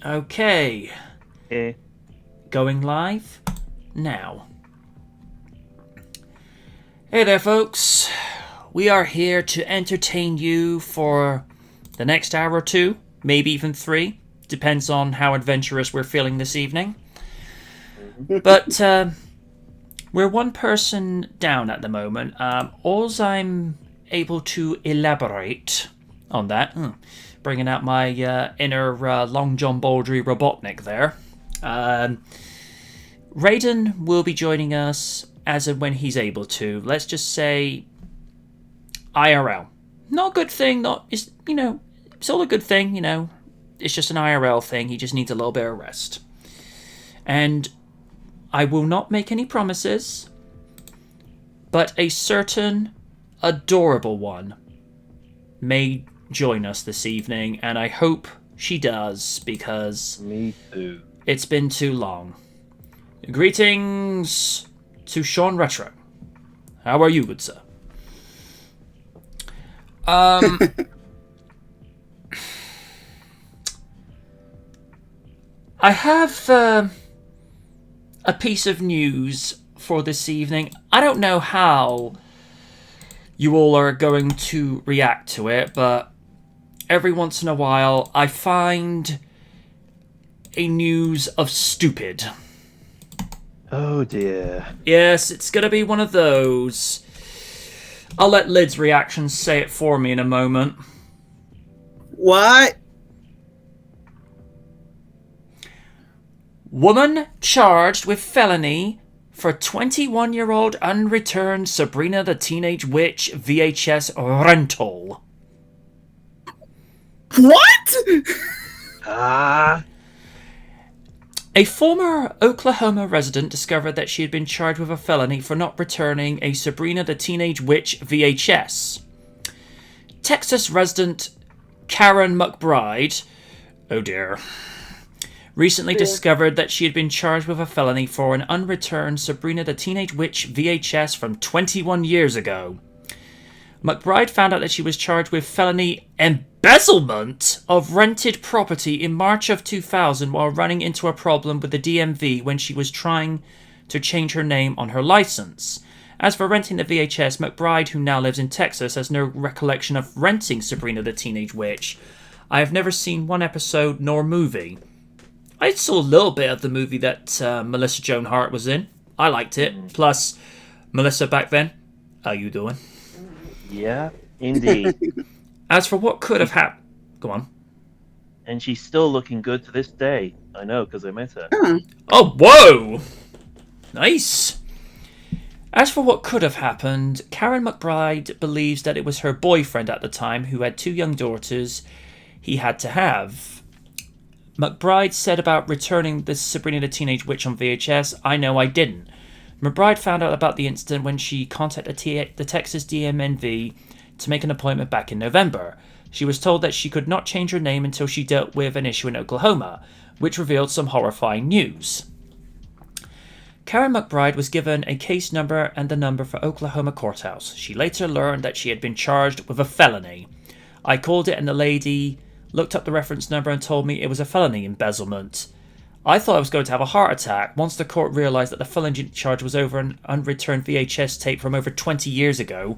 Okay. Okay. Going live now. Hey there, folks. We are here to entertain you for the next hour or two, maybe even 3. Depends on how adventurous we're feeling this evening. But we're one person down at the moment. All I'm able to elaborate on that, bringing out my inner Long John Baldry Robotnik there. Raiden will be joining us as and when he's able to. Let's just say IRL. Not a good thing, it's all a good thing, It's just an IRL thing. He just needs a little bit of rest. And I will not make any promises, but a certain adorable one may join us this evening, and I hope she does, because Me too. it's been too long. Greetings to Sean Retro. How are you, good sir? I have a piece of news for this evening. I don't know how you all are going to react to it, but every once in a while I find a news of stupid. Oh dear. Yes, it's gonna be one of those. I'll let Lid's reaction say it for me in a moment. What? Woman charged with felony for 21-year-old unreturned Sabrina the Teenage Witch VHS rental. What? A former Oklahoma resident discovered that she had been charged with a felony for not returning a Sabrina the Teenage Witch VHS. Texas resident Karen Mcbride, oh dear, recently discovered that she had been charged with a felony for an unreturned Sabrina the Teenage Witch VHS from 21 years ago. McBride found out that she was charged with felony embezzlement of rented property in March of 2000 while running into a problem with the DMV when she was trying to change her name on her license. As for renting the VHS, McBride, who now lives in Texas, has no recollection of renting Sabrina the Teenage Witch. I have never seen one episode nor movie. I saw a little bit of the movie that Melissa Joan Hart was in. I liked it. Plus, Melissa back then, how you doing? Yeah, indeed. As for what could have happened... Go on. And she's still looking good to this day. I know, because I met her. Oh, whoa! Nice. As for what could have happened, Karen McBride believes that it was her boyfriend at the time, who had 2 young daughters, he had to have. McBride said about returning the Sabrina the Teenage Witch on VHS, I know I didn't. McBride found out about the incident when she contacted the Texas DMNV to make an appointment back in November. She was told that she could not change her name until she dealt with an issue in Oklahoma, which revealed some horrifying news. Karen McBride was given a case number and the number for Oklahoma courthouse. She later learned that she had been charged with a felony. I called it and the lady looked up the reference number and told me it was a felony embezzlement. I thought I was going to have a heart attack once the court realised that the felony charge was over an unreturned VHS tape from over 20 years ago.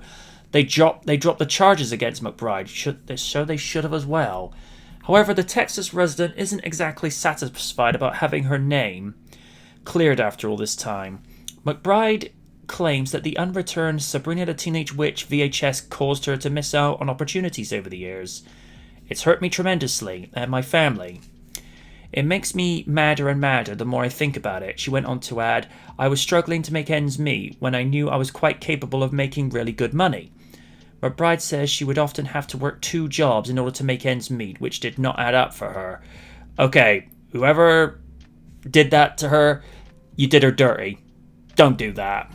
They dropped the charges against McBride, so they should have as well. However, the Texas resident isn't exactly satisfied about having her name cleared after all this time. McBride claims that the unreturned Sabrina the Teenage Witch VHS caused her to miss out on opportunities over the years. It's hurt me tremendously, and my family. It makes me madder and madder the more I think about it. She went on to add, I was struggling to make ends meet when I knew I was quite capable of making really good money. McBride says she would often have to work 2 jobs in order to make ends meet, which did not add up for her. Okay, whoever did that to her, you did her dirty. Don't do that.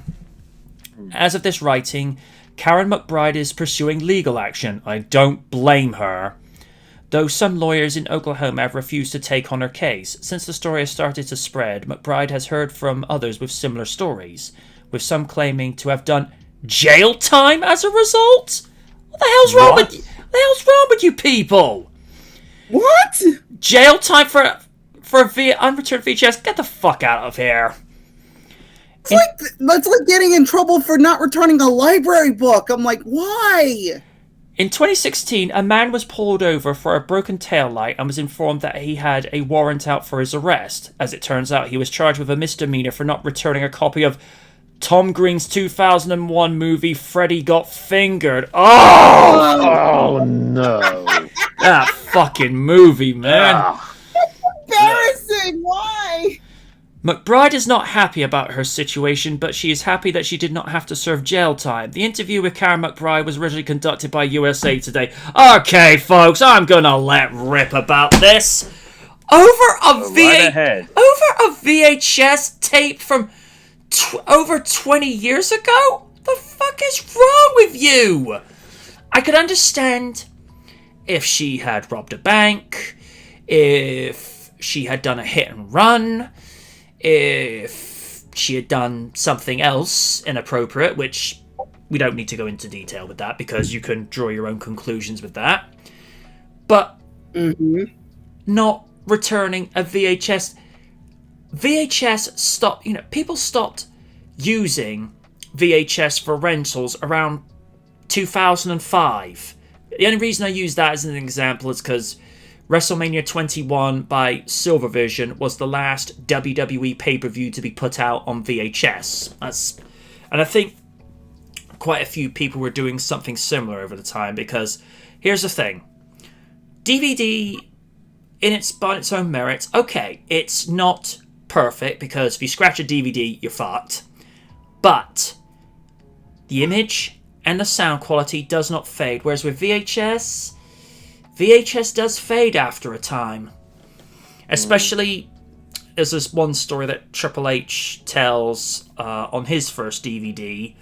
As of this writing, Karen McBride is pursuing legal action. I don't blame her. Though some lawyers in Oklahoma have refused to take on her case. Since the story has started to spread, McBride has heard from others with similar stories, with some claiming to have done jail time as a result? What the hell's wrong with you people? What? Jail time for for a unreturned VHS. Get the fuck out of here. That's like getting in trouble for not returning a library book. I'm like, why? In 2016, a man was pulled over for a broken taillight and was informed that he had a warrant out for his arrest. As it turns out, he was charged with a misdemeanor for not returning a copy of Tom Green's 2001 movie, Freddy Got Fingered. Oh no. That fucking movie, man. Embarrassing. Why? McBride is not happy about her situation, but she is happy that she did not have to serve jail time. The interview with Karen Mcbride was originally conducted by USA Today. Okay, folks, I'm gonna let rip about this. Over a VHS tape from over 20 years ago? The fuck is wrong with you? I could understand if she had robbed a bank, if she had done a hit and run, if she had done something else inappropriate, which we don't need to go into detail with that because you can draw your own conclusions with that. But not returning a VHS. VHS stopped, people stopped using VHS for rentals around 2005. The only reason I use that as an example is because WrestleMania 21 by Silvervision was the last WWE pay-per-view to be put out on VHS. And I think quite a few people were doing something similar over the time, because here's the thing. DVD, by its own merits, okay, it's not perfect, because if you scratch a DVD, you're fucked. But the image and the sound quality does not fade, whereas with VHS does fade after a time. Especially, there's this one story that Triple H tells on his first DVD,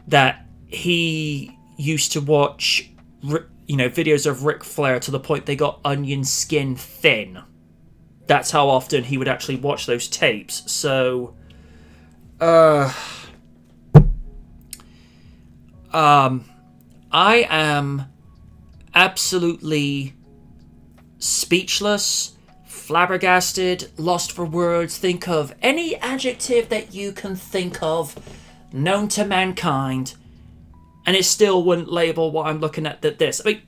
that he used to watch videos of Ric Flair to the point they got onion skin thin. That's how often he would actually watch those tapes. So, I am absolutely speechless, flabbergasted, lost for words. Think of any adjective that you can think of known to mankind, and it still wouldn't label what I'm looking at this. I mean,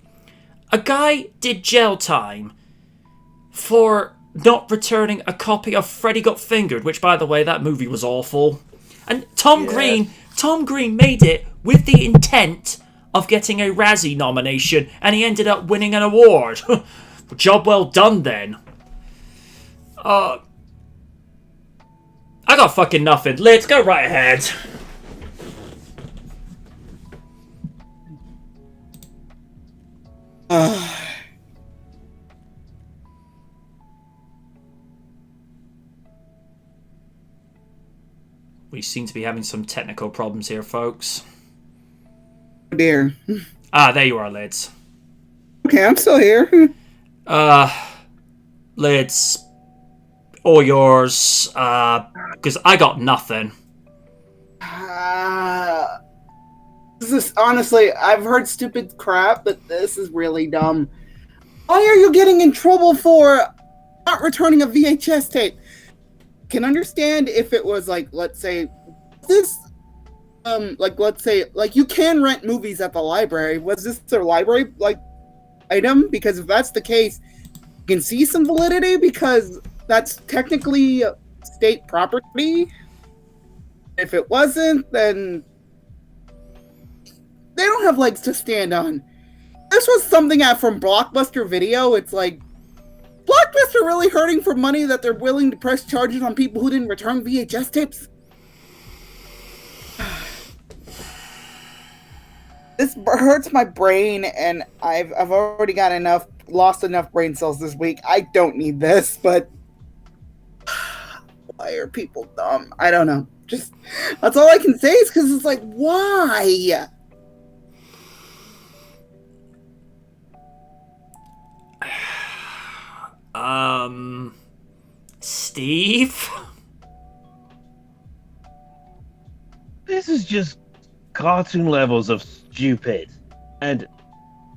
a guy did jail time for not returning a copy of Freddy Got Fingered, which, by the way, that movie was awful. And Tom Green made it with the intent of getting a Razzie nomination, and he ended up winning an award. Job well done, then. I got fucking nothing. Let's go right ahead. We seem to be having some technical problems here, folks. Oh dear. There you are, Lids. Okay, I'm still here. Lids, all yours, because I got nothing. This is, honestly, I've heard stupid crap, but this is really dumb. Why are you getting in trouble for not returning a VHS tape? Can understand if it was like, let's say, you can rent movies at the library. Was this their library item? Because if that's the case, you can see some validity, because that's technically state property. If it wasn't, then they don't have legs to stand on. This was something from Blockbuster Video. It's like, Blockbuster really hurting for money that they're willing to press charges on people who didn't return VHS tapes? This hurts my brain, and I've already got lost enough brain cells this week. I don't need this, but why are people dumb? I don't know. Just, that's all I can say, is because it's like, why? Steve? This is just cartoon levels of stupid. And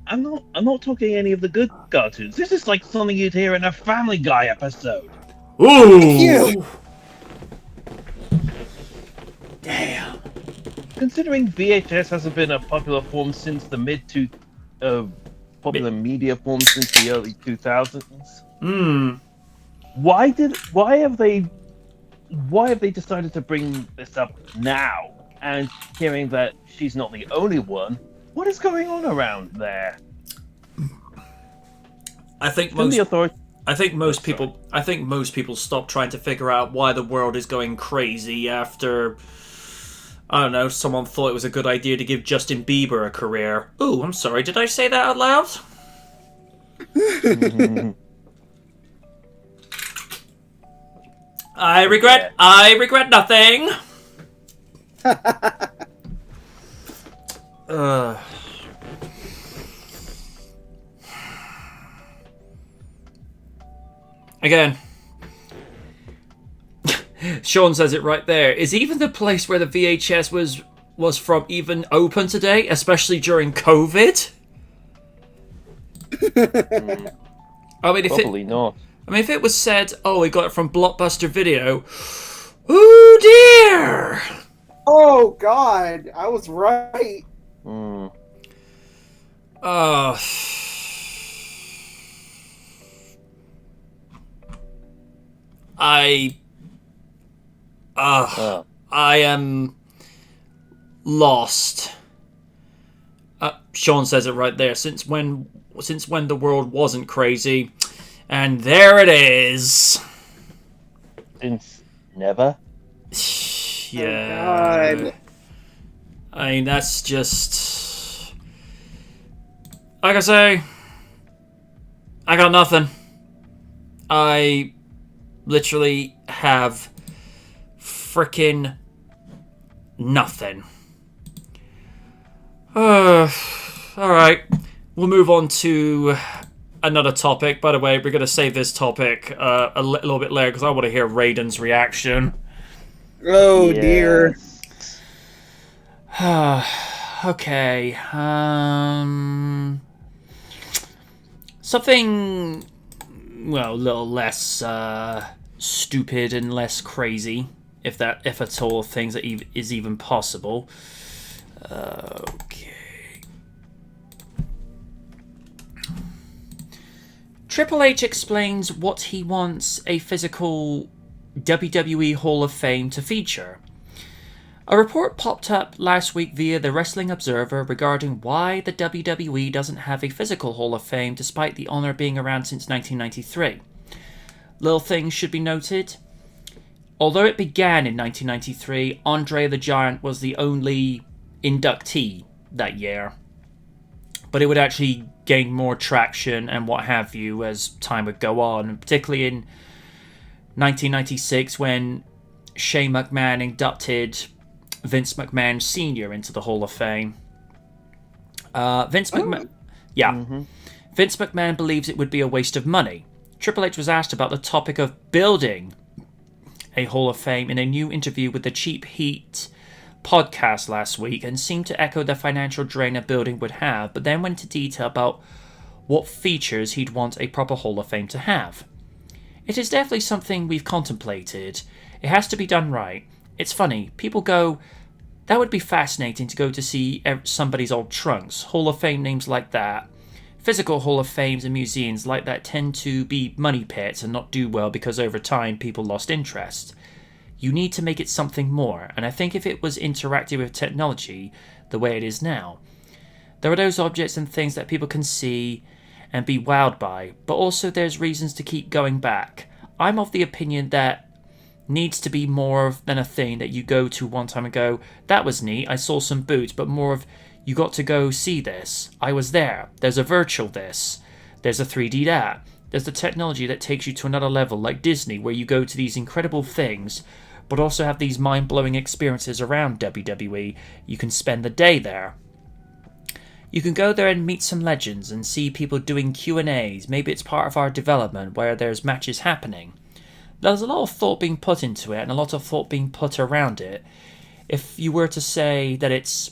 I'm not talking any of the good cartoons. This is like something you'd hear in a Family Guy episode. Ooh! You. Damn. Considering VHS hasn't been a popular form since the popular media form since the early 2000s. Why have they decided to bring this up now? And hearing that she's not the only one, what is going on around there? I think most people stop trying to figure out why the world is going crazy after, I don't know, someone thought it was a good idea to give Justin Bieber a career. Ooh, I'm sorry, did I say that out loud? I regret nothing. Again, Sean says it right there. Is even the place where the VHS was from even open today, especially during COVID? I mean, Probably not. I mean, if it was said, "Oh, we got it from Blockbuster Video," oh dear. Oh God, I was right. I am lost. Sean says it right there. Since when the world wasn't crazy, and there it is. Since never. Yeah. Oh, God. I mean, that's just... Like I say, I got nothing. I literally have frickin' nothing. Alright, we'll move on to another topic. By the way, we're going to save this topic a little bit later because I want to hear Raiden's reaction. Oh dear. Okay. Something, well, a little less stupid and less crazy, if at all things that is even possible. Okay. Triple H explains what he wants a physical WWE Hall of Fame to feature. A report popped up last week via the Wrestling Observer regarding why the WWE doesn't have a physical Hall of Fame despite the honor being around since 1993. Little things should be noted. Although it began in 1993, Andre the Giant was the only inductee that year. But it would actually gain more traction and what have you as time would go on, particularly in 1996 when Shane McMahon inducted Vince McMahon Sr. into the Hall of Fame. Vince McMahon believes it would be a waste of money. Triple H was asked about the topic of building a Hall of Fame in a new interview with the Cheap Heat podcast last week and seemed to echo the financial drain a building would have, but then went into detail about what features he'd want a proper Hall of Fame to have. It is definitely something we've contemplated. It has to be done right. It's funny, people go, that would be fascinating to go to see somebody's old trunks. Hall of Fame names like that. Physical Hall of Fames and museums like that tend to be money pits and not do well because over time people lost interest. You need to make it something more, and I think if it was interactive with technology the way it is now, there are those objects and things that people can see and be wowed by, but also there's reasons to keep going back. I'm of the opinion that needs to be more than a thing that you go to one time and go, that was neat, I saw some boots, but more of, you got to go see this, I was there, there's a virtual this, there's a 3D that, there's the technology that takes you to another level like Disney where you go to these incredible things but also have these mind-blowing experiences around WWE. You can spend the day there. You can go there and meet some legends and see people doing Q&As. Maybe it's part of our development where there's matches happening. There's a lot of thought being put into it and a lot of thought being put around it. If you were to say that it's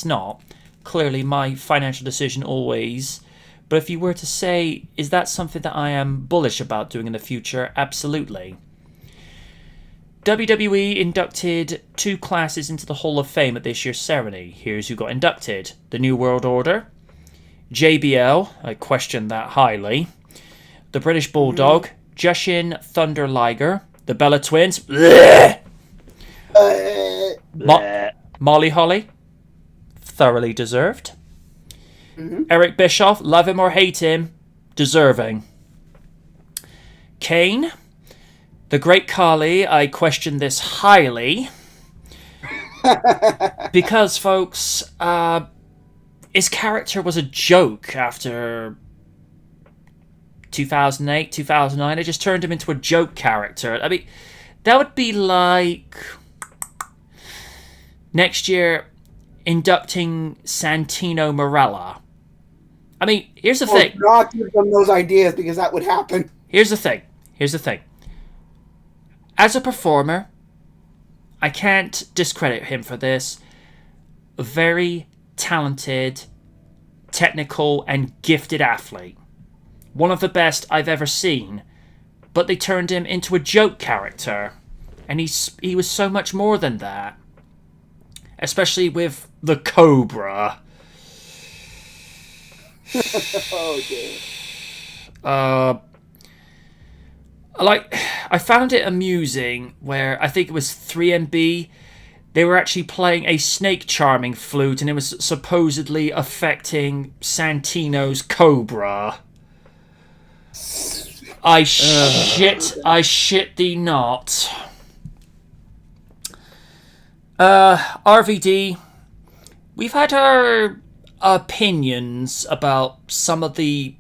not, clearly my financial decision always. But if you were to say, is that something that I am bullish about doing in the future? Absolutely. WWE inducted 2 classes into the Hall of Fame at this year's ceremony. Here's who got inducted. The New World Order, JBL, I question that highly, the British Bulldog, Jushin Thunder Liger, the Bella Twins, Molly Holly, thoroughly deserved. Eric Bischoff, love him or hate him, deserving. Kane, the Great Khali, I question this highly. Because, folks, his character was a joke after 2008, 2009. They just turned him into a joke character. I mean, that would be like next year inducting Santino Marella. I mean, here's the thing. Not give them those ideas because that would happen. Here's the thing. As a performer, I can't discredit him for this. A very talented, technical, and gifted athlete. One of the best I've ever seen. But they turned him into a joke character. And he was so much more than that. Especially with the Cobra. Oh, dear. I found it amusing where I think it was 3MB. They were actually playing a snake charming flute and it was supposedly affecting Santino's Cobra. I shit thee not. RVD, we've had our opinions about some of the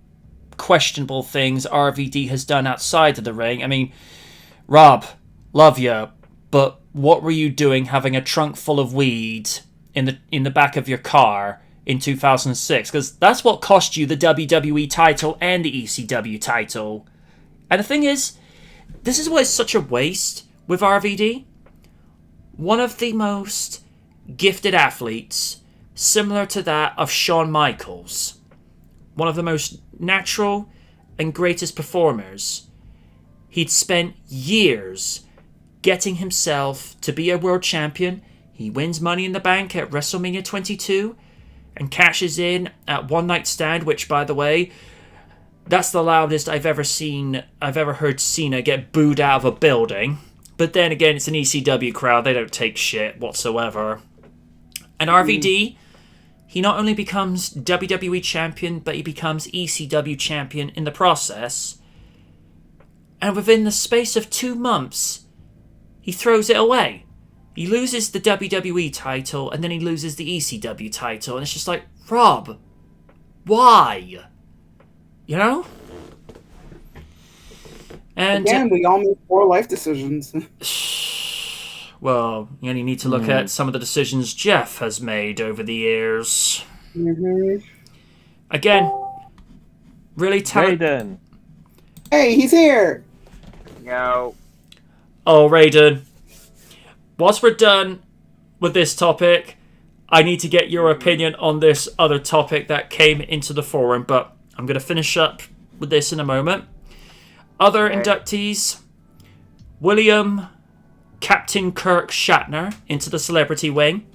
questionable things RVD has done outside of the ring. I mean, Rob, love you, but what were you doing having a trunk full of weed in the back of your car in 2006? Because that's what cost you the WWE title and the ECW title. And the thing is, this is why it's such a waste with RVD. One of the most gifted athletes, similar to that of Shawn Michaels. One of the most natural and greatest performers. He'd spent years getting himself to be a world champion. He wins Money in the Bank at WrestleMania 22 and cashes in at One Night Stand, which, by the way, that's the loudest I've ever heard Cena get booed out of a building. But then again, it's an ECW crowd. They don't take shit whatsoever. And RVD, he not only becomes WWE champion, but he becomes ECW champion in the process. And within the space of 2 months, he throws it away. He loses the WWE title, and then he loses the ECW title. And it's just like, Rob, why? You know? And again, we all make poor life decisions. Well, you only need to look at some of the decisions Jeff has made over the years. Again, really Raiden. Hey, he's here! No. Oh, Raiden. Whilst we're done with this topic, I need to get your opinion on this other topic that came into the forum, but I'm going to finish up with this in a moment. Other inductees, William Captain Kirk Shatner into the celebrity wing,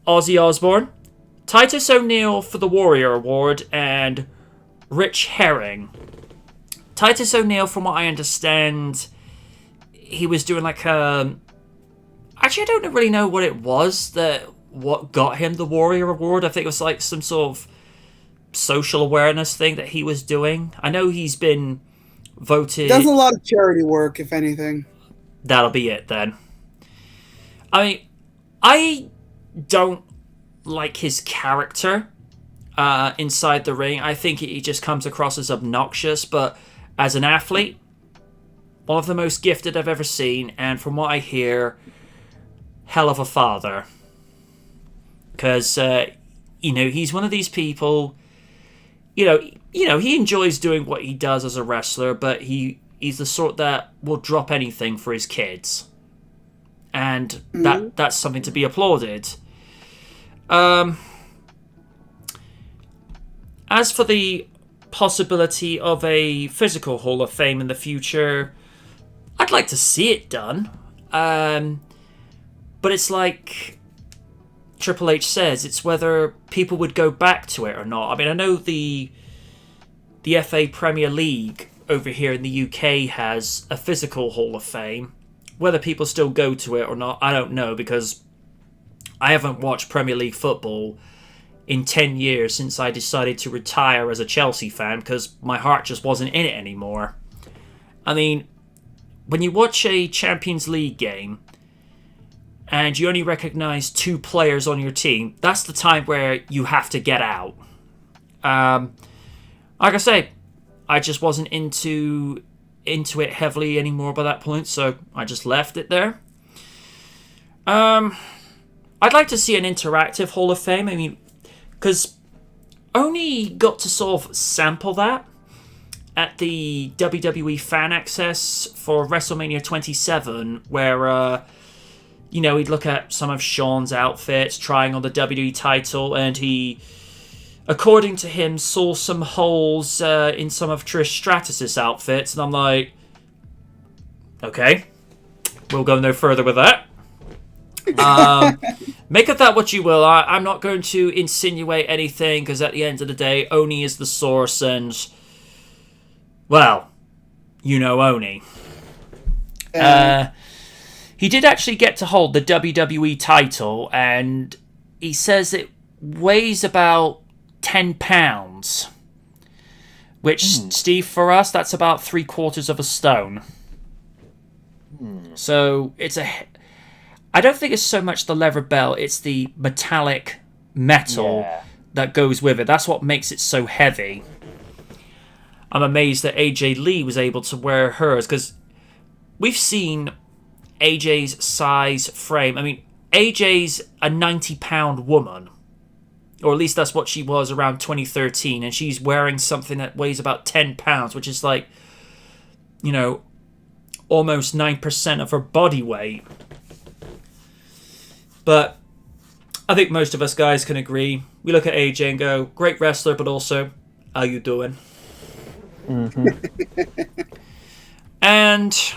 Ozzy Osbourne, Titus O'Neil for the Warrior Award, and Rich Herring. Titus O'Neil, from what I understand, he was doing like a... Actually, I don't really know what it was what got him the Warrior Award. I think it was like some sort of social awareness thing that he was doing. I know he's been voted... Does a lot of charity work, if anything. That'll be it then. I mean, I don't like his character inside the ring. I think he just comes across as obnoxious, but as an athlete, one of the most gifted I've ever seen, and from what I hear, hell of a father. Because, he's one of these people, he enjoys doing what he does as a wrestler, but he's the sort that will drop anything for his kids. And that's something to be applauded. As for the possibility of a physical Hall of Fame in the future, I'd like to see it done. But it's like Triple H says, it's whether people would go back to it or not. I mean, I know the FA Premier League over here in the UK has a physical Hall of Fame. Whether people still go to it or not, I don't know, because I haven't watched Premier League football in 10 years since I decided to retire as a Chelsea fan, because my heart just wasn't in it anymore. I mean, when you watch a Champions League game and you only recognise 2 players on your team, that's the time where you have to get out. Like I say, I just wasn't into it heavily anymore by that point, so I just left it there. I'd like to see an interactive Hall of Fame. I mean, because only got to sort of sample that at the WWE Fan Access for WrestleMania 27, where he'd look at some of Shawn's outfits, trying on the WWE title, and he, according to him, saw some holes in some of Trish Stratus's outfits, and I'm like, okay, we'll go no further with that. Make of that what you will. I'm not going to insinuate anything, because at the end of the day, Oni is the source, and, well, you know Oni. He did actually get to hold the WWE title, and he says it weighs about 10 pounds. Which, Steve, for us, that's about 3/4 of a stone. So, I don't think it's so much the leather belt, it's the metallic metal that goes with it. That's what makes it so heavy. I'm amazed that AJ Lee was able to wear hers, because we've seen AJ's size frame. I mean, AJ's a 90-pound woman, or at least that's what she was around 2013, and she's wearing something that weighs about 10 pounds, which is like, almost 9% of her body weight. But I think most of us guys can agree. We look at AJ and go, great wrestler, but also, how you doing? Mm-hmm. And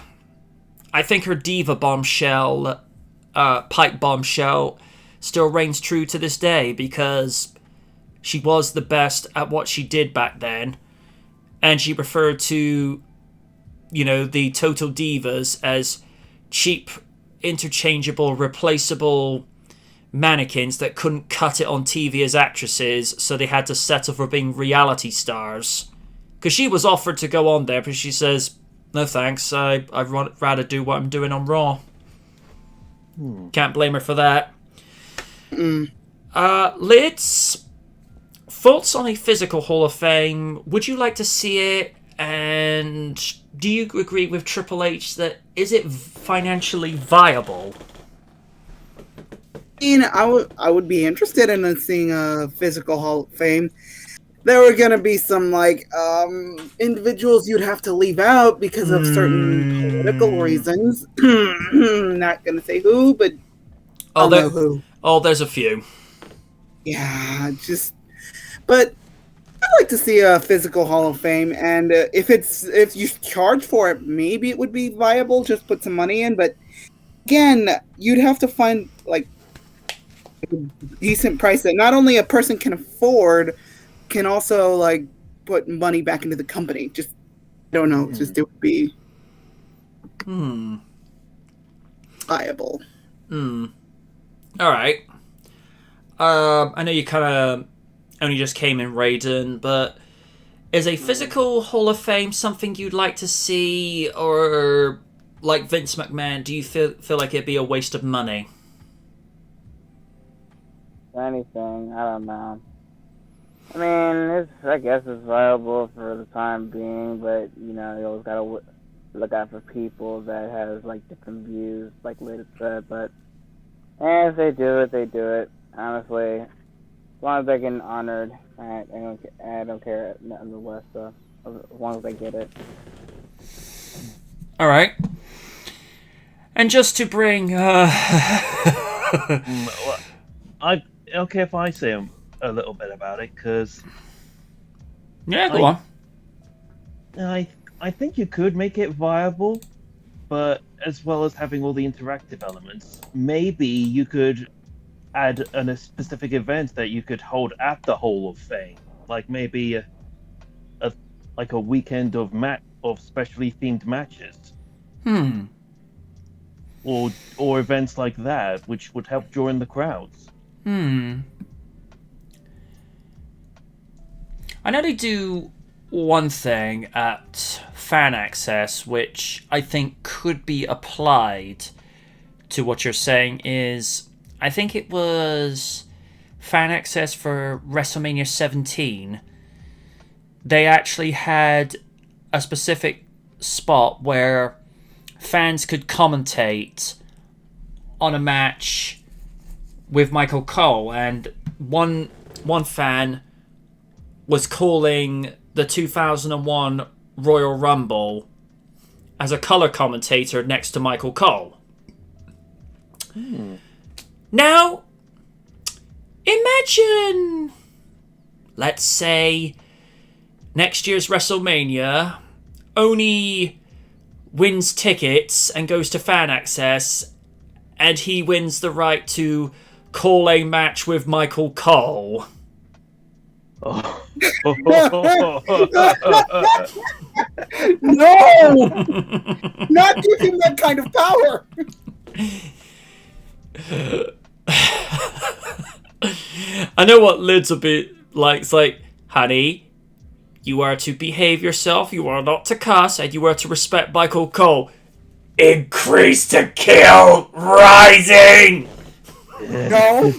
I think her diva bombshell, pipe bombshell, still reigns true to this day, because she was the best at what she did back then, and she referred to, the Total Divas as cheap, interchangeable, replaceable mannequins that couldn't cut it on TV as actresses, so they had to settle for being reality stars. Because she was offered to go on there, but she says, no thanks, I'd rather do what I'm doing on Raw. Can't blame her for that. Lids, thoughts on a physical Hall of Fame? Would you like to see it? And do you agree with Triple H that is it financially viable? I would be interested in seeing a physical Hall of Fame. There were gonna be some individuals you'd have to leave out because of certain political reasons. Not gonna say who, but I'll know who. Oh, there's a few. Yeah, but I'd like to see a physical Hall of Fame, and if you charge for it, maybe it would be viable. Just put some money in, but again, you'd have to find a decent price that not only a person can afford, can also put money back into the company. Just don't know. Just it would be viable. All right. I know you kind of only just came in, Raiden, but is a physical Hall of Fame something you'd like to see, or like Vince McMahon, do you feel like it'd be a waste of money? Anything, I don't know. I mean, I guess it's viable for the time being, but you always gotta look out for people that has different views, like Lita said. But if they do it, they do it. Honestly, as long as they get honored, I don't care nonetheless. So as long as they get it. All right. And just to bring, okay if I say a little bit about it, because Yeah, go on. I think you could make it viable, but as well as having all the interactive elements, maybe you could add a specific event that you could hold at the Hall of Fame, like maybe a weekend of specially themed matches. Or events like that, which would help draw in the crowds. I know they do one thing at Fan Access, which I think could be applied to what you're saying is, I think it was Fan Access for WrestleMania 17. They actually had a specific spot where fans could commentate on a match with Michael Cole, and one fan was calling the 2001 Royal Rumble as a color commentator next to Michael Cole. Now, imagine, let's say, next year's WrestleMania, Oni wins tickets and goes to Fan Access, and he wins the right to call a match with Michael Cole. Oh. No! Not give him that kind of power! I know what Lid's a bit like. It's like, honey, you are to behave yourself, you are not to cuss, and you are to respect Michael Cole. Increase to kill rising! No.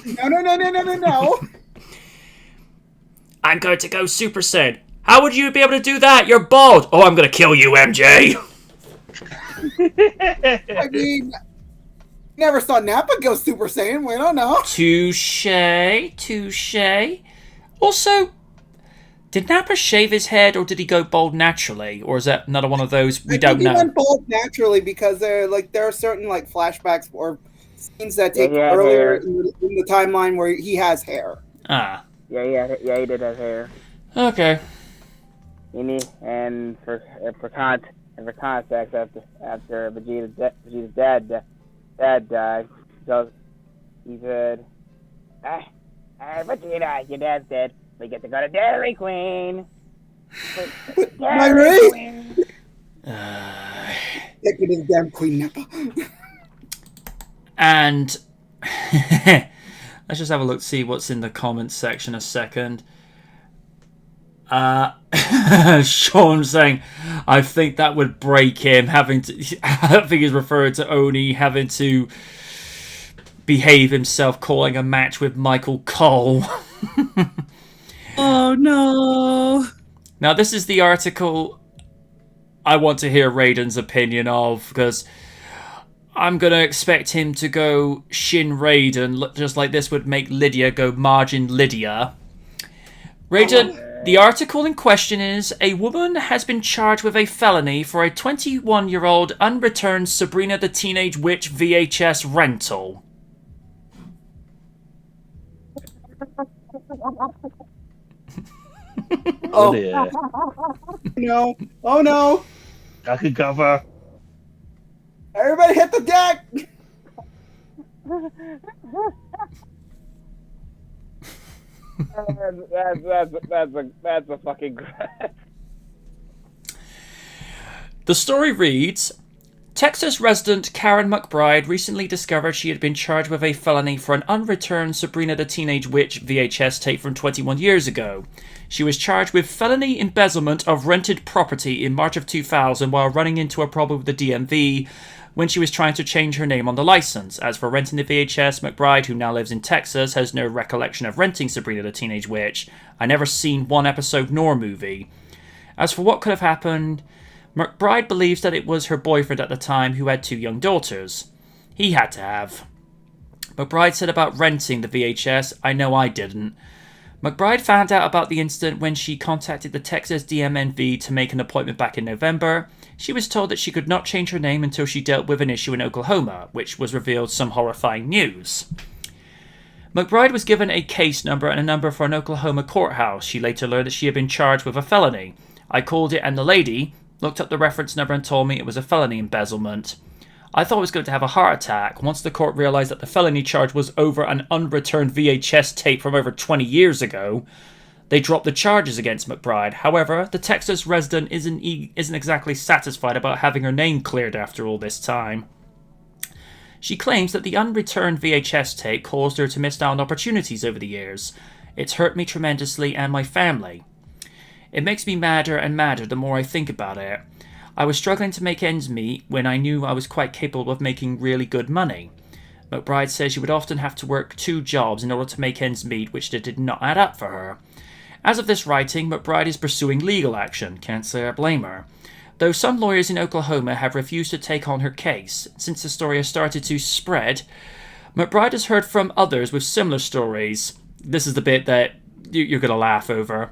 I'm going to go Super Saiyan. How would you be able to do that? You're bald. Oh, I'm going to kill you, MJ. I mean, never saw Nappa go Super Saiyan. We don't know. Touche. Also, did Nappa shave his head, or did he go bald naturally? Or is that another one of those we don't know? He went bald naturally because there are certain flashbacks or scenes that take earlier in the timeline where he has hair. Ah. Yeah, he did have hair. Okay. And for context, after Vegeta's dad died, so he said, Vegeta, your dad's dead. We get to go to Dairy Queen. Dairy Queen. Take me to the damn Queen Nappa. And let's just have a look, see what's in the comments section a second. Sean saying, I think that would break him, I think he's referring to Oni having to behave himself, calling a match with Michael Cole. Oh no. Now this is the article I want to hear Raiden's opinion of, because I'm going to expect him to go Shin Raiden, just like this would make Lydia go Margin Lydia. Raiden, the article in question is, a woman has been charged with a felony for a 21-year-old unreturned Sabrina the Teenage Witch VHS rental. Oh dear. No. Oh no. I could cover. Everybody hit the deck! That's a fucking crap. The story reads, Texas resident Karen Mcbride recently discovered she had been charged with a felony for an unreturned Sabrina the Teenage Witch VHS tape from 21 years ago. She was charged with felony embezzlement of rented property in March of 2000 while running into a problem with the DMV when she was trying to change her name on the license. As for renting the VHS, Mcbride, who now lives in Texas, has no recollection of renting Sabrina the Teenage Witch. I never seen one episode nor movie. As for what could have happened, Mcbride believes that it was her boyfriend at the time who had 2 young daughters. He had to have. Mcbride said about renting the VHS, I know I didn't. Mcbride found out about the incident when she contacted the Texas DMNV to make an appointment back in November. She was told that she could not change her name until she dealt with an issue in Oklahoma, which was revealed some horrifying news. McBride was given a case number and a number for an Oklahoma courthouse. She later learned that she had been charged with a felony. I called it and the lady looked up the reference number and told me it was a felony embezzlement. I thought I was going to have a heart attack once the court realised that the felony charge was over an unreturned VHS tape from over 20 years ago. They dropped the charges against McBride. However, the Texas resident isn't exactly satisfied about having her name cleared after all this time. She claims that the unreturned VHS tape caused her to miss out on opportunities over the years. It's hurt me tremendously and my family. It makes me madder and madder the more I think about it. I was struggling to make ends meet when I knew I was quite capable of making really good money. McBride says she would often have to work 2 jobs in order to make ends meet, which did not add up for her. As of this writing, McBride is pursuing legal action. Can't say I blame her. Though some lawyers in Oklahoma have refused to take on her case, since the story has started to spread, McBride has heard from others with similar stories. This is the bit that you're going to laugh over.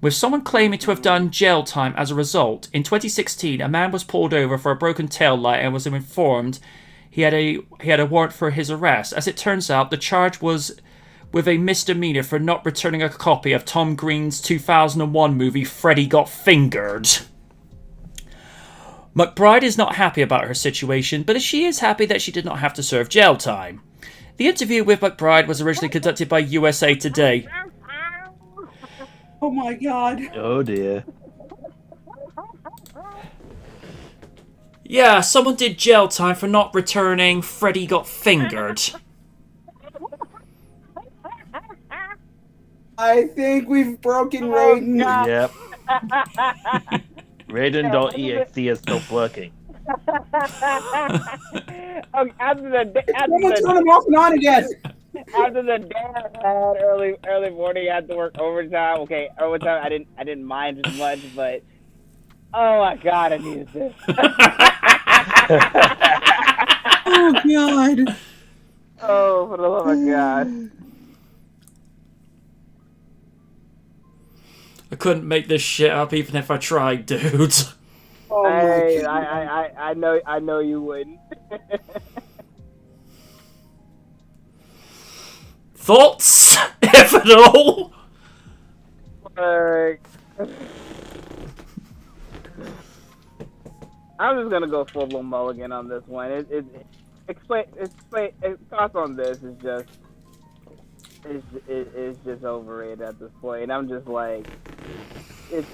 With someone claiming to have done jail time as a result. In 2016, a man was pulled over for a broken taillight and was informed he had a warrant for his arrest. As it turns out, the charge was with a misdemeanor for not returning a copy of Tom Green's 2001 movie Freddy Got Fingered. McBride is not happy about her situation, but she is happy that she did not have to serve jail time. The interview with McBride was originally conducted by USA Today. Oh my god. Oh dear. Yeah, someone did jail time for not returning Freddy Got Fingered. I think we've broken Raiden. Yep. Raiden.exe is still working. Someone turn him off and on again. After the day I had early morning, I had to work overtime. Okay, overtime I didn't mind as much, but oh my god, I needed this. Oh god. Oh, for the love of God. I couldn't make this shit up even if I tried, dude. Oh my god. I know you wouldn't. Thoughts, if at all? I'm just gonna go full blown mulligan on this one. Thoughts on this is just it's just overrated at this point, and I'm just like it's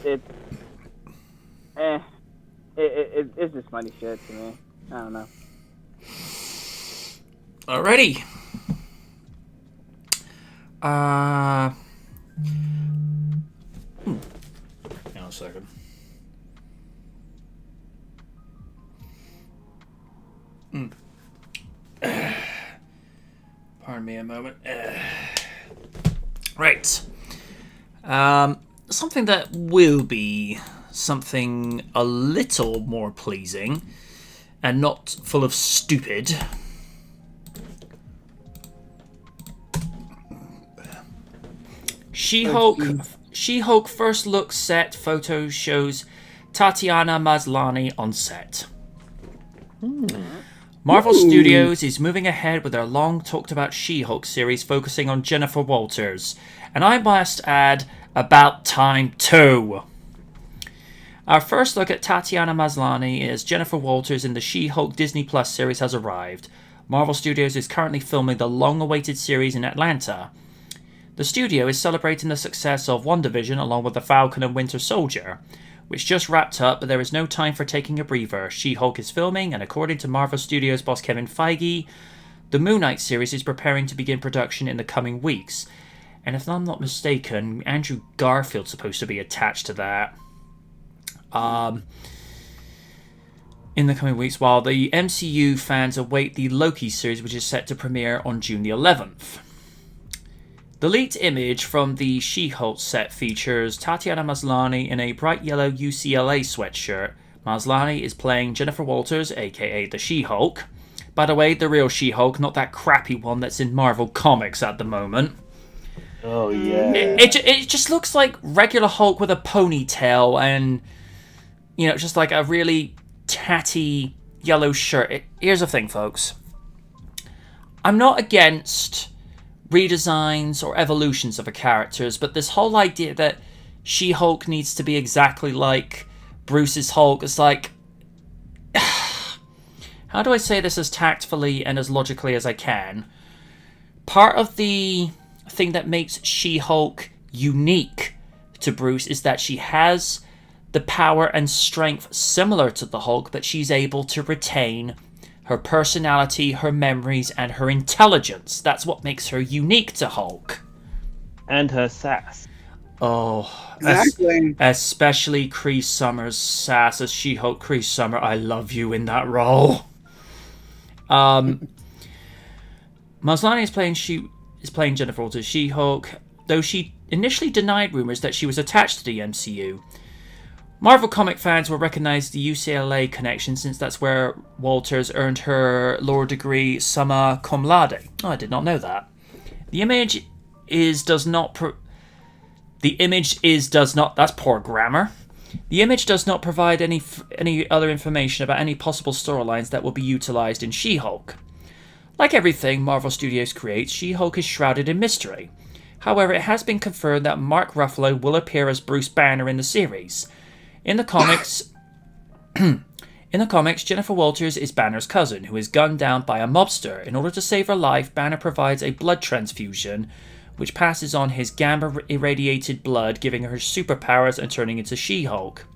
just funny shit to me. I don't know. Alrighty. Hang on a second. Pardon me a moment. Right. Something that will be something a little more pleasing and not full of stupid. She-Hulk first look set photo shows Tatiana Maslany on set. Marvel Studios is moving ahead with their long talked about She-Hulk series focusing on Jennifer Walters. And I must add, about time too. Our first look at Tatiana Maslany as Jennifer Walters in the She-Hulk Disney Plus series has arrived. Marvel Studios is currently filming the long-awaited series in Atlanta. The studio is celebrating the success of WandaVision along with The Falcon and Winter Soldier, which just wrapped up, but there is no time for taking a breather. She-Hulk is filming, and according to Marvel Studios boss Kevin Feige, the Moon Knight series is preparing to begin production in the coming weeks. And if I'm not mistaken, Andrew Garfield's supposed to be attached to that. In the coming weeks, while the MCU fans await the Loki series, which is set to premiere on June the 11th. The leaked image from the She-Hulk set features Tatiana Maslany in a bright yellow UCLA sweatshirt. Maslany is playing Jennifer Walters, aka the She-Hulk. By the way, the real She-Hulk, not that crappy one that's in Marvel Comics at the moment. Oh, yeah. It just looks like regular Hulk with a ponytail and, you know, just like a really tatty yellow shirt. Here's the thing, folks. I'm not against redesigns or evolutions of her characters, but this whole idea that She-Hulk needs to be exactly like Bruce's Hulk is like... How do I say this as tactfully and as logically as I can? Part of the thing that makes She-Hulk unique to Bruce is that she has the power and strength similar to the Hulk, but she's able to retain her personality, her memories, and her intelligence. That's what makes her unique to Hulk. And her sass. Oh, Exactly. especially Kree Summer's sass as She-Hulk. Kree Summer, I love you in that role. Maslany is playing Jennifer Walters' She-Hulk, though she initially denied rumors that she was attached to the MCU. Marvel comic fans will recognize the UCLA connection, since that's where Walters earned her law degree summa cum laude. Oh, I did not know that. The image does not. That's poor grammar. The image does not provide any other information about any possible storylines that will be utilized in She-Hulk. Like everything Marvel Studios creates, She-Hulk is shrouded in mystery. However, it has been confirmed that Mark Ruffalo will appear as Bruce Banner in the series. In the comics, Jennifer Walters is Banner's cousin, who is gunned down by a mobster. In order to save her life, Banner provides a blood transfusion, which passes on his gamma-irradiated blood, giving her superpowers and turning into She-Hulk.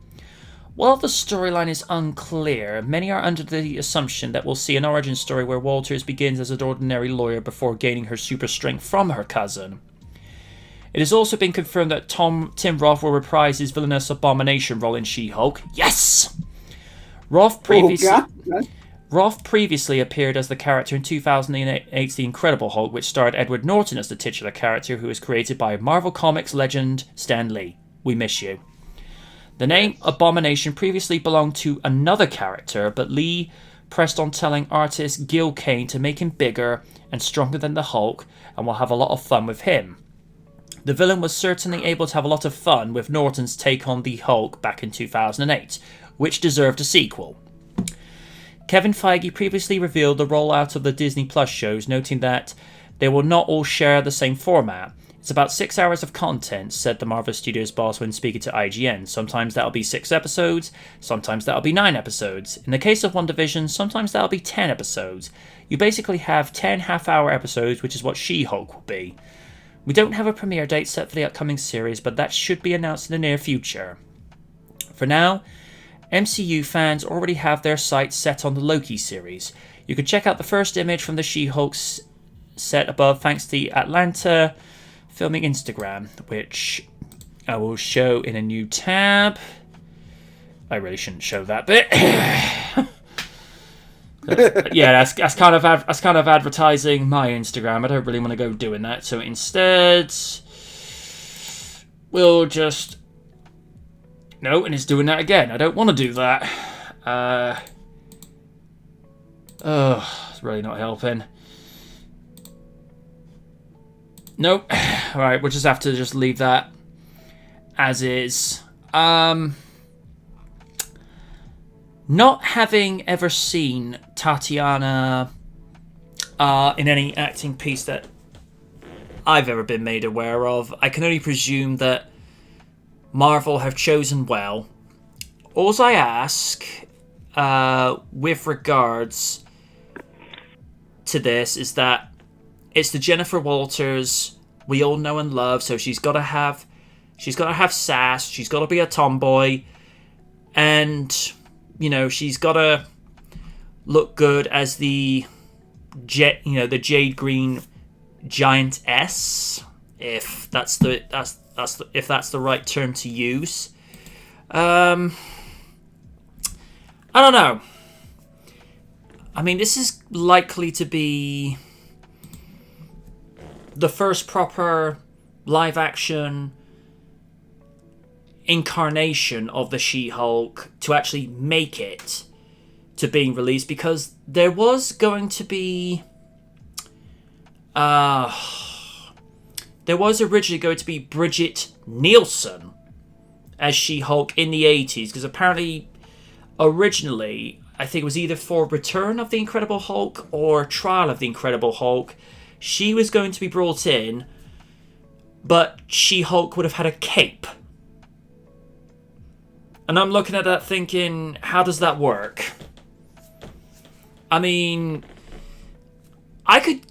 While the storyline is unclear, many are under the assumption that we'll see an origin story where Walters begins as an ordinary lawyer before gaining her super strength from her cousin. It has also been confirmed that Tim Roth will reprise his Villainous Abomination role in She-Hulk. Yes! Roth previously appeared as the character in 2008's The Incredible Hulk, which starred Edward Norton as the titular character, who was created by Marvel Comics legend Stan Lee. We miss you. The name Abomination previously belonged to another character, but Lee pressed on telling artist Gil Kane to make him bigger and stronger than the Hulk, and will have a lot of fun with him. The villain was certainly able to have a lot of fun with Norton's take on the Hulk back in 2008, which deserved a sequel. Kevin Feige previously revealed the rollout of the Disney Plus shows, noting that they will not all share the same format. It's about 6 hours of content, said the Marvel Studios boss when speaking to IGN. Sometimes that'll be 6 episodes, sometimes that'll be 9 episodes. In the case of WandaVision, sometimes that'll be 10 episodes. You basically have 10 half-hour episodes, which is what She-Hulk will be. We don't have a premiere date set for the upcoming series, but that should be announced in the near future. For now, MCU fans already have their sights set on the Loki series. You can check out the first image from the She-Hulk set above thanks to the Atlanta filming Instagram, which I will show in a new tab. I really shouldn't show that bit. Yeah, that's kind of advertising my Instagram. I don't really want to go doing that, so instead we'll just no, and it's doing that again. I don't want to do that. It's really not helping. Nope. All right, we'll just have to just leave that as is. Not having ever seen Tatiana in any acting piece that I've ever been made aware of, I can only presume that Marvel have chosen well. All I ask with regards to this is that it's the Jennifer Walters we all know and love, so she's got to have sass, she's got to be a tomboy, and you know, she's got to look good as the jade green giantess, if that's the right term to use. I don't know. I mean, this is likely to be the first proper live action incarnation of the She-Hulk to actually make it to being released, because there was going to be there was originally going to be Bridget Nielsen as She-Hulk in the 80s, because apparently originally I think it was either for Return of the Incredible Hulk or Trial of the Incredible Hulk, she was going to be brought in, but She-Hulk would have had a cape. And I'm looking at that thinking, how does that work? I mean, I could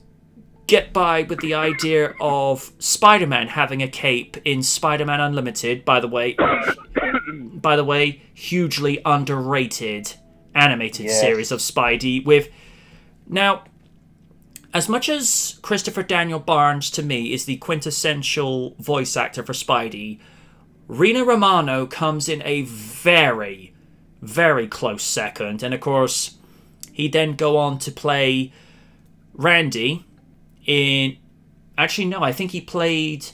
get by with the idea of Spider-Man having a cape in Spider-Man Unlimited, by the way, hugely underrated animated series of Spidey with... Now, as much as Christopher Daniel Barnes, to me, is the quintessential voice actor for Spidey, Rina Romano comes in a very, very close second. And, of course, he'd then go on to play Randy in... Actually, no, I think he played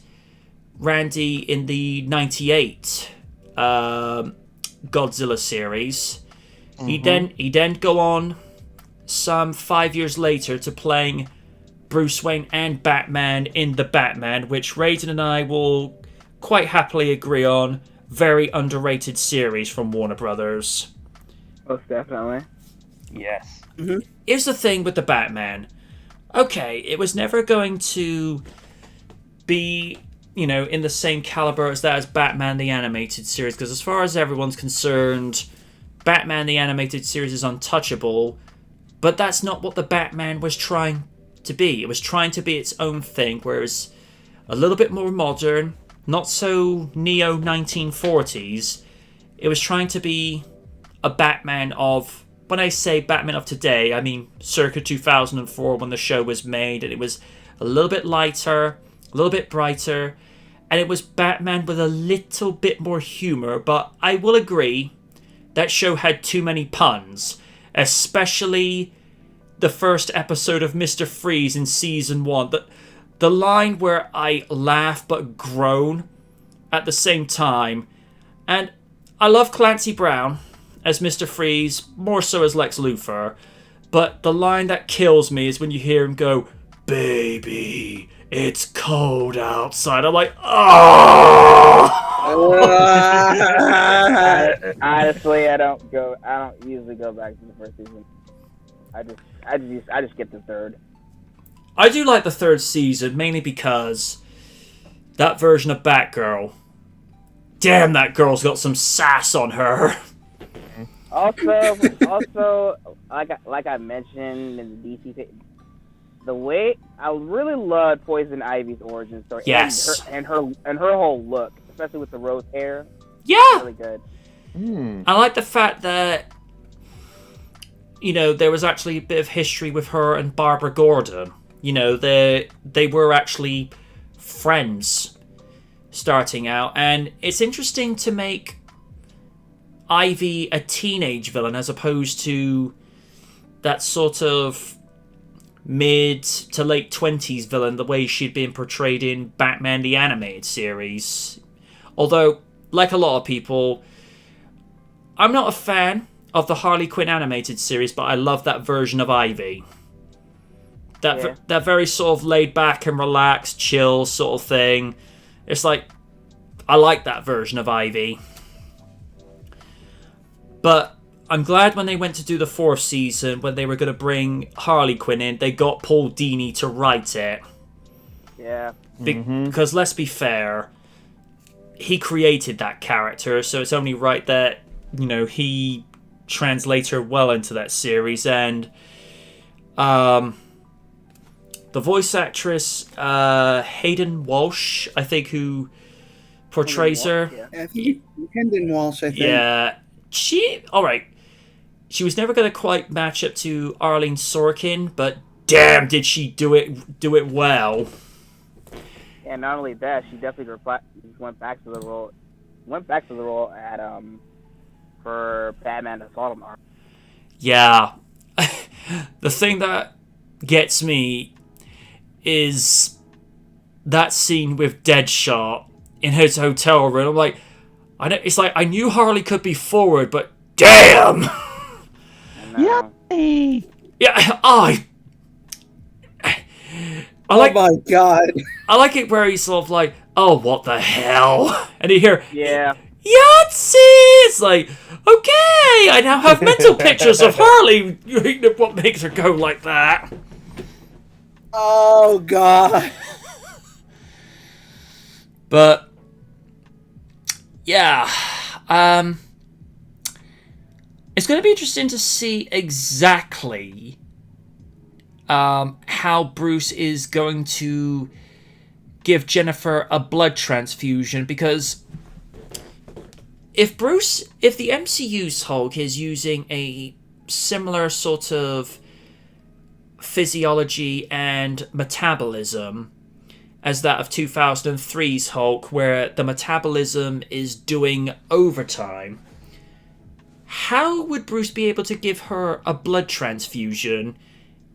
Randy in the 98 Godzilla series. Mm-hmm. He then go on some 5 years later to playing Bruce Wayne and Batman in The Batman, which Raiden and I will quite happily agree on. Very underrated series from Warner Brothers. Most definitely. Yes. Mm-hmm. Here's the thing with The Batman. Okay, it was never going to be, in the same caliber as that as Batman the Animated Series, because as far as everyone's concerned, Batman the Animated Series is untouchable, but that's not what The Batman was trying to be. It was trying to be its own thing, where it was a little bit more modern, not so neo-1940s. It was trying to be a Batman of... When I say Batman of today, I mean circa 2004 when the show was made, and it was a little bit lighter, a little bit brighter, and it was Batman with a little bit more humor, but I will agree that show had too many puns, especially the first episode of Mr. Freeze in Season 1. The line where I laugh but groan at the same time, and I love Clancy Brown as Mr. Freeze, more so as Lex Luthor, but the line that kills me is when you hear him go, "Baby, it's cold outside." I'm like, oh! Honestly, I don't usually go back to the first season. I just get the third. I do like the third season, mainly because that version of Batgirl, damn, that girl's got some sass on her. Also, like I mentioned in the DC thing, the way I really loved Poison Ivy's origin story. Yes. And her whole look, especially with the rose hair. Yeah. Really good. I like the fact that, there was actually a bit of history with her and Barbara Gordon. They were actually friends starting out, and it's interesting to make Ivy a teenage villain as opposed to that sort of mid to late 20s villain the way she'd been portrayed in Batman the Animated Series. Although, like a lot of people, I'm not a fan of the Harley Quinn Animated Series, but I love that version of Ivy. That very sort of laid back and relaxed, chill sort of thing. It's like, I like that version of Ivy. But I'm glad when they went to do the fourth season, when they were going to bring Harley Quinn in, they got Paul Dini to write it. Yeah. Because let's be fair, he created that character, so it's only right that, he translates her well into that series. And the voice actress, Hayden Walsh, I think, who portrays her. Yeah, Hayden Walsh, I think. Yeah. She was never going to quite match up to Arlene Sorkin, but damn, did she do it well. And not only that, she definitely went back to the role at for Batman Assault. Yeah. The thing that gets me is that scene with Deadshot in his hotel room. I'm like, it's like I knew Harley could be forward, but damn! Yippee! Yeah, I like, oh my god. I like it where he's sort of like, oh, what the hell? And you hear, yeah, Yahtzee! It's like, okay, I now have mental pictures of Harley. What makes her go like that? Oh god. But yeah, it's going to be interesting to see exactly how Bruce is going to give Jennifer a blood transfusion, because if the MCU's Hulk is using a similar sort of physiology and metabolism as that of 2003's Hulk, where the metabolism is doing overtime, how would Bruce be able to give her a blood transfusion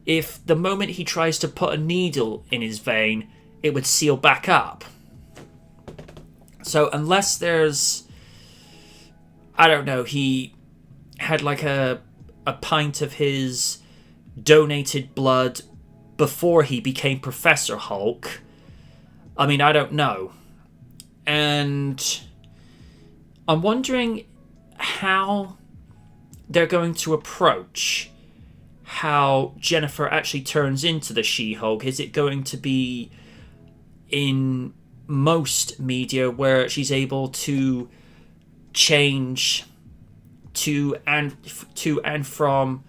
if the moment he tries to put a needle in his vein, it would seal back up? So unless there's, I don't know, he had like a pint of his donated blood before he became Professor Hulk, I mean, I don't know. And I'm wondering how they're going to approach how Jennifer actually turns into the She-Hulk. Is it going to be in most media where she's able to change to and from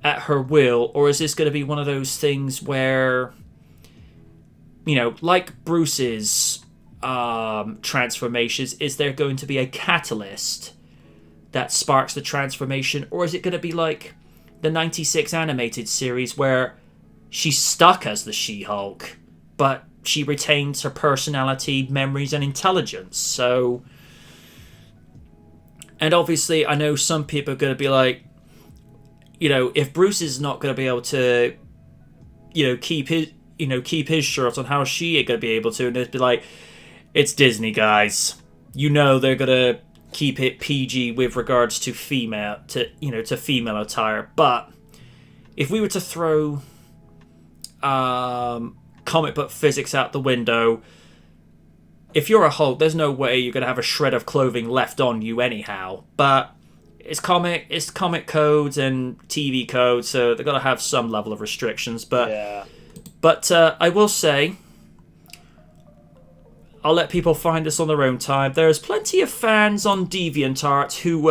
at her will, or is this going to be one of those things where, you know, like Bruce's transformations, is there going to be a catalyst that sparks the transformation, or is it going to be like the 96 animated series where she's stuck as the She-Hulk, but she retains her personality, memories, and intelligence? So, and obviously I know some people are going to be like, you know, if Bruce is not going to be able to, you know, keep his shirt on, how is she going to be able to? And it'd be like, it's Disney, guys. You know they're going to keep it PG with regards to female attire. But if we were to throw comic book physics out the window, if you're a Hulk, there's no way you're going to have a shred of clothing left on you anyhow. But it's comic codes and TV codes, so they're going to have some level of restrictions. But I will say, I'll let people find this on their own time. There's plenty of fans on DeviantArt who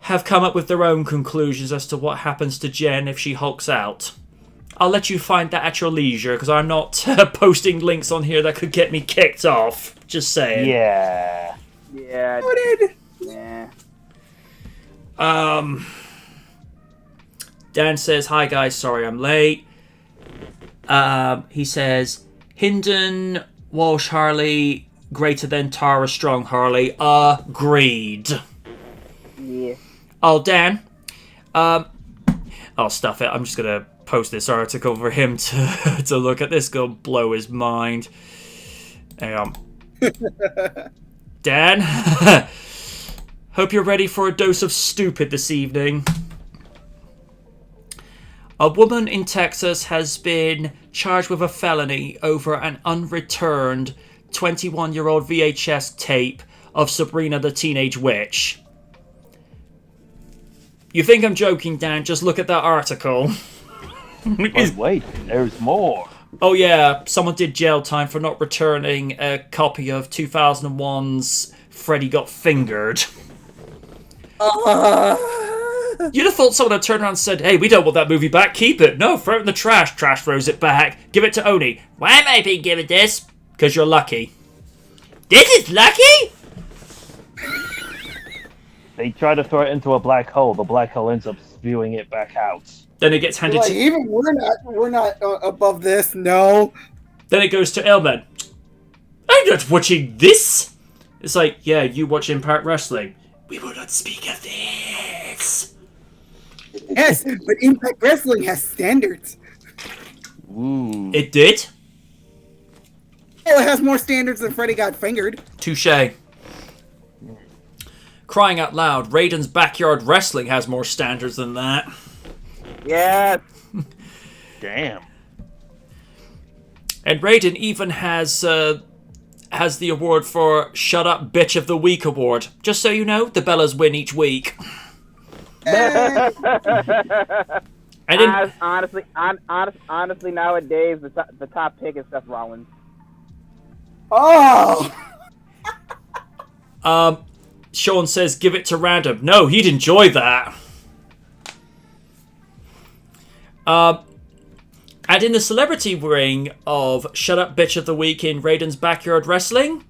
have come up with their own conclusions as to what happens to Jen if she hulks out. I'll let you find that at your leisure, because I'm not posting links on here that could get me kicked off. Just saying. Yeah. Yeah. Noted. Yeah. Dan says, hi guys, sorry I'm late. He says, Hinden, Walsh Harley, greater than Tara Strong Harley. Agreed. Yeah. Oh, Dan. I'll stuff it. I'm just going to post this article for him to look at. This going to blow his mind. Hang on. Dan, hope you're ready for a dose of stupid this evening. A woman in Texas has been charged with a felony over an unreturned 21-year-old VHS tape of Sabrina the Teenage Witch. You think I'm joking, Dan? Just look at that article. But wait, there's more. Oh yeah, someone did jail time for not returning a copy of 2001's Freddy Got Fingered. You'd have thought someone had turned around and said, hey, we don't want that movie back, keep it. No, throw it in the trash. Trash throws it back. Give it to Oni. Why am I being given this? Because you're lucky. This is lucky? They try to throw it into a black hole. The black hole ends up spewing it back out. Then it gets handed Like, to... even we're not above this. No. Then it goes to Elman. I'm not watching this. It's like, yeah, you watch Impact Wrestling. We will not speak of this. Yes, but Impact Wrestling has standards. Ooh. It did? Oh, it has more standards than Freddy Got Fingered. Touché. Crying out loud, Raiden's Backyard Wrestling has more standards than that. Yeah. Damn. And Raiden even has the award for Shut Up Bitch of the Week award. Just so you know, the Bellas win each week. And I didn't. Honestly, nowadays the top pick is Seth Rollins. Oh, Sean says, give it to random. No, he'd enjoy that. And in the celebrity ring of Shut Up Bitch of the Week in Raiden's Backyard Wrestling,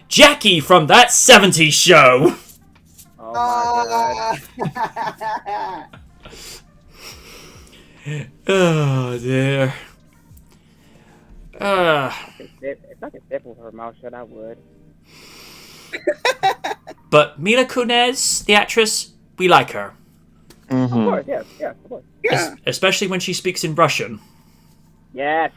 Jackie from That 70s Show. Oh my god. Oh, dear. If I could sit with her mouth shut, I would. But Mila Kunis, the actress, we like her. Of course, yes, of course. yeah. Especially when she speaks in Russian. Yes.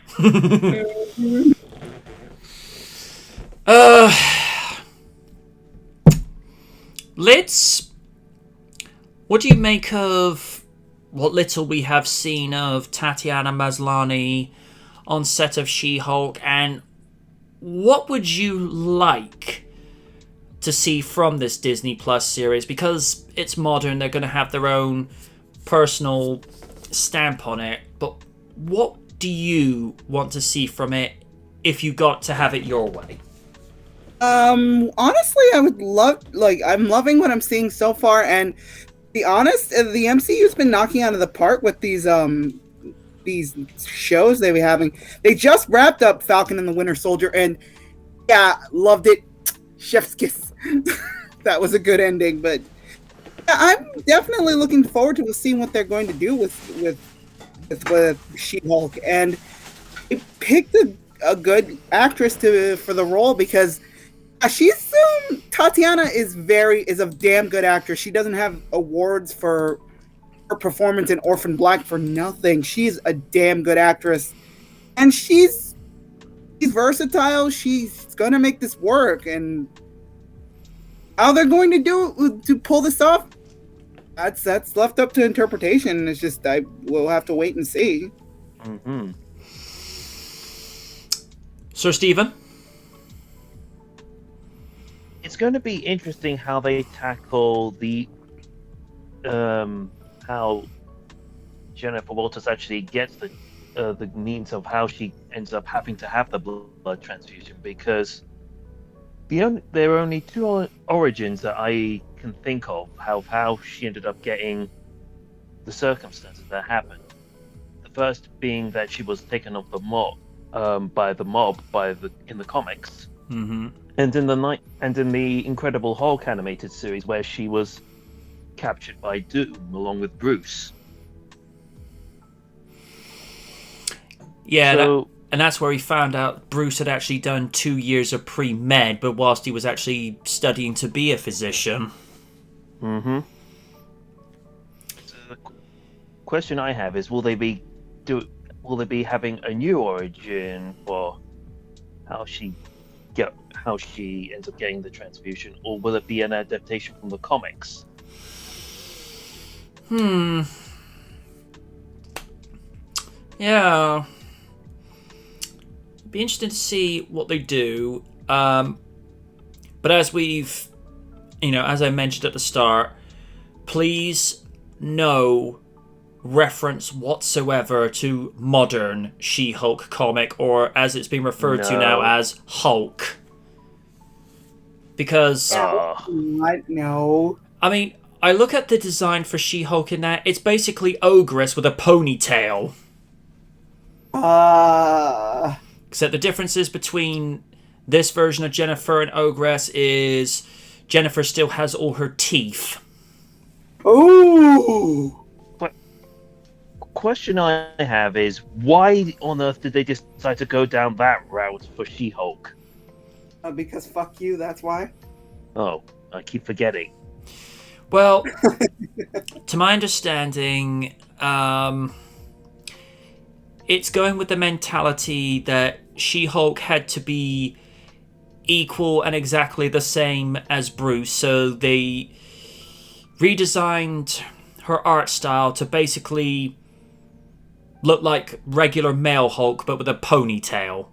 Lids, what do you make of what little we have seen of Tatiana Maslany on set of She-Hulk, and what would you like to see from this Disney Plus series? Because it's modern, they're going to have their own personal stamp on it, but what do you want to see from it if you got to have it your way? Honestly, I would love, I'm loving what I'm seeing so far, and to be honest, the MCU's been knocking out of the park with these shows they were having. They just wrapped up Falcon and the Winter Soldier, and yeah, loved it. Chef's kiss. That was a good ending, but yeah, I'm definitely looking forward to seeing what they're going to do with She-Hulk, and they picked a good actress for the role, because Tatiana is a damn good actress. She doesn't have awards for her performance in Orphan Black for nothing. She's a damn good actress, and she's versatile. She's gonna make this work, and how they're going to pull this off, that's left up to interpretation. It's just we'll have to wait and see. Mm-hmm. Sir Stephen? It's going to be interesting how they tackle the how Jennifer Walters actually gets the means of how she ends up having to have the blood transfusion, because there are only two origins that I can think of how she ended up getting the circumstances that happened. The first being that she was taken off the mob in the comics, and in the Incredible Hulk animated series, where she was captured by Doom along with Bruce. Yeah, so, and that's where he found out Bruce had actually done 2 years of pre-med, but whilst he was actually studying to be a physician. So the question I have is, will they be having a new origin for how she ends up getting the transfusion, or will it be an adaptation from the comics? Yeah. Be interesting to see what they do. But as as I mentioned at the start, please no reference whatsoever to modern She-Hulk comic, or as it's being referred to now as Hulk. Because No. I mean, I look at the design for She-Hulk in that, it's basically Ogress with a ponytail. Except the differences between this version of Jennifer and Ogress is Jennifer still has all her teeth. Ooh. Question I have is, why on earth did they decide to go down that route for She-Hulk? Because fuck you, that's why. Oh, I keep forgetting. Well, to my understanding, it's going with the mentality that She-Hulk had to be equal and exactly the same as Bruce, so they redesigned her art style to basically look like regular male Hulk, but with a ponytail.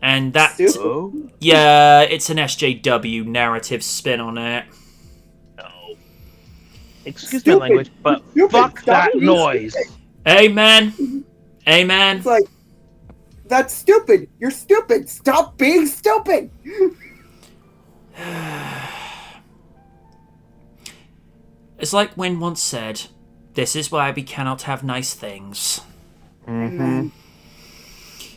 And that... Oh? Yeah, it's an SJW narrative spin on it. No. Excuse my language, but Stupid. fuck Stop that being noise. stupid. Amen. Amen. It's like, that's stupid. You're stupid. Stop being stupid. It's like Wynne once said, "This is why we cannot have nice things." Mm-hmm.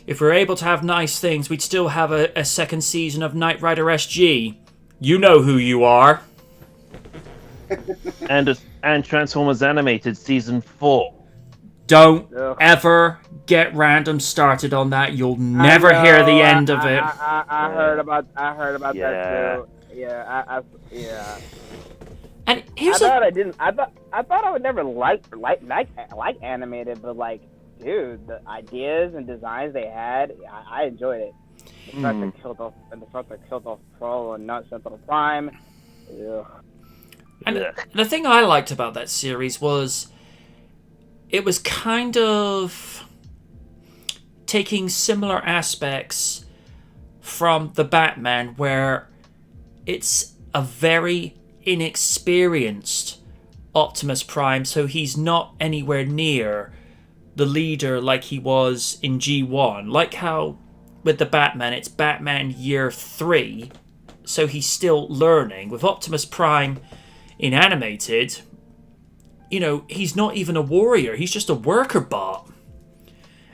If we were able to have nice things, we'd still have a second season of Knight Rider SG. You know who you are. And Transformers Animated Season 4. Don't Ugh. ever get random started on that. You'll never hear the end of it. I heard about that Yeah. too. Yeah, yeah. And I here's thought I would never like animated, but like, dude, the ideas and designs they had, I enjoyed it. The fact they killed off Pro and not Central Prime. Ugh. And the thing I liked about that series was it was kind of taking similar aspects from the Batman, where it's a very inexperienced Optimus Prime, so he's not anywhere near the leader like he was in G1. Like how with the Batman, it's Batman Year 3, so he's still learning. With Optimus Prime in animated, you know, he's not even a warrior, he's just a worker bot.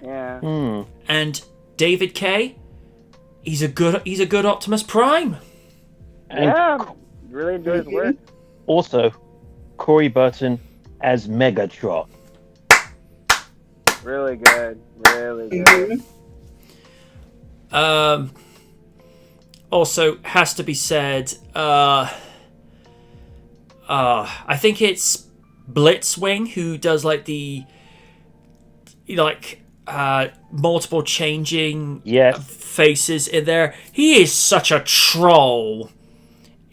Yeah. And David K, he's a good Optimus Prime. Yeah. Really enjoyed his work. Also, Corey Burton as Megatron. Really good. Really good. Also, has to be said, I think it's Blitzwing who does like the multiple changing faces in there. He is such a troll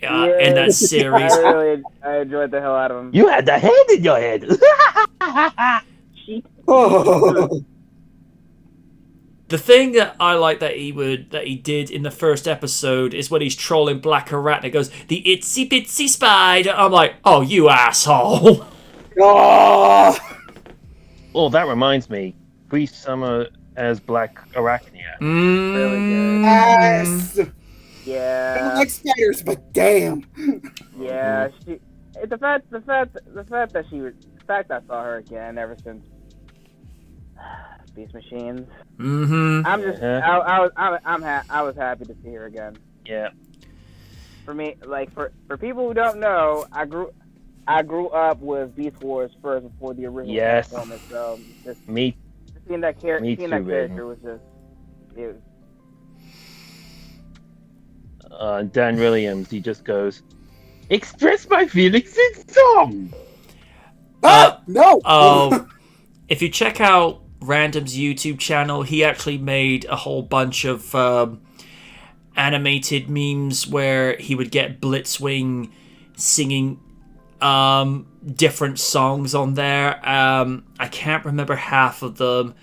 in that series. I enjoyed the hell out of him. You had the hand in your head. The thing that I like that he did in the first episode is when he's trolling Black Rat and it goes, "The itsy bitsy spider." I'm like, oh, you asshole. Oh, That reminds me. Bree Summer as Black Arachnia. Really good. yes. I Yeah. don't like spiders, but damn. Yeah. The fact I saw her again ever since Beast Machines. Mm-hmm. I'm just I was happy to see her again. Yeah. For me, like for people who don't know, I grew up with Beast Wars first before the original Transformers. So just seeing that character was just it was, Dan Williams, he just goes, "Express my feelings in song." No. If you check out Random's YouTube channel, he actually made a whole bunch of animated memes where he would get Blitzwing singing different songs on there. I can't remember half of them.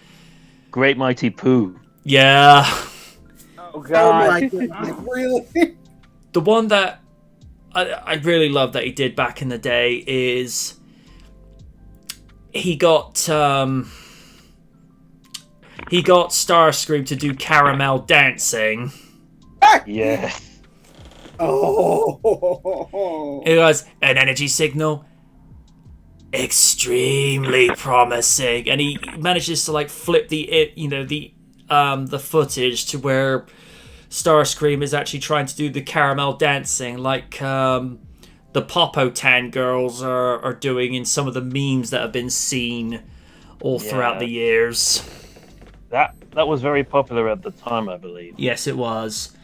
Great Mighty Pooh. Yeah. oh god. Oh my god. Really? The one that I really love that he did back in the day is he got Starscream to do caramel dancing. Yes. Oh. It was an energy signal, extremely promising, and he manages to like flip the footage to where Starscream is actually trying to do the caramel dancing, like the Popotan girls are doing in some of the memes that have been seen all throughout the years. That was very popular at the time, I believe. Yes, it was.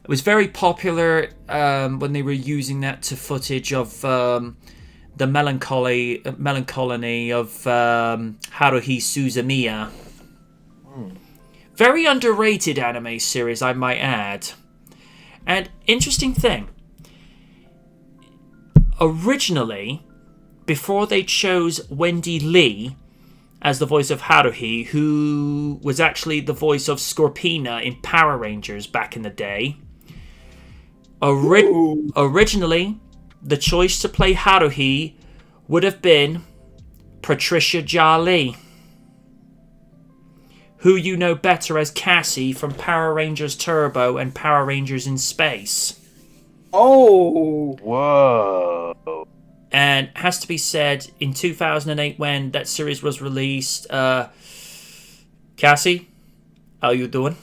It was very popular when they were using that to footage of the melancholy of Haruhi Suzumiya. Very underrated anime series, I might add. And interesting thing, originally, before they chose Wendy Lee as the voice of Haruhi, who was actually the voice of Scorpina in Power Rangers back in the day, originally, the choice to play Haruhi would have been Patricia Jarlee, who you know better as Cassie from Power Rangers Turbo and Power Rangers in Space. Oh. Whoa. And has to be said, in 2008 when that series was released, Cassie, how you doing?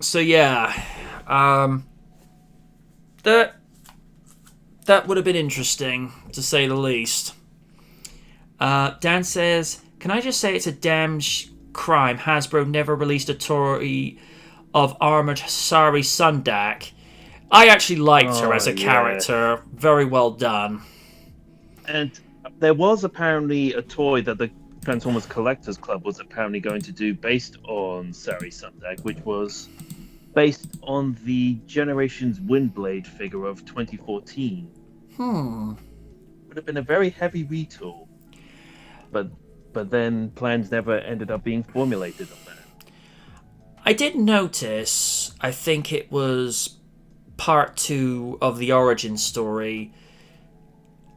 So yeah, that would have been interesting, to say the least. Dan says, can I just say it's a damn crime Hasbro never released a toy of Armored Sari Sundak. I actually liked her as a character. Very well done. And there was apparently a toy that the Transformers Collectors Club was apparently going to do based on Sari Sundak, which was based on the Generations Windblade figure of 2014. Would have been a very heavy retool. But then plans never ended up being formulated on that. I did notice, I think it was part 2 of the origin story,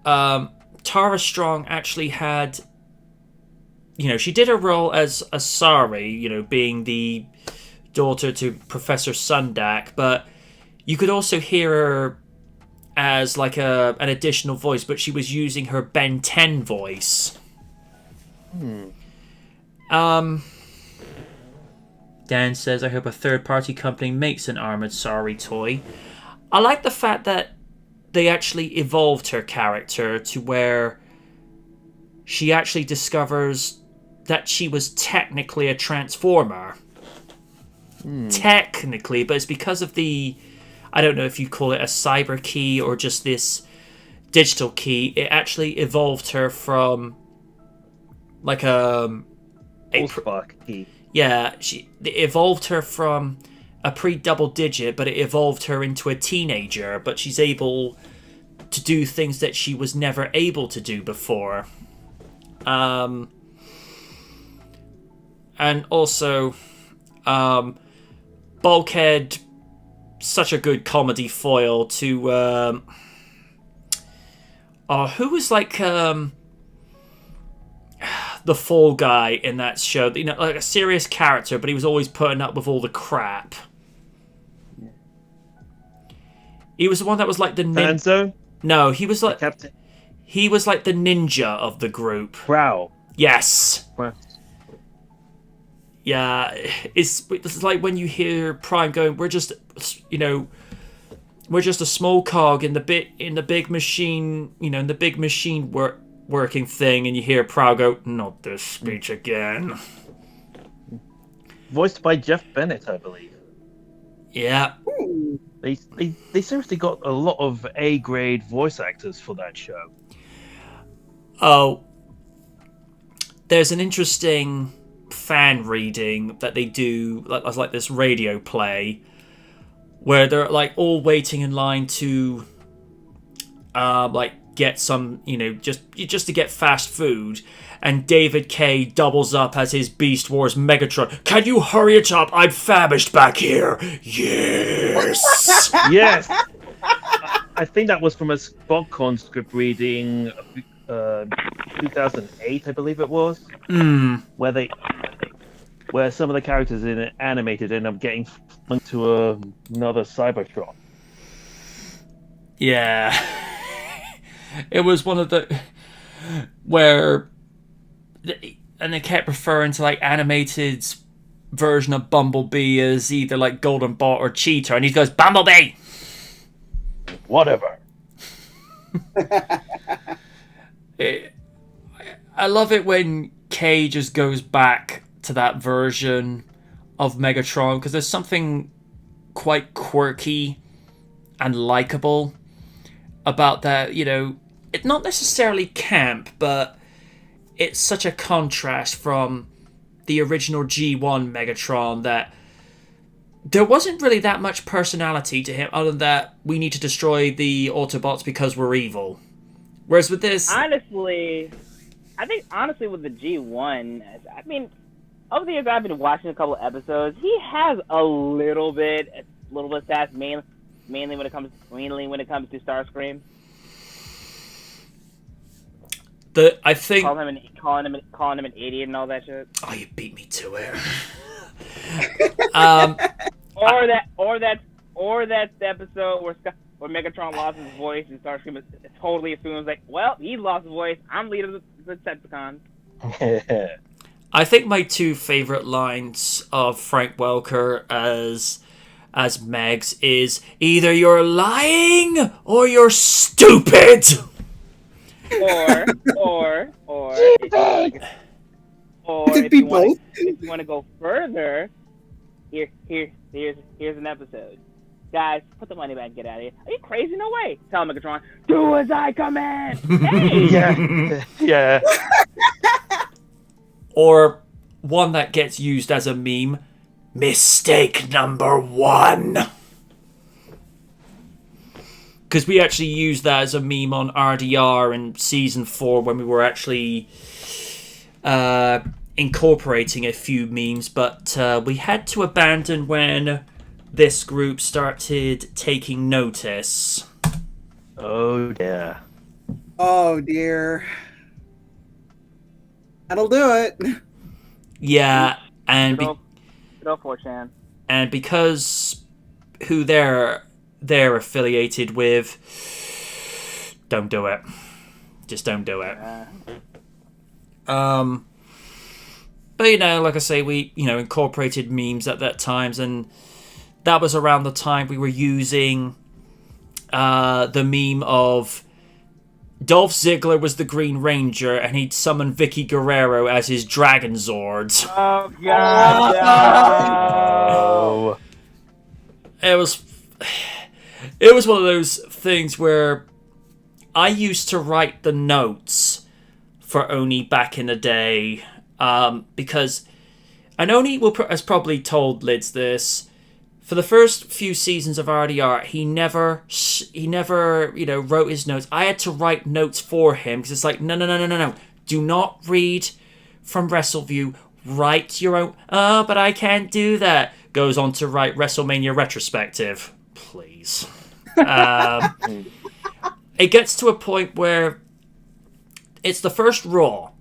Tara Strong actually had, she did her role as Asari, being the daughter to Professor Sundak, but you could also hear her as like an additional voice, but she was using her Ben 10 voice. Dan says, I hope a third-party company makes an Armored Sari toy. I like the fact that they actually evolved her character to where she actually discovers that she was technically a Transformer. Technically, but it's because of the, I don't know if you call it a cyber key or just this digital key, it actually evolved her from like a Spark key. Yeah, it evolved her from a pre-double digit, but it evolved her into a teenager, but she's able to do things that she was never able to do before. And also, Bulkhead, such a good comedy foil to, who was like, the fall guy in that show, like a serious character, but he was always putting up with all the crap. He was the one that was like the Sanzo? No, he was like Captain. He was like the ninja of the group. Prowl. Yes. Wow. Yeah, it's like when you hear Prime going, we're just a small cog in the big machine, in the big machine working thing, and you hear Prowl go, not this speech again. Voiced by Jeff Bennett, I believe. Yeah. They seriously got a lot of A-grade voice actors for that show. Oh, there's an interesting fan reading that they do, like this radio play, where they're like all waiting in line to, get some, just to get fast food, and David K doubles up as his Beast Wars Megatron. Can you hurry it up? I'm famished back here. Yes. Yes. I think that was from a SpotCon script reading, 2008, I believe it was, where some of the characters in it animated end up getting into another Cybertron. Yeah. It was one of the where, and they kept referring to like animated version of Bumblebee as either like Golden Bot or Cheetah, and he goes, Bumblebee! Whatever. I love it when Kay just goes back to that version of Megatron, because there's something quite quirky and likable about that, it's not necessarily camp, but it's such a contrast from the original G1 Megatron that there wasn't really that much personality to him other than that we need to destroy the Autobots because we're evil. Whereas with this... Honestly, I think with the G1, over the years I've been watching a couple episodes, he has a little bit, little bit sass, mainly when it comes to Starscream. I think calling him an idiot and all that shit. Oh, you beat me to it. Or that episode where Megatron lost his voice and Starscream totally assumes like, well, he lost his voice. I'm leader of the Decepticons. I think my two favorite lines of Frank Welker as Megs is either you're lying or you're stupid. Or if you want to go further, here's an episode. Guys, put the money back and get out of here. Are you crazy? No way. Tell Megatron, do as I command. Hey! Yeah. Or one that gets used as a meme, mistake number 1. Because we actually used that as a meme on RDR in Season 4 when we were actually incorporating a few memes, but we had to abandon when this group started taking notice. Oh, yeah. Oh, dear. That'll do it. Yeah, and Good old 4chan. And because who they're affiliated with, don't do it. Just don't do it. But like I say, we incorporated memes at that times, and that was around the time we were using the meme of Dolph Ziggler was the Green Ranger, and he'd summon Vicky Guerrero as his Dragon Zord. Oh God! Oh. It was one of those things where I used to write the notes for Oni back in the day, because, and Oni has probably told Lids this. For the first few seasons of RDR, he never, wrote his notes. I had to write notes for him because it's like, no. Do not read from WrestleView. Write your own. Oh, but I can't do that. Goes on to write WrestleMania retrospective. Please. It gets to a point where it's the first Raw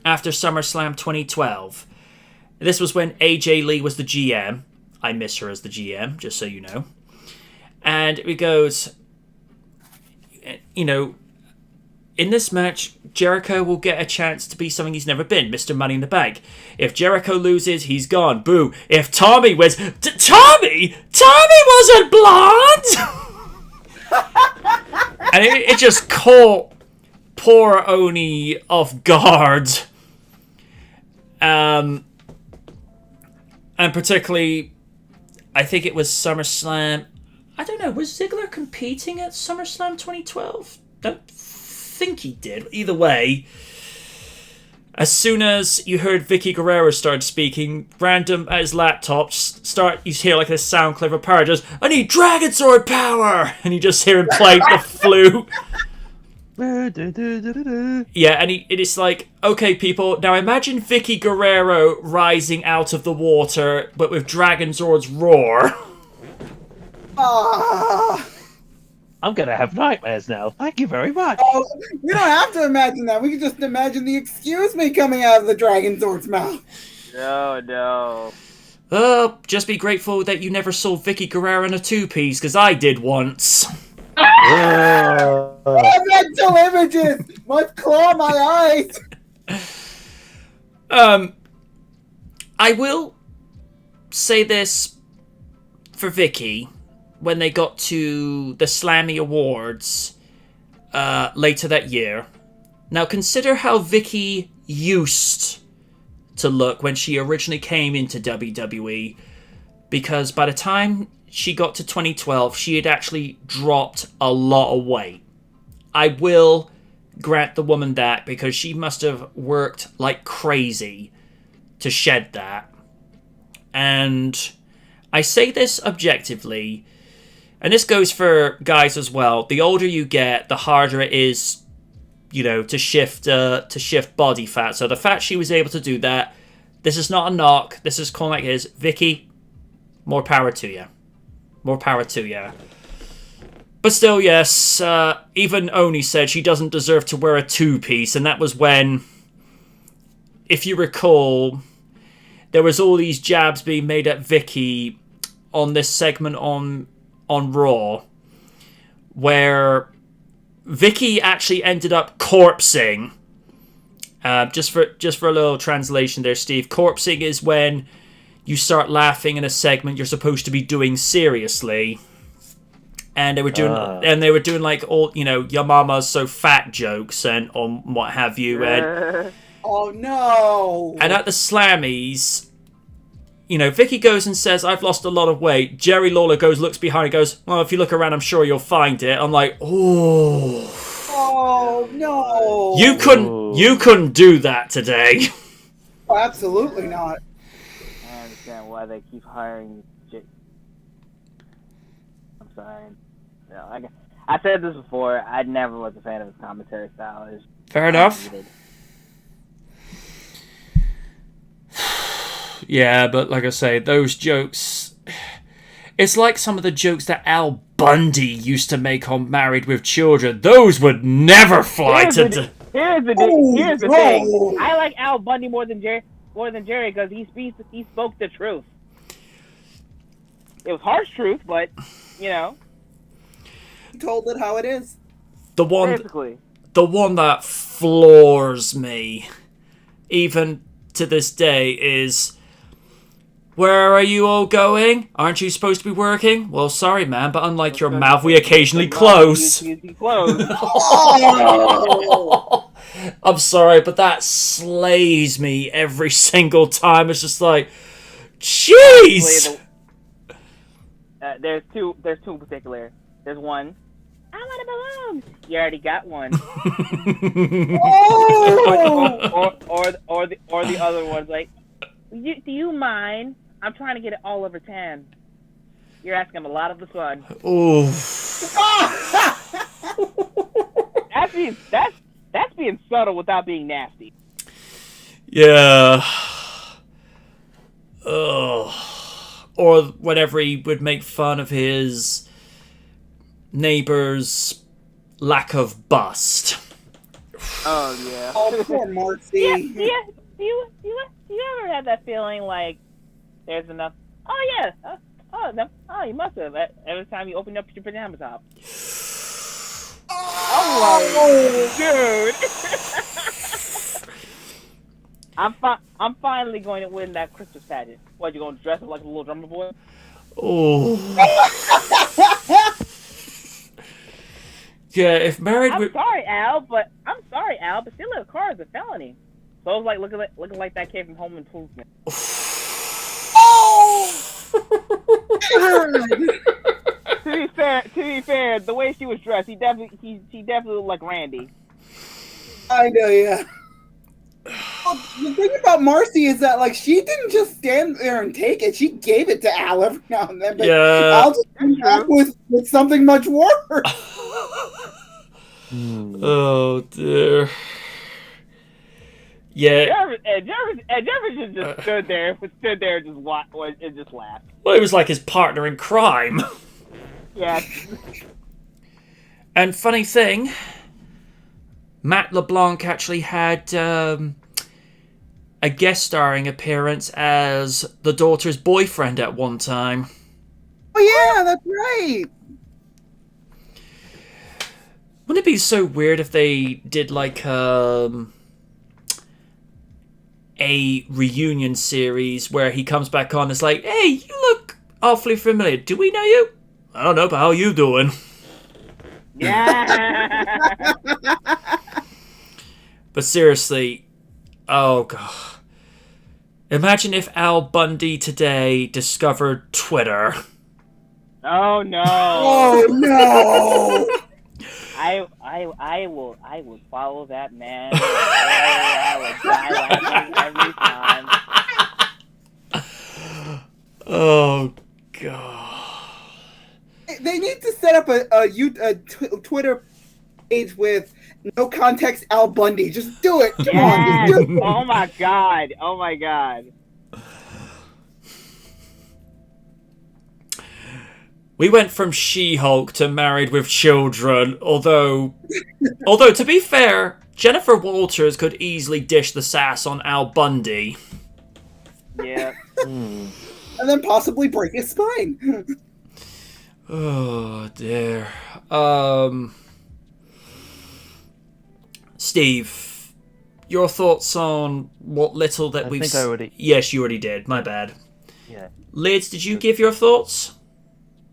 after SummerSlam 2012. This was when AJ Lee was the GM. I miss her as the GM, just so you know. And it goes, in this match, Jericho will get a chance to be something he's never been, Mr. Money in the Bank. If Jericho loses, he's gone. Boo. If Tommy wins... Tommy wasn't blonde! And it just caught poor Oni off guard. And particularly... I think it was SummerSlam. I don't know. Was Ziggler competing at SummerSlam 2012? Don't think he did. Either way, as soon as you heard Vicky Guerrero start speaking, random at his laptop, you hear like this sound clip of power. Just, I need Dragon Sword power, and you just hear him play the flute. Yeah, and it's like, okay, people, now imagine Vicky Guerrero rising out of the water, but with Dragon Zord's roar. I'm gonna have nightmares now. Thank you very much. Oh, we don't have to imagine that. We can just imagine the excuse me coming out of the Dragon Zord's mouth. No. Just be grateful that you never saw Vicky Guerrero in a two-piece, because I did once. Mental images must claw my eyes. I will say this for Vicky when they got to the Slammy Awards later that year. Now consider how Vicky used to look when she originally came into WWE, because by the time she got to 2012, she had actually dropped a lot of weight. I will grant the woman that, because she must have worked like crazy to shed that. And I say this objectively, and this goes for guys as well. The older you get, the harder it is, to shift body fat. So the fact she was able to do that, this is not a knock. This is calling like it is. Vicky, more power to you. More power to you. But still, yes, even Oni said she doesn't deserve to wear a two-piece, and that was when, if you recall, there was all these jabs being made at Vicky on this segment on Raw, where Vicky actually ended up corpsing. Just for a little translation there, Steve. Corpsing is when you start laughing in a segment you're supposed to be doing seriously. And they were doing like all, your mama's so fat jokes and on what have you. And Oh no! And at the Slammies, Vicky goes and says, "I've lost a lot of weight." Jerry Lawler looks behind and goes, "Well, if you look around, I'm sure you'll find it." I'm like, oh. Oh no! You couldn't do that today. Oh, absolutely not. I understand why they keep hiring I'm sorry. No, I said this before. I never was a fan of his commentary style. Fair enough. Yeah, but like I say, those jokes... It's like some of the jokes that Al Bundy used to make on Married with Children. Those would never fly Here's the thing. I like Al Bundy more than Jerry because he spoke the truth. It was harsh truth, but He told it how it is. The one that floors me, even to this day, is... Where are you all going? Aren't you supposed to be working? Well, sorry, man, but unlike your mouth, we occasionally close. Oh. I'm sorry, but that slays me every single time. It's just like, jeez! There's two in particular. There's one, I want a balloon. You already got one. or the other one's like, do you mind? I'm trying to get it all over tan. You're asking a lot of the sun. Ooh. That's being subtle without being nasty. Yeah. Ugh. Or whenever he would make fun of his neighbor's lack of bust. Oh yeah. Oh, poor Marcy. Yeah. Do you ever have that feeling like there's enough? Oh yeah. No. Oh, you must have. Every time you open up your pajama top. Oh, dude. I'm finally going to win that Christmas pageant. What, you going to dress up like a little drummer boy? Oh. Yeah, if married I'm sorry, Al, but stealing a car is a felony. So it's like looking like that kid from Home Improvement. Oh! To be fair, the way she was dressed, she definitely looked like Randy. I know, yeah. Well, the thing about Marcy is that, like, she didn't just stand there and take it. She gave it to Al every now and then. But yeah. Al just came back with something much worse. Oh, dear. Yeah. Jefferson just stood there and just laughed. Well, it was like his partner in crime. Yeah. And funny thing, Matt LeBlanc actually had a guest starring appearance as the daughter's boyfriend at one time. Oh yeah, that's right. Wouldn't it be so weird if they did like a reunion series where he comes back on? It's like, hey, you look awfully familiar. Do we know you? I don't know, but how you doing? Yeah. But seriously, oh god. Imagine if Al Bundy today discovered Twitter. Oh no. Oh no. I would follow that man. I would die laughing every time. Oh god. They need to set up a Twitter page with no context Al Bundy. Just do it. Come on. Just do it. Oh my god. Oh my god. We went from She-Hulk to Married with Children, although to be fair, Jennifer Walters could easily dish the sass on Al Bundy. Yeah. And then possibly break his spine. Oh dear. Steve, your thoughts on what little that we've... I already... Yes, you already did. My bad. Yeah. Lids, did you give your thoughts?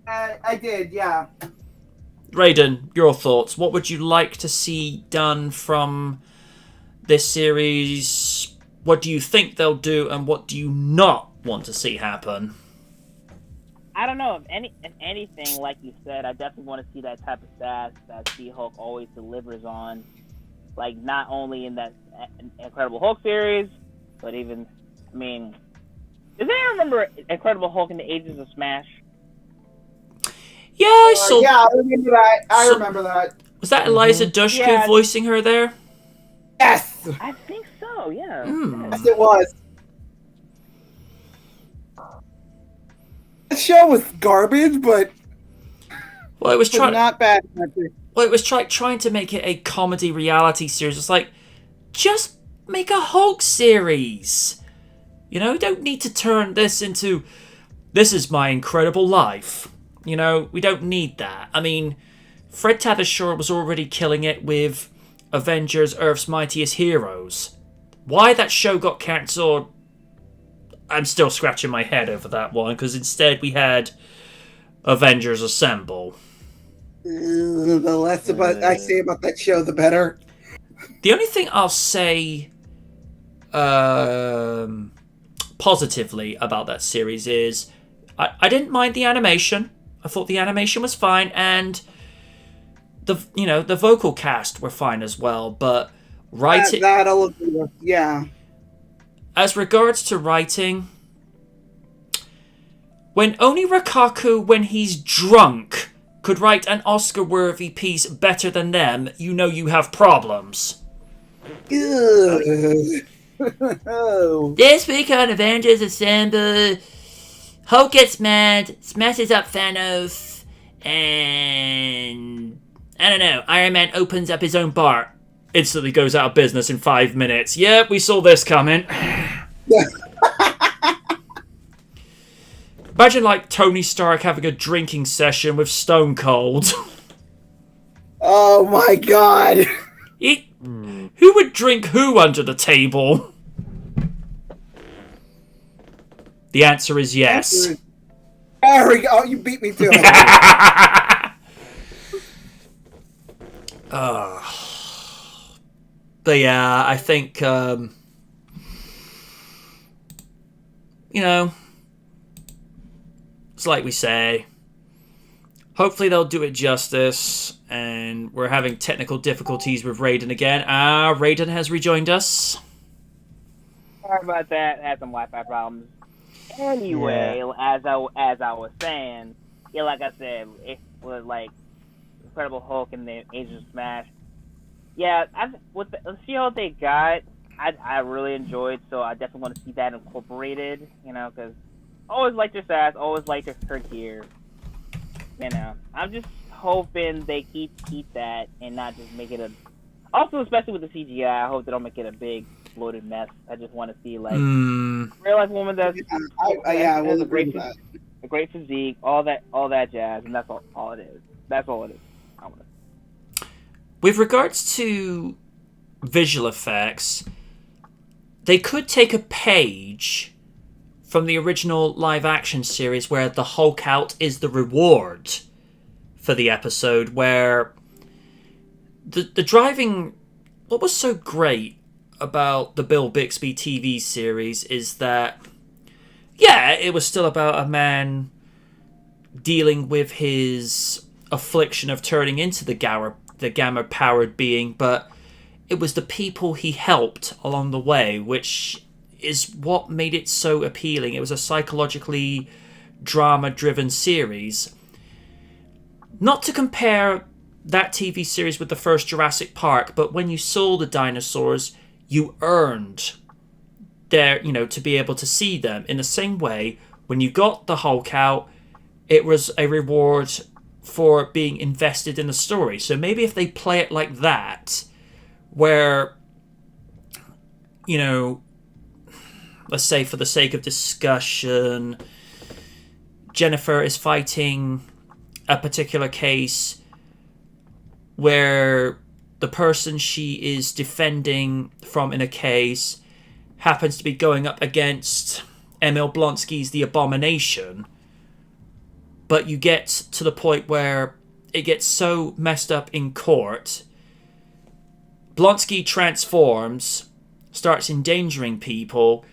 I did, yeah. Raiden, your thoughts. What would you like to see done from this series? What do you think they'll do, and what do you not want to see happen? I don't know. If anything, like you said, I definitely want to see that type of sass that She-Hulk always delivers on. Like, not only in that Incredible Hulk series, but even, I mean... Does anyone remember Incredible Hulk in the Ages of Smash? Yeah, I saw... Yeah, I remember that. I remember that. Was that Eliza Dushku Yeah. voicing her there? Yes! I think so, yeah. Yes, it was. The show was garbage, but Well, it was trying... not bad. Well, it was trying to make it a comedy reality series. It's like, just make a Hulk series. You know, you don't need to turn this into, this is my incredible life. You know, we don't need that. I mean, Fred Tatasciore was already killing it with Avengers Earth's Mightiest Heroes. Why that show got cancelled, I'm still scratching my head over that one, because instead we had Avengers Assemble. The less about I say about that show, the better. The only thing I'll say positively about that series is I didn't mind the animation. I thought the animation was fine, and the vocal cast were fine as well. But writing, That'll agree with, yeah. as regards to writing, when Oni Rakaku, when he's drunk, could write an Oscar-worthy piece better than them, you know you have problems. Ugh. Oh. This week on Avengers Assemble, Hulk gets mad, smashes up Thanos, and... I don't know, Iron Man opens up his own bar. Instantly goes out of business in 5 minutes. Yep, we saw this coming. Imagine, like, Tony Stark having a drinking session with Stone Cold. Oh my god. Who would drink who under the table? The answer is yes. There we go. Oh, you beat me to it. But yeah, I think, it's like we say. Hopefully they'll do it justice, and we're having technical difficulties with Raiden again. Raiden has rejoined us. Sorry about that. I had some Wi-Fi problems. Anyway, as I was saying, yeah, like I said, it was like Incredible Hulk and the Age of Smash. Yeah, with the She-Hulk they got, I really enjoyed. So I definitely want to see that incorporated. Because I always liked her sass, always liked her gear. I'm just hoping they keep that and not just make it a. Also, especially with the CGI, I hope they don't make it a big bloated mess. I just want to see like real life woman that's I will has agree with that. a great physique, all that jazz, and that's all it is. That's all it is. I want to. With regards to visual effects, they could take a page from the original live-action series where the Hulk out is the reward for the episode, where the driving... What was so great about the Bill Bixby TV series is that, yeah, it was still about a man dealing with his affliction of turning into the gamma-powered being, but it was the people he helped along the way, which is what made it so appealing. It was a psychologically drama-driven series. Not to compare that TV series with the first Jurassic Park, but when you saw the dinosaurs, you earned to be able to see them. In the same way, when you got the Hulk out, it was a reward for being invested in the story. So maybe if they play it like that, where, you know, let's say for the sake of discussion, Jennifer is fighting a particular case where the person she is defending from in a case happens to be going up against Emil Blonsky's The Abomination, but you get to the point where it gets so messed up in court, Blonsky transforms, starts endangering people,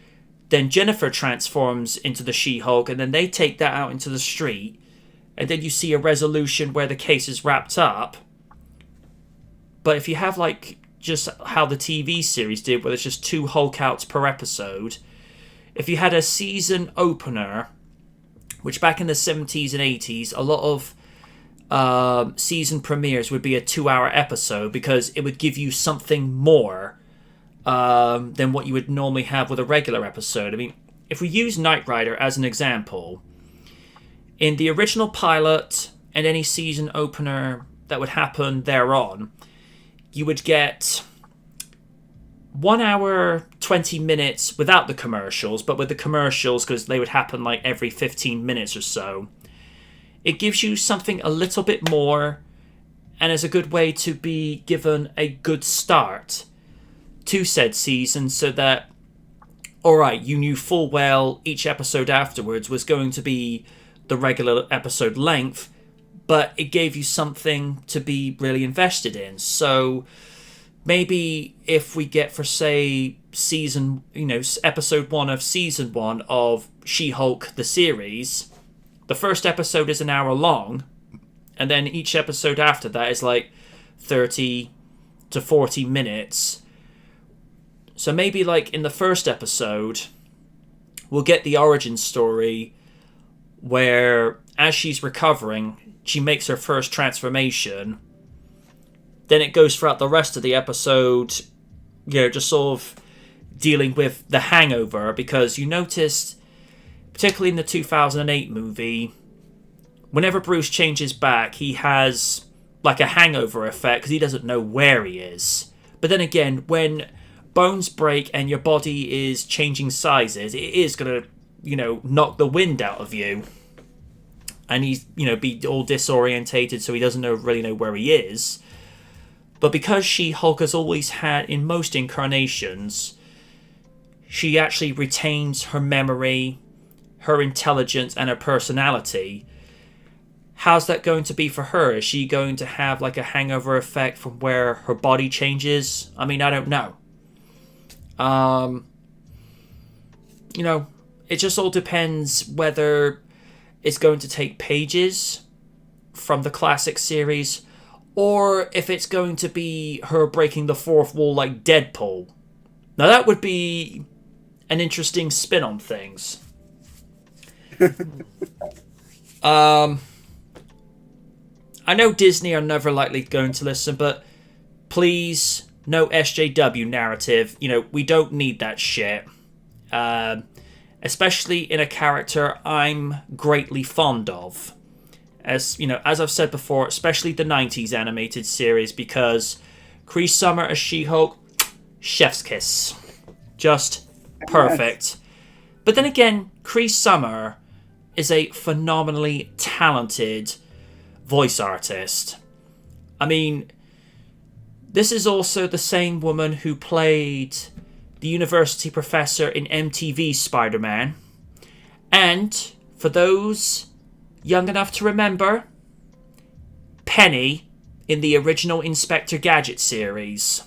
then Jennifer transforms into the She-Hulk, and then they take that out into the street, and then you see a resolution where the case is wrapped up. But if you have, like, just how the TV series did, where there's just 2 Hulk outs per episode, if you had a season opener, which back in the 70s and 80s, a lot of season premieres would be a 2-hour episode, because it would give you something more than what you would normally have with a regular episode. I mean, if we use Knight Rider as an example, in the original pilot and any season opener that would happen thereon, you would get 1 hour, 20 minutes without the commercials, but with the commercials, because they would happen like every 15 minutes or so. It gives you something a little bit more, and is a good way to be given a good start to said season, so that, alright, you knew full well each episode afterwards was going to be the regular episode length, but it gave you something to be really invested in. So maybe if we get, for say, season, you know, episode 1 of season 1 of She-Hulk the series, the first episode is an hour long, and then each episode after that is like 30 to 40 minutes. So maybe, like, in the first episode, we'll get the origin story where, as she's recovering, she makes her first transformation. Then it goes throughout the rest of the episode, you know, just sort of dealing with the hangover, because you noticed, particularly in the 2008 movie, whenever Bruce changes back, he has like a hangover effect because he doesn't know where he is. But then again, when bones break and your body is changing sizes, it is going to, you know, knock the wind out of you. And he's, you know, be all disorientated, so he doesn't really know where he is. But because She-Hulk has always had, in most incarnations, she actually retains her memory, her intelligence, and her personality. How's that going to be for her? Is she going to have like a hangover effect from where her body changes? I mean, I don't know. You know, it just all depends whether it's going to take pages from the classic series, or if it's going to be her breaking the fourth wall like Deadpool. Now that would be an interesting spin on things. I know Disney are never likely going to listen, but please, no SJW narrative. You know, we don't need that shit. Especially in a character I'm greatly fond of. As you know, as I've said before, especially the 90s animated series, because Cree Summer as She-Hulk, chef's kiss. Just perfect. But then again, Cree Summer is a phenomenally talented voice artist. I mean, this is also the same woman who played the university professor in MTV's Spider-Man. And, for those young enough to remember, Penny in the original Inspector Gadget series.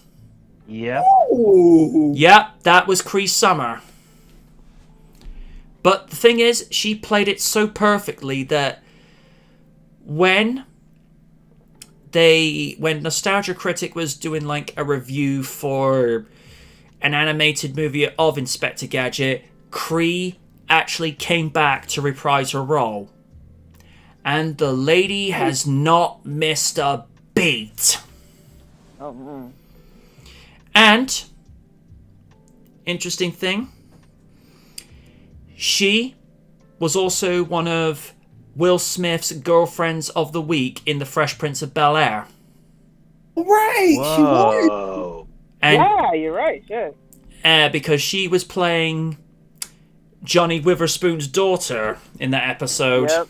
Yep. Ooh. Yep, that was Cree Summer. But the thing is, she played it so perfectly that when Nostalgia Critic was doing like a review for an animated movie of Inspector Gadget, Cree actually came back to reprise her role. And the lady has not missed a beat. Oh, And, interesting thing, she was also one of Will Smith's Girlfriends of the Week in The Fresh Prince of Bel-Air. Right, she was. Whoa. And Yeah, you're right. Shit. because she was playing Johnny Witherspoon's daughter in that episode. Yep.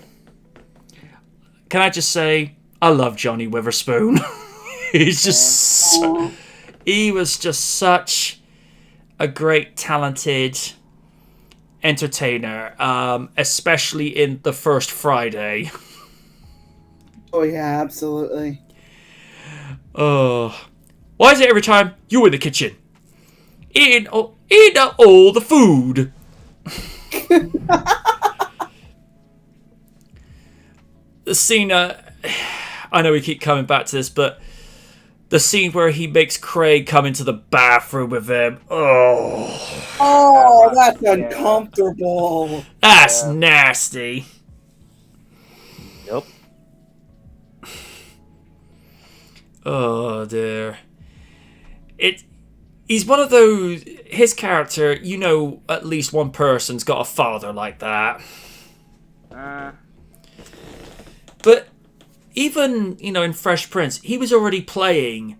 Can I just say, I love Johnny Witherspoon. He was just such a great, talented entertainer, especially in the first Friday. Oh yeah, absolutely. Why is it every time you're in the kitchen eating all the food? The scene, I know we keep coming back to this, but the scene where he makes Craig come into the bathroom with him. Oh, that's uncomfortable. That's nasty. Yep. Oh dear. He's one of those. His character, you know, at least one person's got a father like that. But even, you know, in Fresh Prince, he was already playing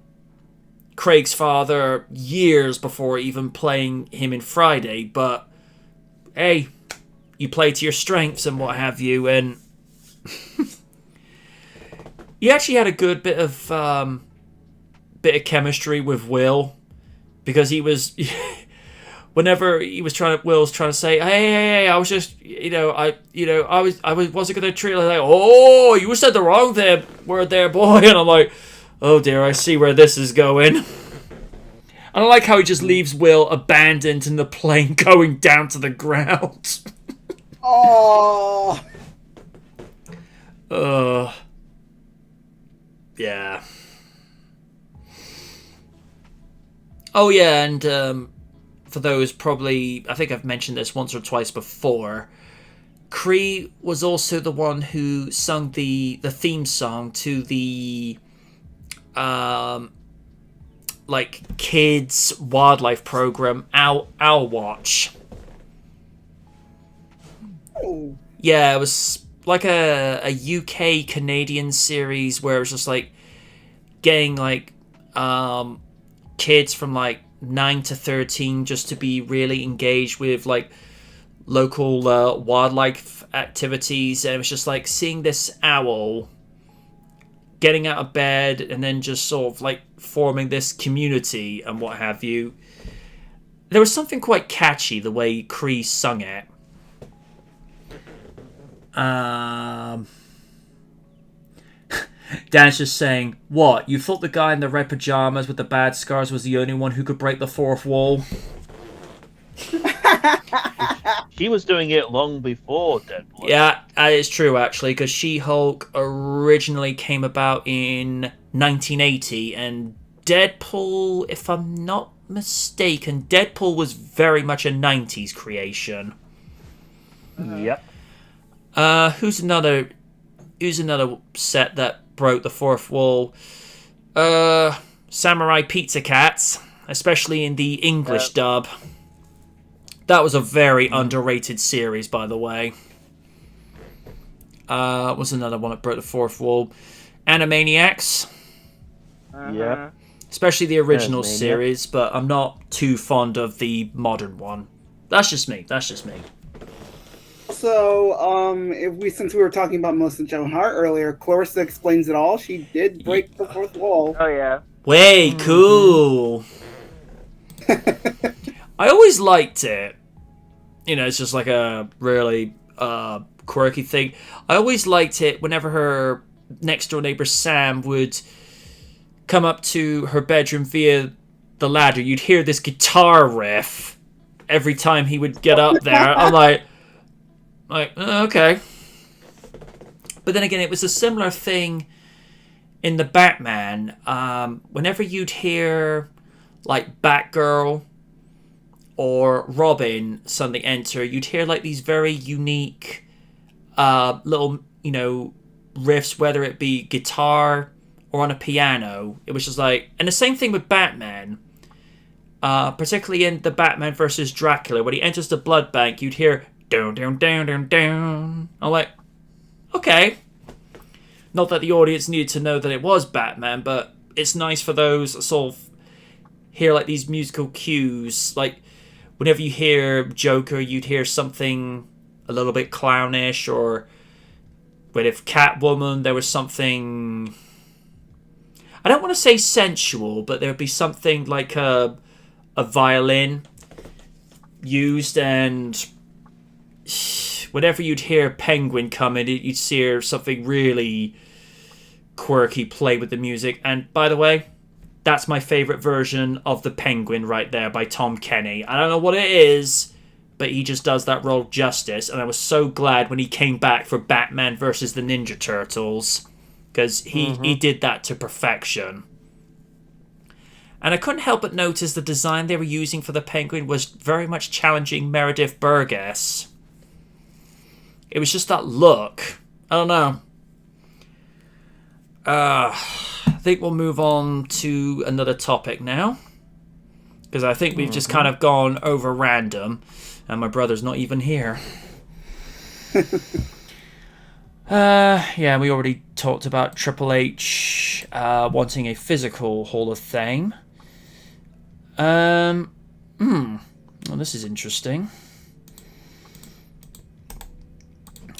Craig's father years before even playing him in Friday. But hey, you play to your strengths and what have you, and he actually had a good bit of chemistry with Will, because he was whenever he was Will's trying to say, hey, I was just, I wasn't gonna treat it like, oh, you said the wrong word there, boy, and I'm like, oh dear, I see where this is going. And I like how he just leaves Will abandoned in the plane going down to the ground. Oh. Yeah. Oh yeah, and for those probably, I think I've mentioned this once or twice before, Cree was also the one who sung the theme song to the kids wildlife program Owl Watch. Oh. Yeah, it was like a UK Canadian series where it was just like getting kids from 9 to 13 just to be really engaged with local wildlife activities, and it was just like seeing this owl getting out of bed and then just sort of forming this community and what have you. There was something quite catchy the way Cree sung it. Dan's just saying, what, you thought the guy in the red pajamas with the bad scars was the only one who could break the fourth wall? She was doing it long before Deadpool. Yeah, it's true actually, because She-Hulk originally came about in 1980, and Deadpool, if I'm not mistaken, Deadpool was very much a 90s creation. Yep. Who's another set that broke the fourth wall? Samurai Pizza Cats, especially in the English dub. That was a very underrated series, by the way. Was another one that broke the fourth wall. Animaniacs. Yep. Especially the original Animaniacs. series, but I'm not too fond of the modern one. That's just me. So, since we were talking about Melissa Joan Hart earlier, Clarissa Explains It All. She did break the fourth wall. Oh yeah. Way cool. I always liked it. It's just like a really quirky thing. I always liked it whenever her next door neighbor Sam would come up to her bedroom via the ladder. You'd hear this guitar riff every time he would get up there. I'm like, okay. But then again, it was a similar thing in the Batman. Whenever you'd hear Batgirl or Robin suddenly enter, you'd hear these very unique little riffs, whether it be guitar or on a piano. It was just and the same thing with Batman, particularly in the Batman versus Dracula, when he enters the blood bank, you'd hear down down down down down. I'm like, okay. Not that the audience needed to know that it was Batman, but it's nice for those that sort of hear like these musical cues. Like whenever you hear Joker, you'd hear something a little bit clownish, or with Catwoman, there was something, I don't want to say sensual, but there would be something like a violin used, and whenever you'd hear Penguin come in, you'd see something really quirky play with the music. And by the way, that's my favourite version of the Penguin right there by Tom Kenny. I don't know what it is, but he just does that role justice, and I was so glad when he came back for Batman versus the Ninja Turtles, because he did that to perfection. And I couldn't help but notice the design they were using for the Penguin was very much challenging Meredith Burgess. It was just that look. I don't know. I think we'll move on to another topic now, because I think we've just kind of gone over random, and my brother's not even here. Yeah, we already talked about Triple H wanting a physical Hall of Fame. Well, this is interesting.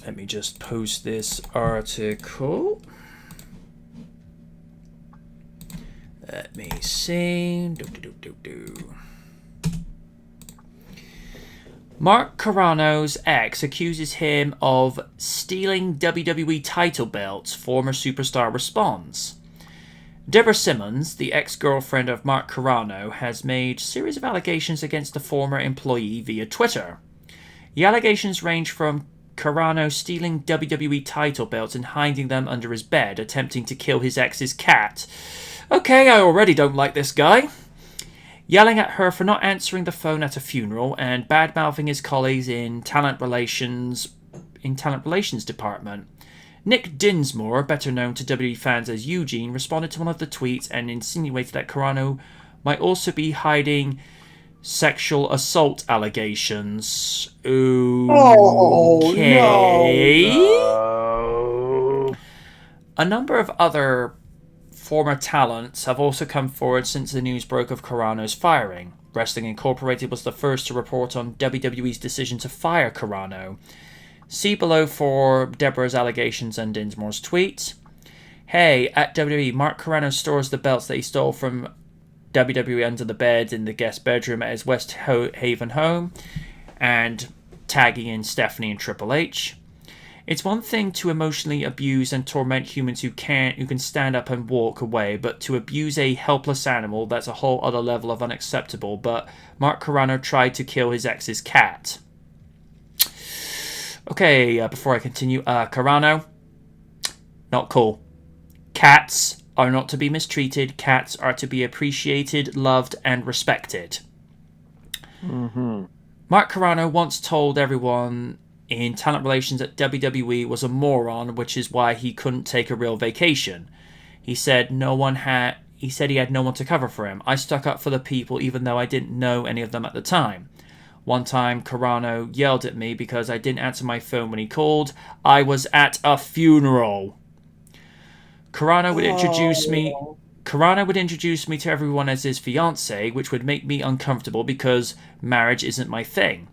Let me just post this article. Let me see. Mark Carano's ex accuses him of stealing WWE title belts, former superstar responds. Deborah Simmons, the ex-girlfriend of Mark Carano, has made a series of allegations against the former employee via Twitter. The allegations range from Carano stealing WWE title belts and hiding them under his bed, attempting to kill his ex's cat. Okay, I already don't like this guy. Yelling at her for not answering the phone at a funeral, and bad-mouthing his colleagues in talent relations department. Nick Dinsmore, better known to WWE fans as Eugene, responded to one of the tweets and insinuated that Carano might also be hiding sexual assault allegations. Okay. No. A number of other former talents have also come forward since the news broke of Carano's firing. Wrestling Incorporated was the first to report on WWE's decision to fire Carano. See below for Deborah's allegations and Dinsmore's tweet. Hey, at WWE, Mark Carano stores the belts that he stole from WWE under the bed in the guest bedroom at his West Haven home, and tagging in Stephanie and Triple H. It's one thing to emotionally abuse and torment humans who can stand up and walk away, but to abuse a helpless animal, that's a whole other level of unacceptable. But Mark Carano tried to kill his ex's cat. Okay, before I continue, Carano, not cool. Cats are not to be mistreated. Cats are to be appreciated, loved, and respected. Mark Carano once told everyone in talent relations at WWE was a moron, which is why he couldn't take a real vacation. He said he had no one to cover for him. I stuck up for the people even though I didn't know any of them at the time. One time, Carano yelled at me because I didn't answer my phone when he called. I was at a funeral. Carano would introduce me to everyone as his fiancée, which would make me uncomfortable because marriage isn't my thing.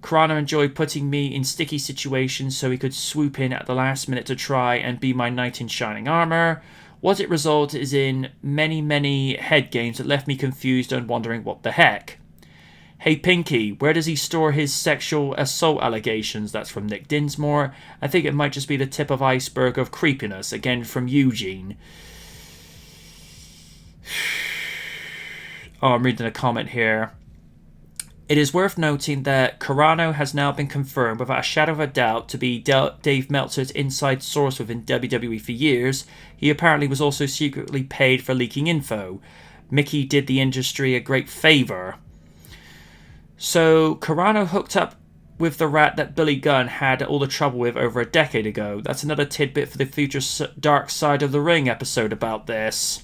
Carano enjoyed putting me in sticky situations so he could swoop in at the last minute to try and be my knight in shining armor. What it resulted is in many, many head games that left me confused and wondering what the heck. Hey Pinky, where does he store his sexual assault allegations? That's from Nick Dinsmore. I think it might just be the tip of iceberg of creepiness. Again from Eugene. Oh, I'm reading a comment here. It is worth noting that Carano has now been confirmed without a shadow of a doubt to be Dave Meltzer's inside source within WWE for years. He apparently was also secretly paid for leaking info. Mickey did the industry a great favour. So, Carano hooked up with the rat that Billy Gunn had all the trouble with over a decade ago. That's another tidbit for the future Dark Side of the Ring episode about this.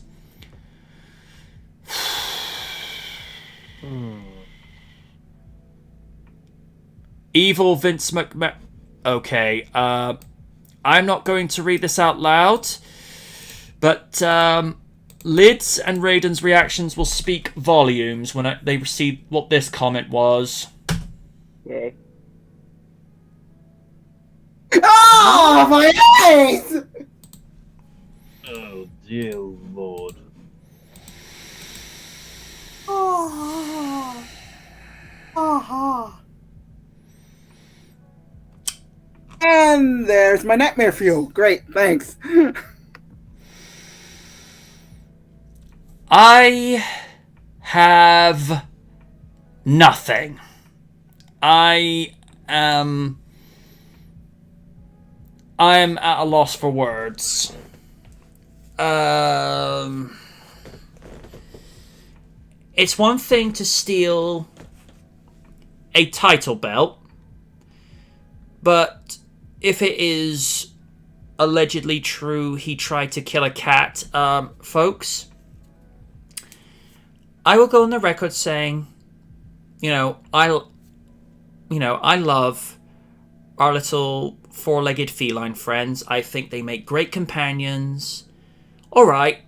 Evil Vince McMahon. Okay, I'm not going to read this out loud, but Lid's and Raiden's reactions will speak volumes when they receive what this comment was. Yay. Oh, my eyes! Oh, dear Lord. Oh. Uh-huh. And there's my nightmare fuel. Great, thanks. I have nothing. I am at a loss for words. It's one thing to steal a title belt, but if it is allegedly true he tried to kill a cat, folks, I will go on the record saying, I love our little four-legged feline friends. I think they make great companions. All right,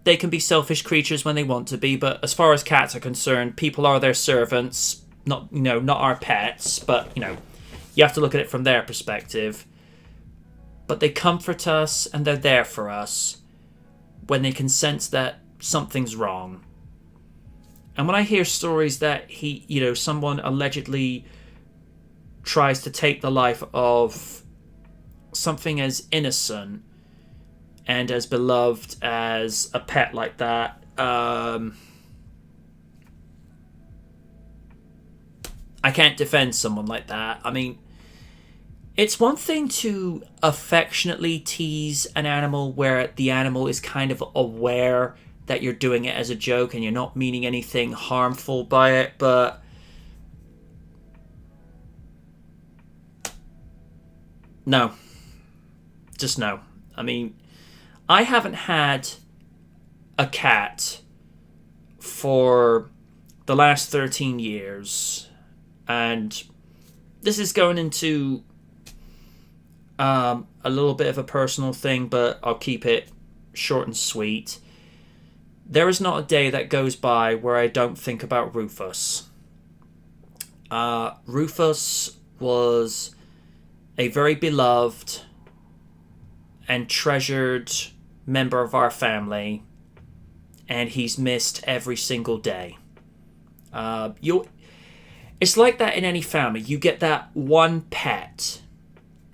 they can be selfish creatures when they want to be, but as far as cats are concerned, people are their servants, not our pets. But you have to look at it from their perspective. But they comfort us and they're there for us when they can sense that something's wrong. And when I hear stories that someone allegedly tries to take the life of something as innocent and as beloved as a pet like that, I can't defend someone like that. I mean, it's one thing to affectionately tease an animal where the animal is kind of aware that you're doing it as a joke and you're not meaning anything harmful by it, but no. Just no. I mean, I haven't had a cat for the last 13 years, and this is going into a little bit of a personal thing, but I'll keep it short and sweet. There is not a day that goes by where I don't think about Rufus. Rufus was a very beloved and treasured member of our family, and he's missed every single day. It's like that in any family. You get that one pet.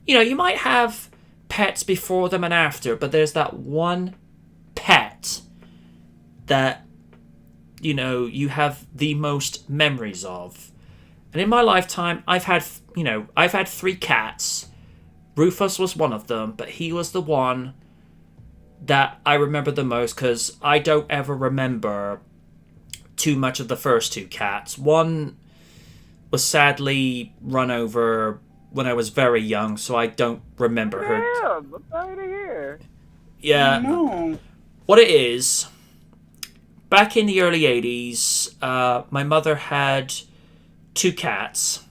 You might have pets before them and after, but there's that one pet that you have the most memories of. And in my lifetime, I've had 3 cats. Rufus was one of them, but he was the one that I remember the most because I don't ever remember too much of the first 2 cats. One was sadly run over when I was very young, so I don't remember her. Yeah, I'm sorry to hear. Yeah. No. What it is, back in the early 80s, my mother had 2 cats.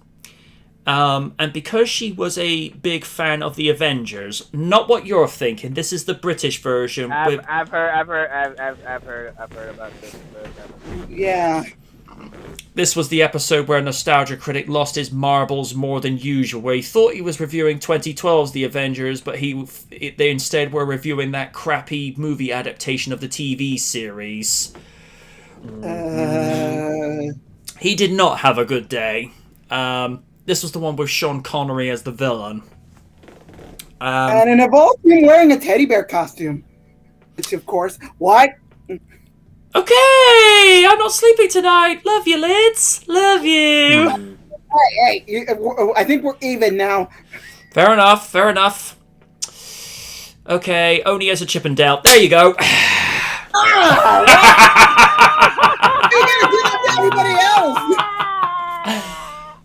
And because she was a big fan of the Avengers, not what you're thinking. This is the British version. I've heard about this. Yeah. This was the episode where Nostalgia Critic lost his marbles more than usual, where he thought he was reviewing 2012's The Avengers, but they instead were reviewing that crappy movie adaptation of the TV series. He did not have a good day. This was the one with Sean Connery as the villain. And it involved him wearing a teddy bear costume. Which, of course, what? Okay, I'm not sleeping tonight. Love you, Lids. Love you. Hey, I think we're even now. Fair enough. Okay, Oni has a Chip and Dale. There you go. You gotta do that to everybody else.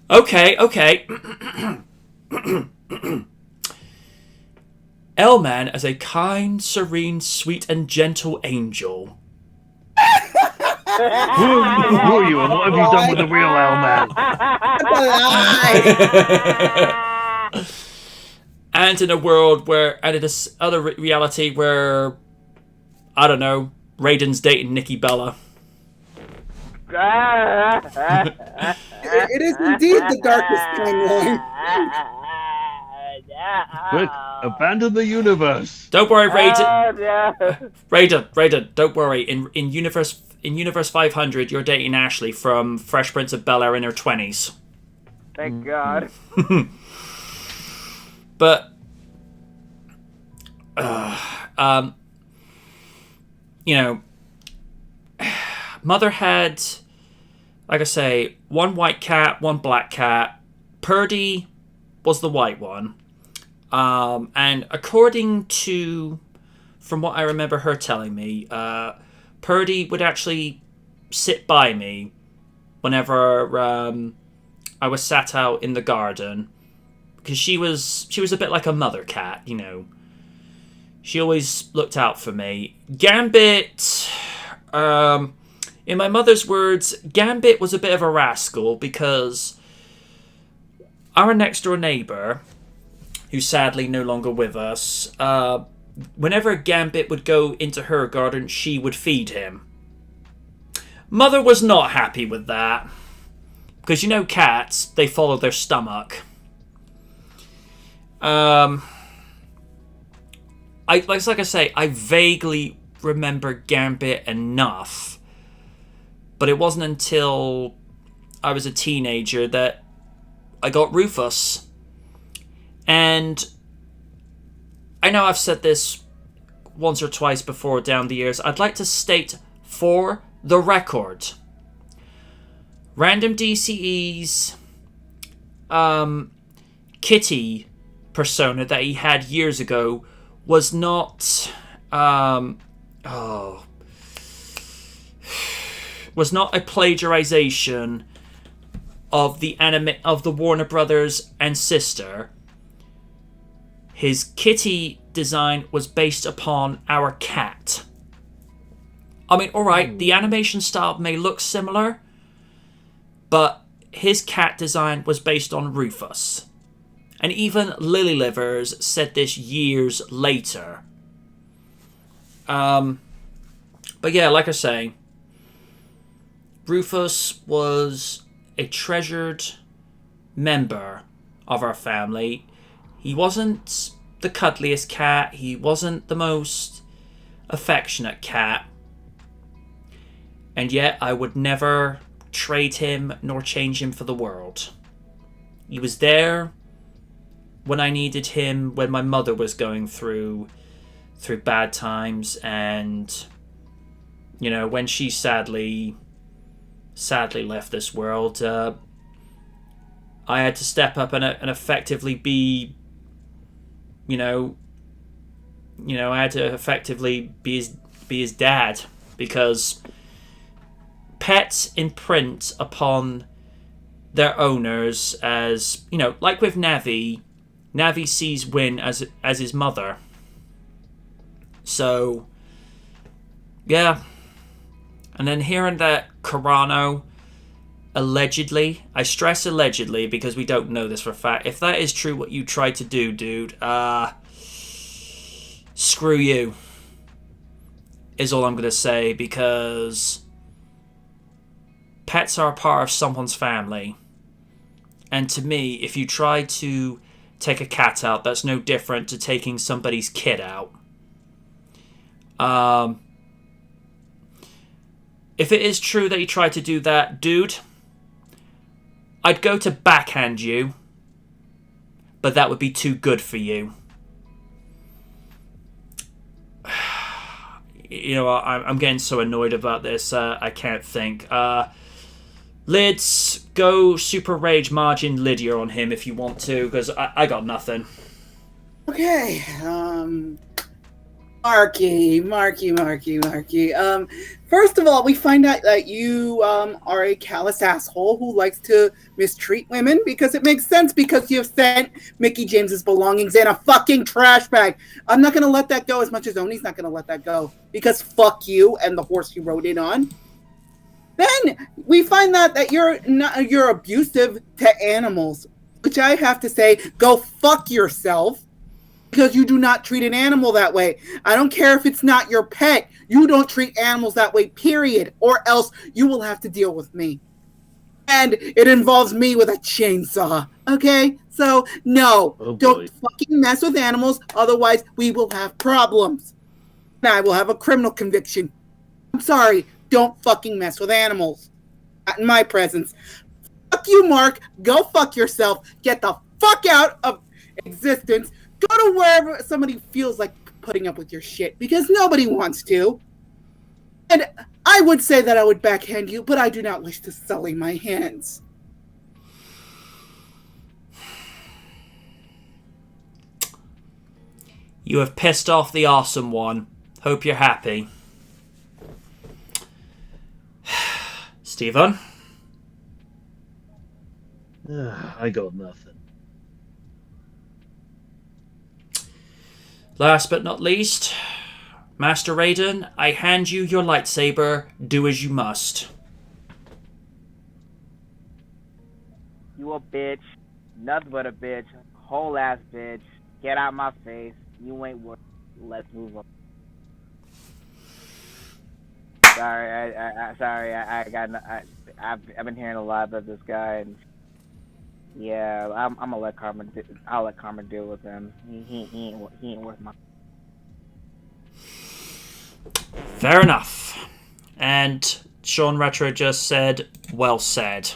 Okay. L-Man as a kind, serene, sweet, and gentle angel. Who are you and what have you done with the real L-Man? and in a world where, and in this other reality where, I don't know, Raiden's dating Nikki Bella. It is indeed the darkest timeline. Quick, abandon the universe. Don't worry, Raiden. Oh, no. Raiden, don't worry. In universe 500, you're dating Ashley from Fresh Prince of Bel-Air in her 20s. Thank God. But, you know, Mother had, like I say, one white cat, one black cat. Purdy was the white one. And according to, from what I remember her telling me, Purdy would actually sit by me whenever I was sat out in the garden, because she was a bit like a mother cat, you know. She always looked out for me. Gambit, in my mother's words, Gambit was a bit of a rascal, because our next door neighbour, who's sadly no longer with us, whenever Gambit would go into her garden, she would feed him. Mother was not happy with that, because you know cats, they follow their stomach. Like I say, I vaguely remember Gambit enough, but it wasn't until I was a teenager that I got Rufus. And I know I've said this once or twice before down the years. I'd like to state for the record, Random DCE's Kitty persona that he had years ago was not was not a plagiarization of the Warner Brothers and sister. His kitty design was based upon our cat. I mean, alright, the animation style may look similar, but his cat design was based on Rufus. And even Lily Livers said this years later. But yeah, like I say, Rufus was a treasured member of our family. He wasn't the cuddliest cat. He wasn't the most affectionate cat. And yet I would never trade him nor change him for the world. He was there when I needed him, when my mother was going through bad times, and you know, when she sadly left this world, I had to step up and effectively be, you know, I had to effectively be his dad, because pets imprint upon their owners as, you know, like with Navi sees Win as his mother. So, yeah. And then hearing that Carano, allegedly, I stress allegedly because we don't know this for a fact. If that is true what you tried to do, dude, screw you, is all I'm going to say, because pets are a part of someone's family. And to me, if you try to take a cat out, that's no different to taking somebody's kid out. If it is true that you tried to do that, dude, I'd go to backhand you, but that would be too good for you. You know, I'm getting so annoyed about this, I can't think. Lids, go Super Rage Margin Lydia on him if you want to, because I got nothing. Okay, Marky. First of all, we find out that you are a callous asshole who likes to mistreat women, because it makes sense, because you've sent Mickey James's belongings in a fucking trash bag. I'm not going to let that go, as much as Oni's not going to let that go, because fuck you and the horse you rode in on. Then we find out that you're abusive to animals, which I have to say, go fuck yourself. Because you do not treat an animal that way. I don't care if it's not your pet. You don't treat animals that way, period. Or else you will have to deal with me. And it involves me with a chainsaw. Okay? So, no. Don't fucking mess with animals. Otherwise, we will have problems. And I will have a criminal conviction. I'm sorry. Don't fucking mess with animals. Not in my presence. Fuck you, Mark. Go fuck yourself. Get the fuck out of existence. Go to wherever somebody feels like putting up with your shit, because nobody wants to. And I would say that I would backhand you, but I do not wish to sully my hands. You have pissed off the awesome one. Hope you're happy. Stephen? I got nothing. Last but not least, Master Raiden, I hand you your lightsaber. Do as you must. You a bitch. Nothing but a bitch. Whole ass bitch. Get out my face. You ain't worth. Let's move on. Sorry, I've been hearing a lot about this guy, and yeah, I'm gonna let Karma. I'll let Karma deal with him. He ain't worth my. Fair enough. And Sean Retro just said, well said.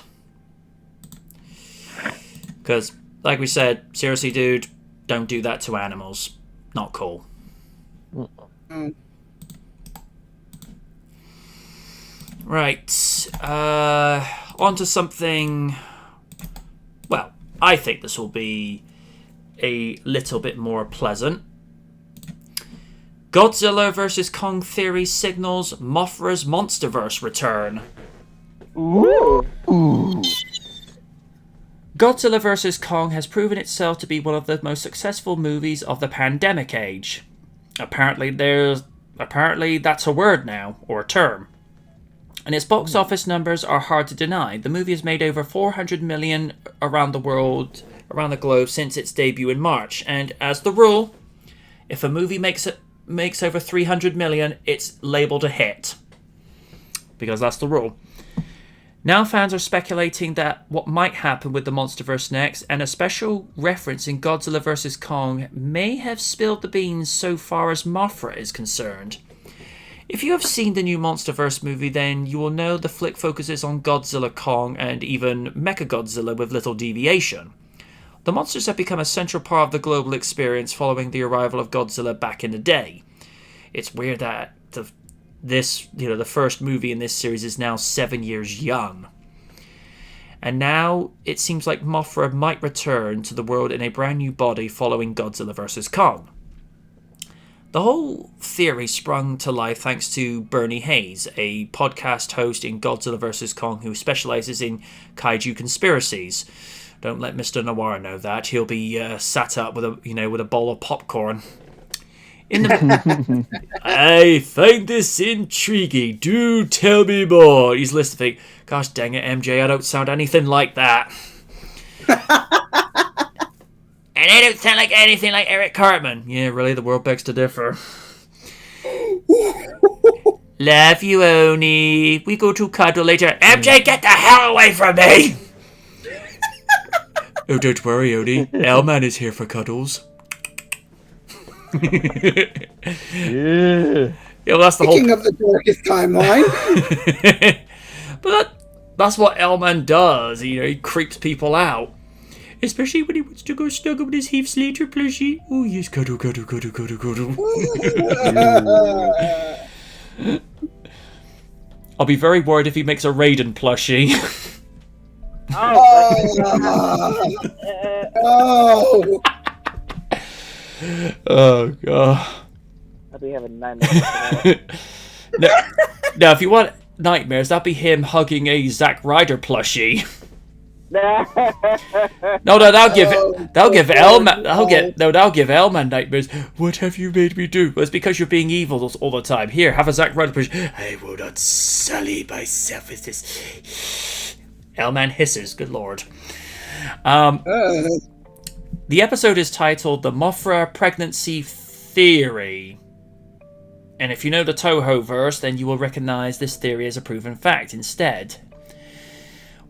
Because, like we said, seriously, dude, don't do that to animals. Not cool. Right. On to something... Well, I think this will be a little bit more pleasant. Godzilla vs. Kong theory signals Mothra's Monsterverse return. Ooh. Godzilla vs. Kong has proven itself to be one of the most successful movies of the pandemic age. Apparently that's a word now, or a term. And its box office numbers are hard to deny. The movie has made over 400 million around the globe since its debut in March. And as the rule, if a movie makes over 300 million, it's labelled a hit. Because that's the rule. Now fans are speculating that what might happen with the Monsterverse next, and a special reference in Godzilla vs. Kong may have spilled the beans so far as Mothra is concerned. If you have seen the new Monsterverse movie, then you will know the flick focuses on Godzilla, Kong, and even Mechagodzilla with little deviation. The monsters have become a central part of the global experience following the arrival of Godzilla back in the day. It's weird that the first movie in this series is now 7 years young. And now it seems like Mothra might return to the world in a brand new body following Godzilla vs. Kong. The whole theory sprung to life thanks to Bernie Hayes, a podcast host in Godzilla vs. Kong who specializes in kaiju conspiracies. Don't let Mr. Noir know that. He'll be sat up with a bowl of popcorn. I find this intriguing. Do tell me more. He's listening. Gosh dang it, MJ, I don't sound anything like that. And I don't sound like anything like Eric Cartman. Yeah, really, the world begs to differ. Love you, Oni. We go to cuddle later. MJ, get the hell away from me! Oh, don't worry, Oni. L-Man is here for cuddles. Yeah. Yeah, well, that's the Speaking of the darkest timeline. But that's what L-Man does. He creeps people out. Especially when he wants to go snuggle with his Heath Slater plushie. Oh, yes, cuddle, cuddle, cuddle, cuddle, cuddle. I'll be very worried if he makes a Raiden plushie. Oh. Oh, God. I'll be having nightmares. Now, if you want nightmares, that'd be him hugging a Zack Ryder plushie. No, that'll give Elman nightmares. What have you made me do? Well, it's because you're being evil all the time. Here, have a Zack Ryder plushie. I will not sully myself with this. Elman hisses. Good lord. The episode is titled The Mothra Pregnancy Theory. And if you know the Toho-verse, then you will recognise this theory as a proven fact instead.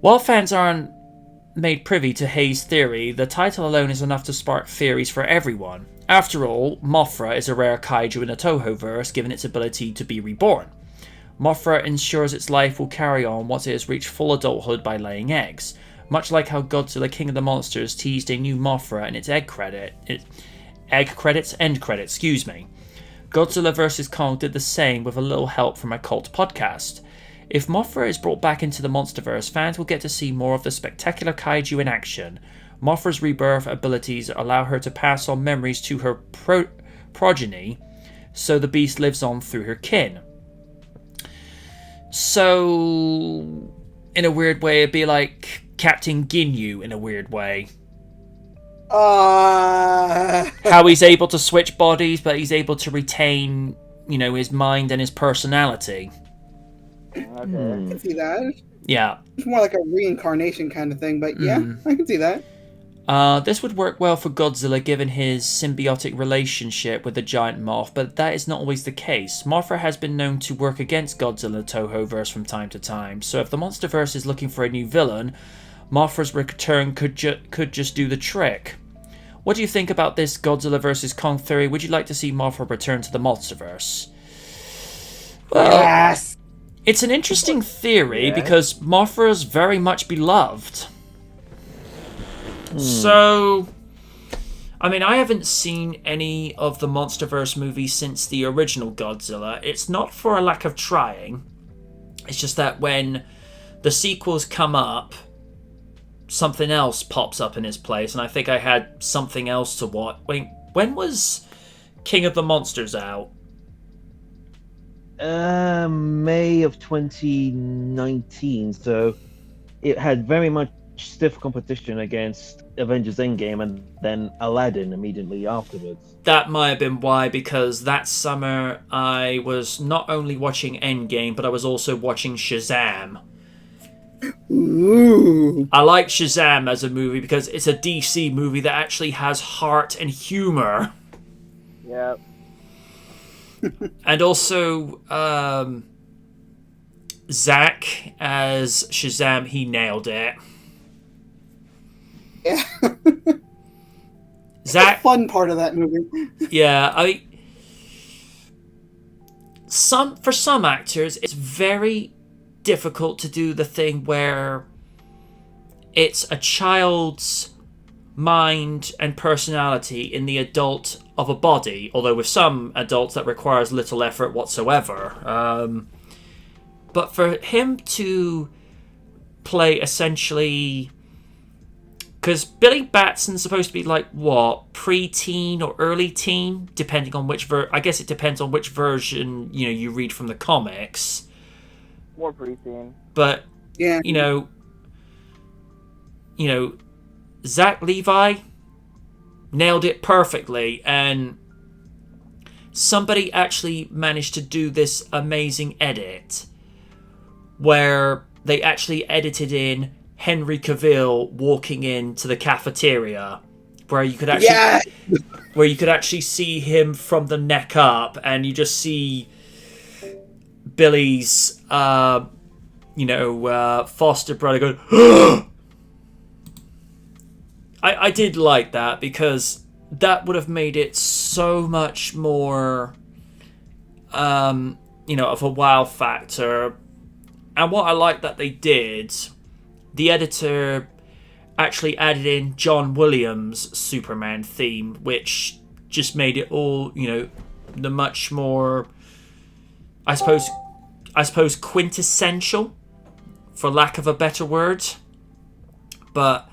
While fans aren't made privy to Hayes' theory, the title alone is enough to spark theories for everyone. After all, Mothra is a rare kaiju in the Toho-verse, given its ability to be reborn. Mothra ensures its life will carry on once it has reached full adulthood by laying eggs, much like how Godzilla King of the Monsters teased a new Mothra in its end credits. Godzilla vs. Kong did the same with a little help from a cult podcast. If Mothra is brought back into the Monsterverse, fans will get to see more of the spectacular kaiju in action. Mothra's rebirth abilities allow her to pass on memories to her progeny, so the beast lives on through her kin. So, in a weird way, it'd be like Captain Ginyu in a weird way. How he's able to switch bodies, but he's able to retain, his mind and his personality. Okay. I can see that. Yeah. It's more like a reincarnation kind of thing, but yeah, I can see that. This would work well for Godzilla given his symbiotic relationship with the giant moth, but that is not always the case. Mothra has been known to work against Godzilla Toho-verse from time to time, so if the Monsterverse is looking for a new villain, Mothra's return could just do the trick. What do you think about this Godzilla vs. Kong theory? Would you like to see Mothra return to the Monsterverse? Well, Yes! It's an interesting theory because Mothra's very much beloved. So, I mean, I haven't seen any of the Monsterverse movies since the original Godzilla. It's not for a lack of trying. It's just that when the sequels come up, something else pops up in its place, and I think I had something else to watch. Wait, when was King of the Monsters out? May of 2019, so it had very much stiff competition against Avengers Endgame and then Aladdin immediately afterwards. That might have been why, because that summer I was not only watching Endgame, but I was also watching Shazam. Ooh. I like Shazam as a movie because it's a DC movie that actually has heart and humor. Yep. And also, Zach as Shazam, he nailed it. Yeah. Zach, the fun part of that movie. Yeah, for some actors, it's very difficult to do the thing where it's a child's mind and personality in the adult of a body, although with some adults that requires little effort whatsoever. But for him to play essentially, because Billy Batson's supposed to be like what, pre-teen or early teen, depending on which I guess it depends on which version you read from the comics. More pre-teen. But Yeah. Zach Levi nailed it perfectly, and somebody actually managed to do this amazing edit where they actually edited in Henry Cavill walking into the cafeteria, where you could actually see him from the neck up, and you just see Billy's foster brother going I did like that, because that would have made it so much more of a wow factor. And what I like that they did, the editor actually added in John Williams' Superman theme, which just made it all, the much more, I suppose quintessential, for lack of a better word. But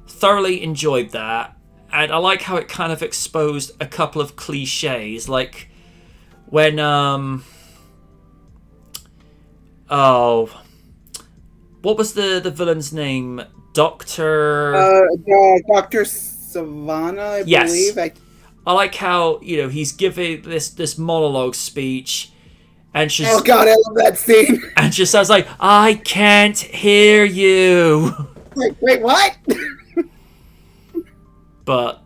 thoroughly enjoyed that. And I like how it kind of exposed a couple of cliches, like when what was the villain's name? Dr. Dr. Savannah, I believe. I like how, he's giving this monologue speech, and she's... Oh god, I love that scene! And she says, like, I can't hear you! Wait, what? But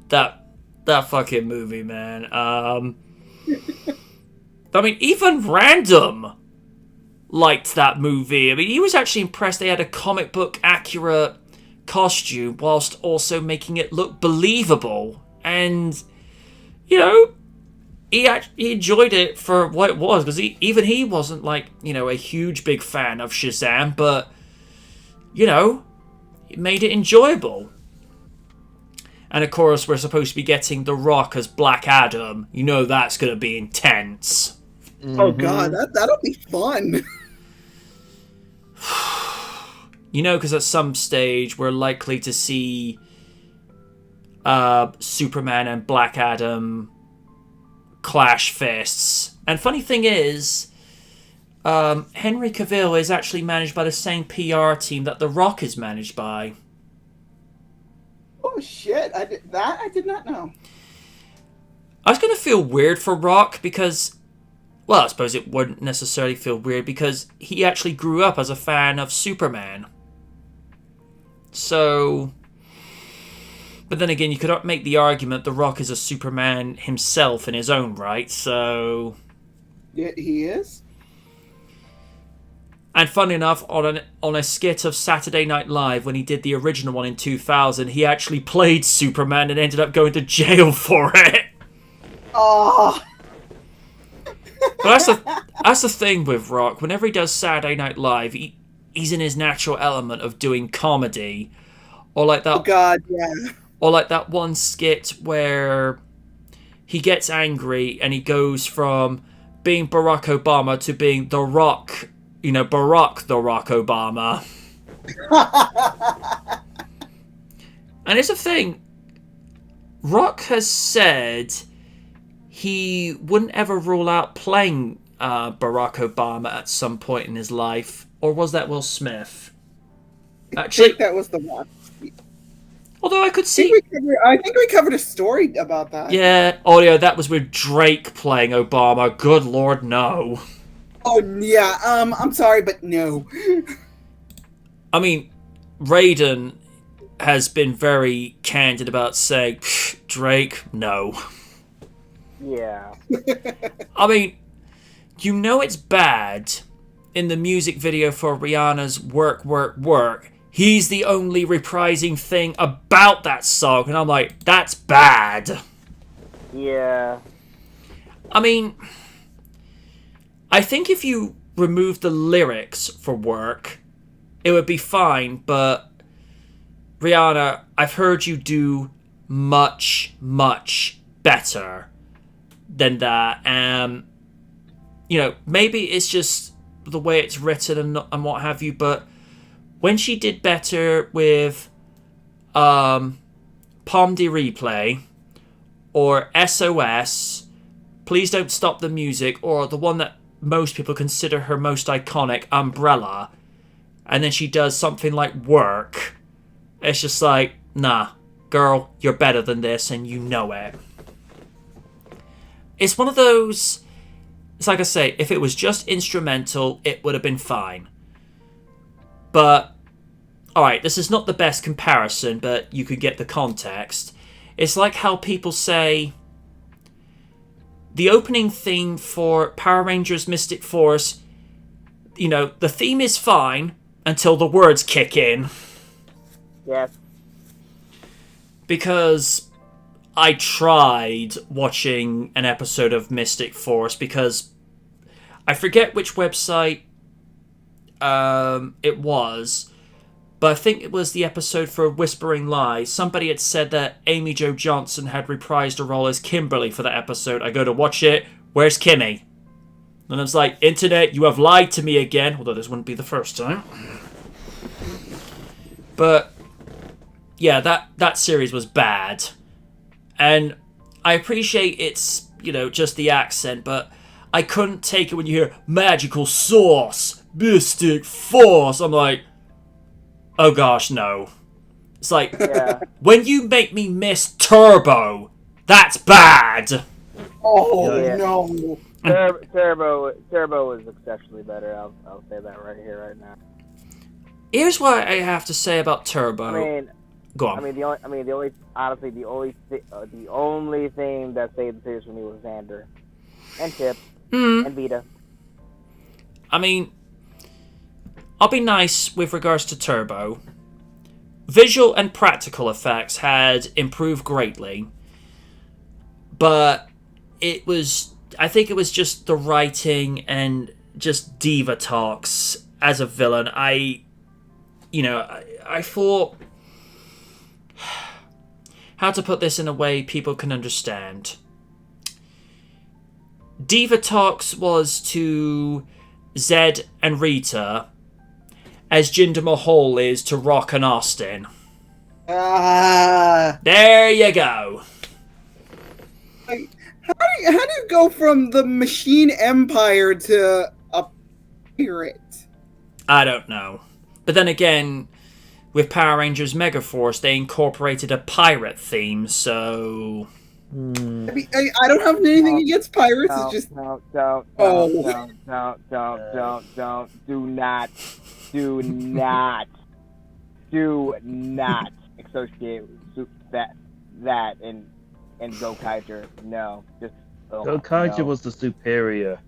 that fucking movie, man. I mean, even Random liked that movie. I mean, he was actually impressed they had a comic book accurate costume whilst also making it look believable. And, you know, he enjoyed it for what it was, because even he wasn't, like, you know, a huge big fan of Shazam, but, you know, it made it enjoyable. And of course, we're supposed to be getting The Rock as Black Adam. You know that's going to be intense. Oh god, that'll be fun. You know, because at some stage we're likely to see Superman and Black Adam clash fists. And funny thing is, Henry Cavill is actually managed by the same PR team that The Rock is managed by. Oh shit! I did not know. I was going to feel weird for Rock because, well, I suppose it wouldn't necessarily feel weird because he actually grew up as a fan of Superman. So, but then again, you could make the argument The Rock is a Superman himself in his own right, so... Yeah, he is? And funny enough, on a skit of Saturday Night Live, when he did the original one in 2000, he actually played Superman and ended up going to jail for it. Oh. But that's the thing with Rock. Whenever he does Saturday Night Live, he's in his natural element of doing comedy, or like that. Oh God, yeah. Or like that one skit where he gets angry and he goes from being Barack Obama to being The Rock. You know, Barack the Rock Obama. And it's a thing. Rock has said he wouldn't ever rule out playing Barack Obama at some point in his life. Or was that Will Smith? Actually, I think that was the one. Although I could see... I think we covered a story about that. Yeah. Oh, yeah, that was with Drake playing Obama. Good Lord, no. Oh, yeah. I'm sorry, but no. I mean, Raiden has been very candid about saying, Drake, no. Yeah. I mean, you know it's bad in the music video for Rihanna's Work, Work, Work. He's the only reprising thing about that song, and I'm like, that's bad. Yeah. I mean, I think if you remove the lyrics for Work, it would be fine, but Rihanna, I've heard you do much, much better than that. You know, maybe it's just the way it's written and what have you, but when she did better with Palm de Replay or SOS, Please Don't Stop the Music, or the one that most people consider her most iconic, Umbrella, and then she does something like Work, it's just like, nah, girl, you're better than this and you know it. It's one of those, it's like I say, if it was just instrumental, it would have been fine. But, alright, this is not the best comparison, but you could get the context. It's like how people say the opening theme for Power Rangers Mystic Force, you know, the theme is fine until the words kick in. Yes. Because I tried watching an episode of Mystic Force because I forget which website it was, but I think it was the episode for Whispering Lies. Somebody had said that Amy Jo Johnson had reprised her role as Kimberly for that episode. I go to watch it. Where's Kimmy? And I was like, Internet, you have lied to me again. Although this wouldn't be the first time. But yeah, that series was bad. And I appreciate it's, you know, just the accent, but I couldn't take it when you hear magical sauce, mystic force. I'm like, oh gosh, no. It's like, Yeah. when you make me miss Turbo, that's bad. Oh, Yeah. no. Turbo is exceptionally better. I'll say that right here, right now. Here's what I have to say about Turbo. I mean, Go on. Honestly, the only thing that saved the series for me was Xander, and Chip, and Vita. I mean, I'll be nice with regards to Turbo. Visual and practical effects had improved greatly, but I think it was just the writing and just diva talks as a villain. I thought, how to put this in a way people can understand. Diva Talks was to Zed and Rita as Jinder Mahal is to Rock and Austin. There you go. How do you go from the Machine Empire to a pirate? I don't know. But then again, with Power Rangers Megaforce, they incorporated a pirate theme, so... I mean, I don't have anything against pirates. It's just Don't. Do not associate that and Gokaiger. No, just Gokaiger was the superior.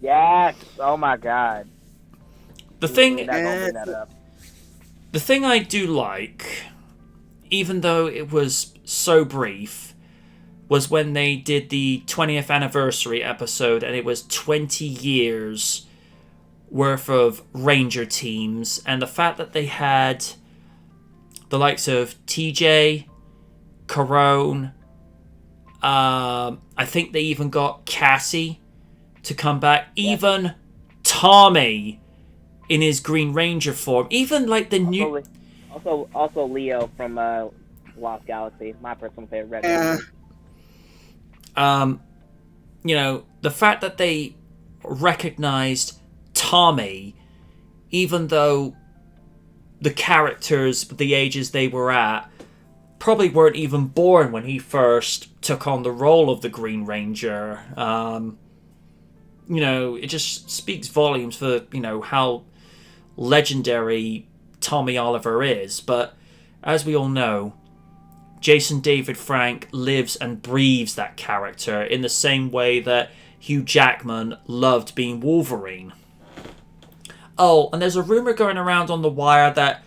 Yes. Oh my God. The thing I do like, even though it was so brief, was when they did the 20th anniversary episode, and it was 20 years worth of Ranger teams, and the fact that they had the likes of TJ, Carone, I think they even got Cassie to come back, even Tommy in his Green Ranger form, even like the new... Also Leo from Lost Galaxy, my personal favorite. Red the fact that they recognized Tommy, even though the characters, the ages they were at, probably weren't even born when he first took on the role of the Green Ranger. It just speaks volumes for, how legendary Tommy Oliver is. But as we all know, Jason David Frank lives and breathes that character in the same way that Hugh Jackman loved being Wolverine. Oh, and there's a rumor going around on the wire that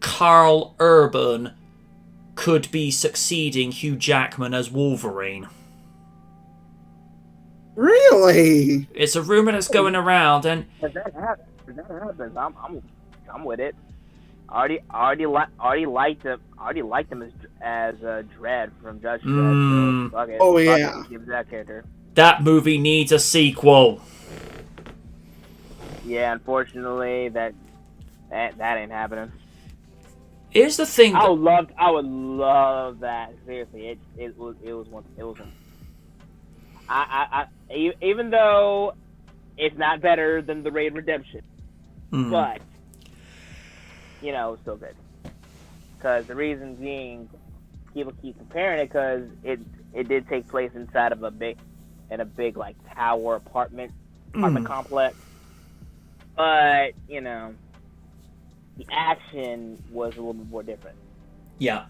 Carl Urban could be succeeding Hugh Jackman as Wolverine. Really? It's a rumor that's going around, and if that happens, I'm with it. I already liked him as Dredd from Judge Dredd. So fuck it. Oh yeah. Give that character. That movie needs a sequel. Yeah, unfortunately, that ain't happening. Here's the thing. I would love that. Seriously, it was one. Even though it's not better than the Raid Redemption, but it's still good. Because the reason being, people keep comparing it because it did take place inside of a big like tower apartment complex. But the action was a little bit more different. Yeah.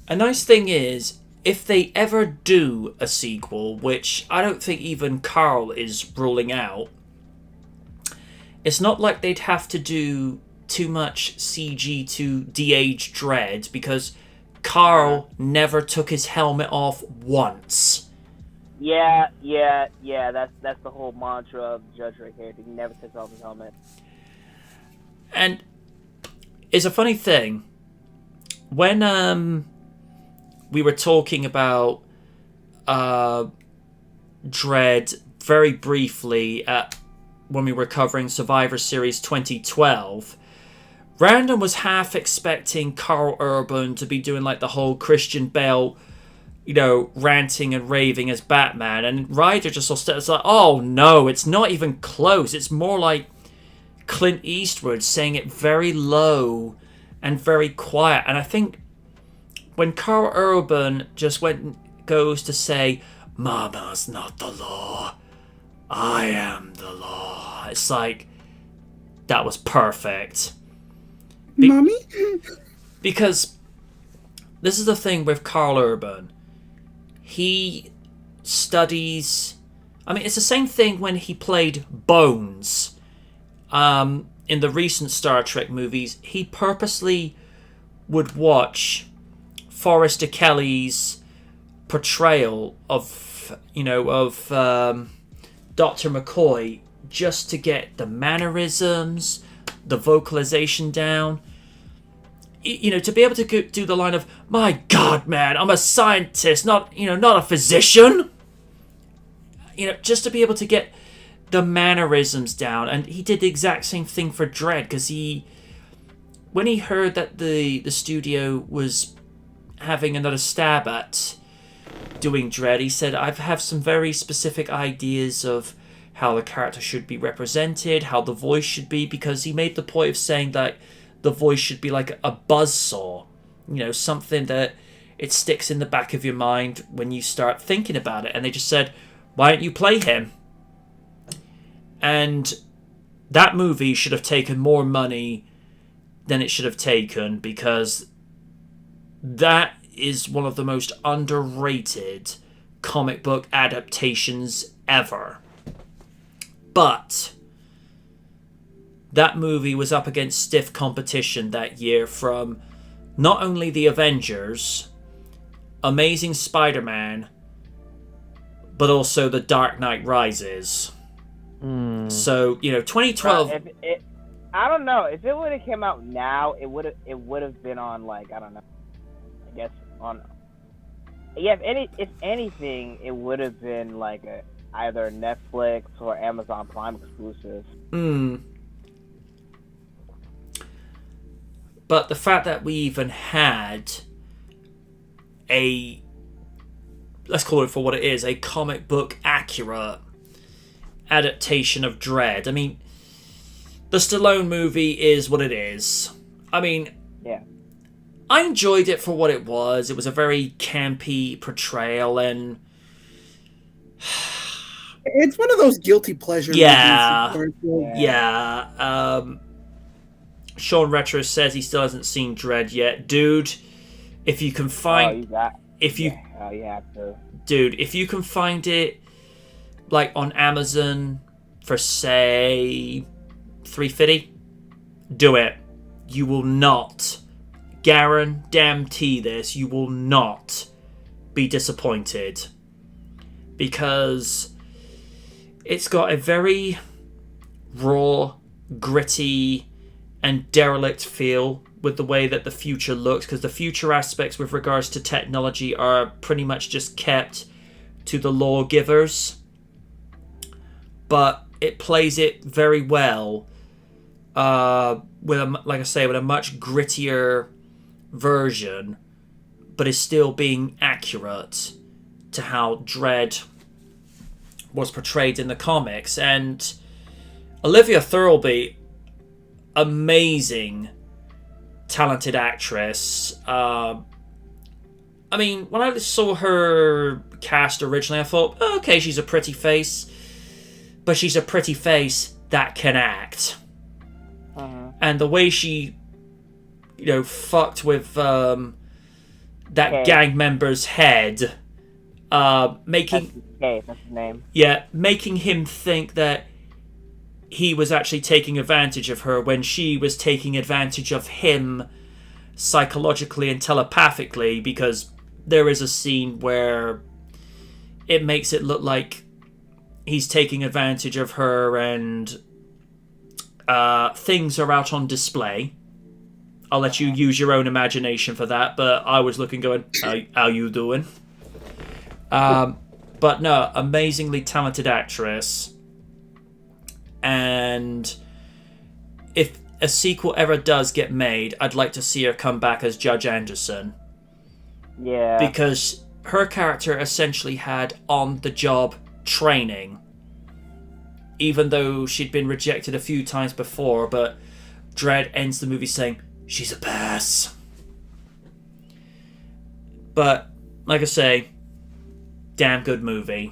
A nice thing is, if they ever do a sequel, which I don't think even Carl is ruling out, it's not like they'd have to do too much CG to de-age Dredd, because Carl never took his helmet off once. Yeah. That's the whole mantra of Judge Dredd character. He never takes off his helmet. And it's a funny thing. When we were talking about Dredd very briefly when we were covering Survivor Series 2012, Random was half expecting Carl Urban to be doing like the whole Christian Bale, ranting and raving as Batman, and Ryder just it's like, oh no, it's not even close. It's more like Clint Eastwood saying it very low and very quiet. And I think when Carl Urban just goes to say, "Mama's not the law, I am the law," it's like, that was perfect. Mommy? Because this is the thing with Carl Urban. He studies... I mean, it's the same thing when he played Bones in the recent Star Trek movies. He purposely would watch Forrester Kelly's portrayal of Dr. McCoy just to get the mannerisms, the vocalization down. To be able to do the line of, "My God, man, I'm a scientist, not a physician." Just to be able to get the mannerisms down. And he did the exact same thing for Dredd, because when he heard that the studio was having another stab at doing Dredd, he said, "I have some very specific ideas of how the character should be represented, how the voice should be," because he made the point of saying that the voice should be like a buzzsaw, something that it sticks in the back of your mind when you start thinking about it. And they just said, "Why don't you play him?" And that movie should have taken more money than it should have taken, because that is one of the most underrated comic book adaptations ever. But that movie was up against stiff competition that year from not only the Avengers, Amazing Spider-Man, but also The Dark Knight Rises. So, 2012... I don't know. If it would have come out now, it would have been on, like, I don't know. I guess on... Yeah, if anything, it would have been like either Netflix or Amazon Prime exclusive. But the fact that we even had a, let's call it for what it is, a comic book accurate adaptation of Dredd. I mean, the Stallone movie is what it is. I mean, yeah, I enjoyed it for what it was. It was a very campy portrayal, and it's one of those guilty pleasure movies. Sean Retro says he still hasn't seen Dredd yet. Dude, if you can find... you have to. Dude, if you can find it, like, on Amazon for, say, $3.50, do it. You will not, guarantee this, you will not be disappointed. Because it's got a very raw, gritty, and derelict feel with the way that the future looks, because the future aspects with regards to technology are pretty much just kept to the lawgivers. But it plays it very well with a much grittier version, but is still being accurate to how Dredd was portrayed in the comics. And Olivia Thirlby, amazing, talented actress. I mean, when I saw her cast originally, I thought, oh, okay, she's a pretty face, but she's a pretty face that can act. And the way she, fucked with that gang member's head, making... That's his name. Yeah, making him think that he was actually taking advantage of her when she was taking advantage of him psychologically and telepathically, because there is a scene where it makes it look like he's taking advantage of her and things are out on display. I'll let you use your own imagination for that, but I was looking going, how you doing? But no, amazingly talented actress. And if a sequel ever does get made, I'd like to see her come back as Judge Anderson. Yeah. Because her character essentially had on-the-job training. Even though she'd been rejected a few times before, but Dredd ends the movie saying, she's a pass. But, like I say, damn good movie.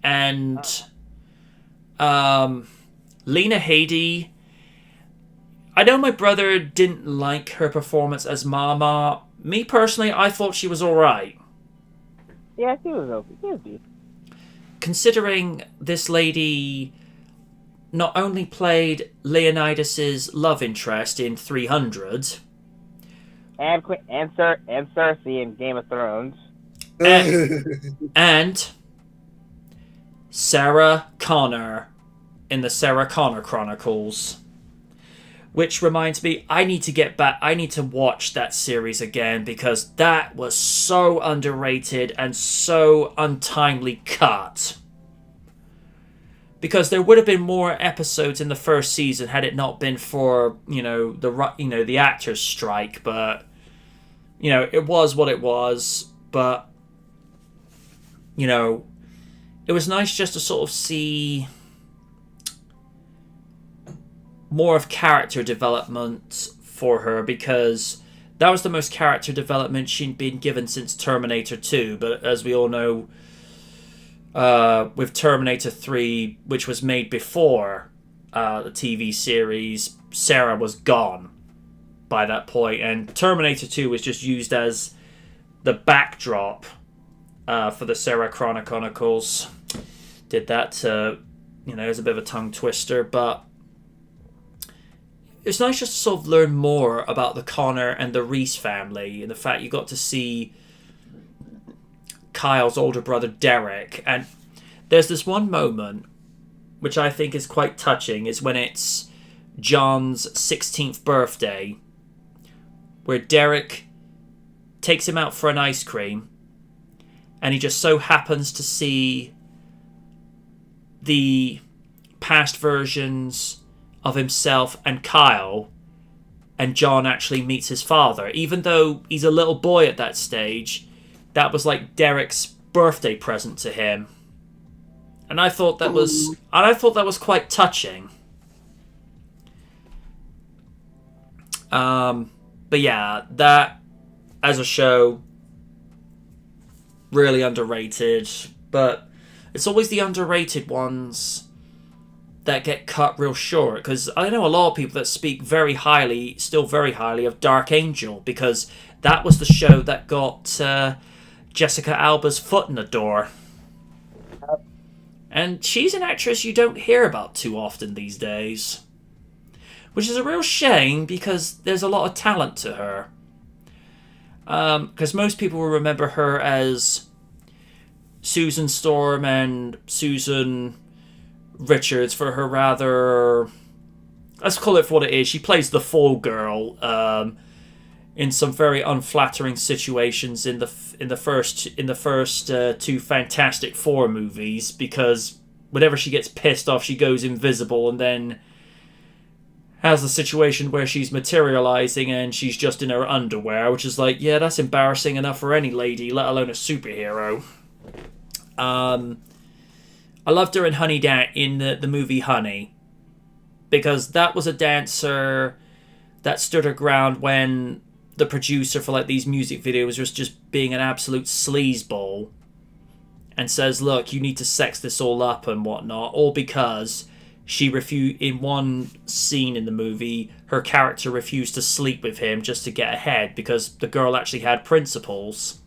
And Lena Headey, I know my brother didn't like her performance as Mama, Me personally, I thought she was alright. Yeah, she was okay. She was decent. Considering this lady not only played Leonidas's love interest in 300, And Cersei in Game of Thrones. and Sarah Connor in the Sarah Connor Chronicles. Which reminds me, I need to watch that series again because that was so underrated and so untimely cut. Because there would have been more episodes in the first season had it not been for, the actors' strike, but it was what it was, but it was nice just to sort of see more of character development for her, because that was the most character development she'd been given since Terminator 2. But as we all know, with Terminator 3, which was made before the TV series, Sarah was gone by that point, and Terminator 2 was just used as the backdrop for the Sarah Connor Chronicles. Did that, it was a bit of a tongue twister, but it's nice just to sort of learn more about the Connor and the Reese family, and the fact you got to see Kyle's older brother Derek. And there's this one moment which I think is quite touching, is when it's John's 16th birthday, where Derek takes him out for an ice cream, and he just so happens to see the past versions of himself and Kyle, and John actually meets his father. Even though he's a little boy at that stage, that was like Derek's birthday present to him. And I thought that was quite touching. But yeah, that as a show, really underrated. But it's always the underrated ones that get cut real short, because I know a lot of people that speak still very highly of Dark Angel, because that was the show that got Jessica Alba's foot in the door. And she's an actress you don't hear about too often these days, which is a real shame, because there's a lot of talent to her. Because most people will remember her as Susan Storm and Susan Richards for her rather, let's call it for what it is. She plays the fall girl in some very unflattering situations in the first two Fantastic Four movies, because whenever she gets pissed off, she goes invisible, and then has a situation where she's materializing and she's just in her underwear, which is like, yeah, that's embarrassing enough for any lady, let alone a superhero. I loved her in in the movie Honey, because that was a dancer that stood her ground when the producer for like these music videos was just being an absolute sleazeball, and says, look, you need to sex this all up and whatnot, all because she refused. In one scene in the movie, her character refused to sleep with him just to get ahead, because the girl actually had principles.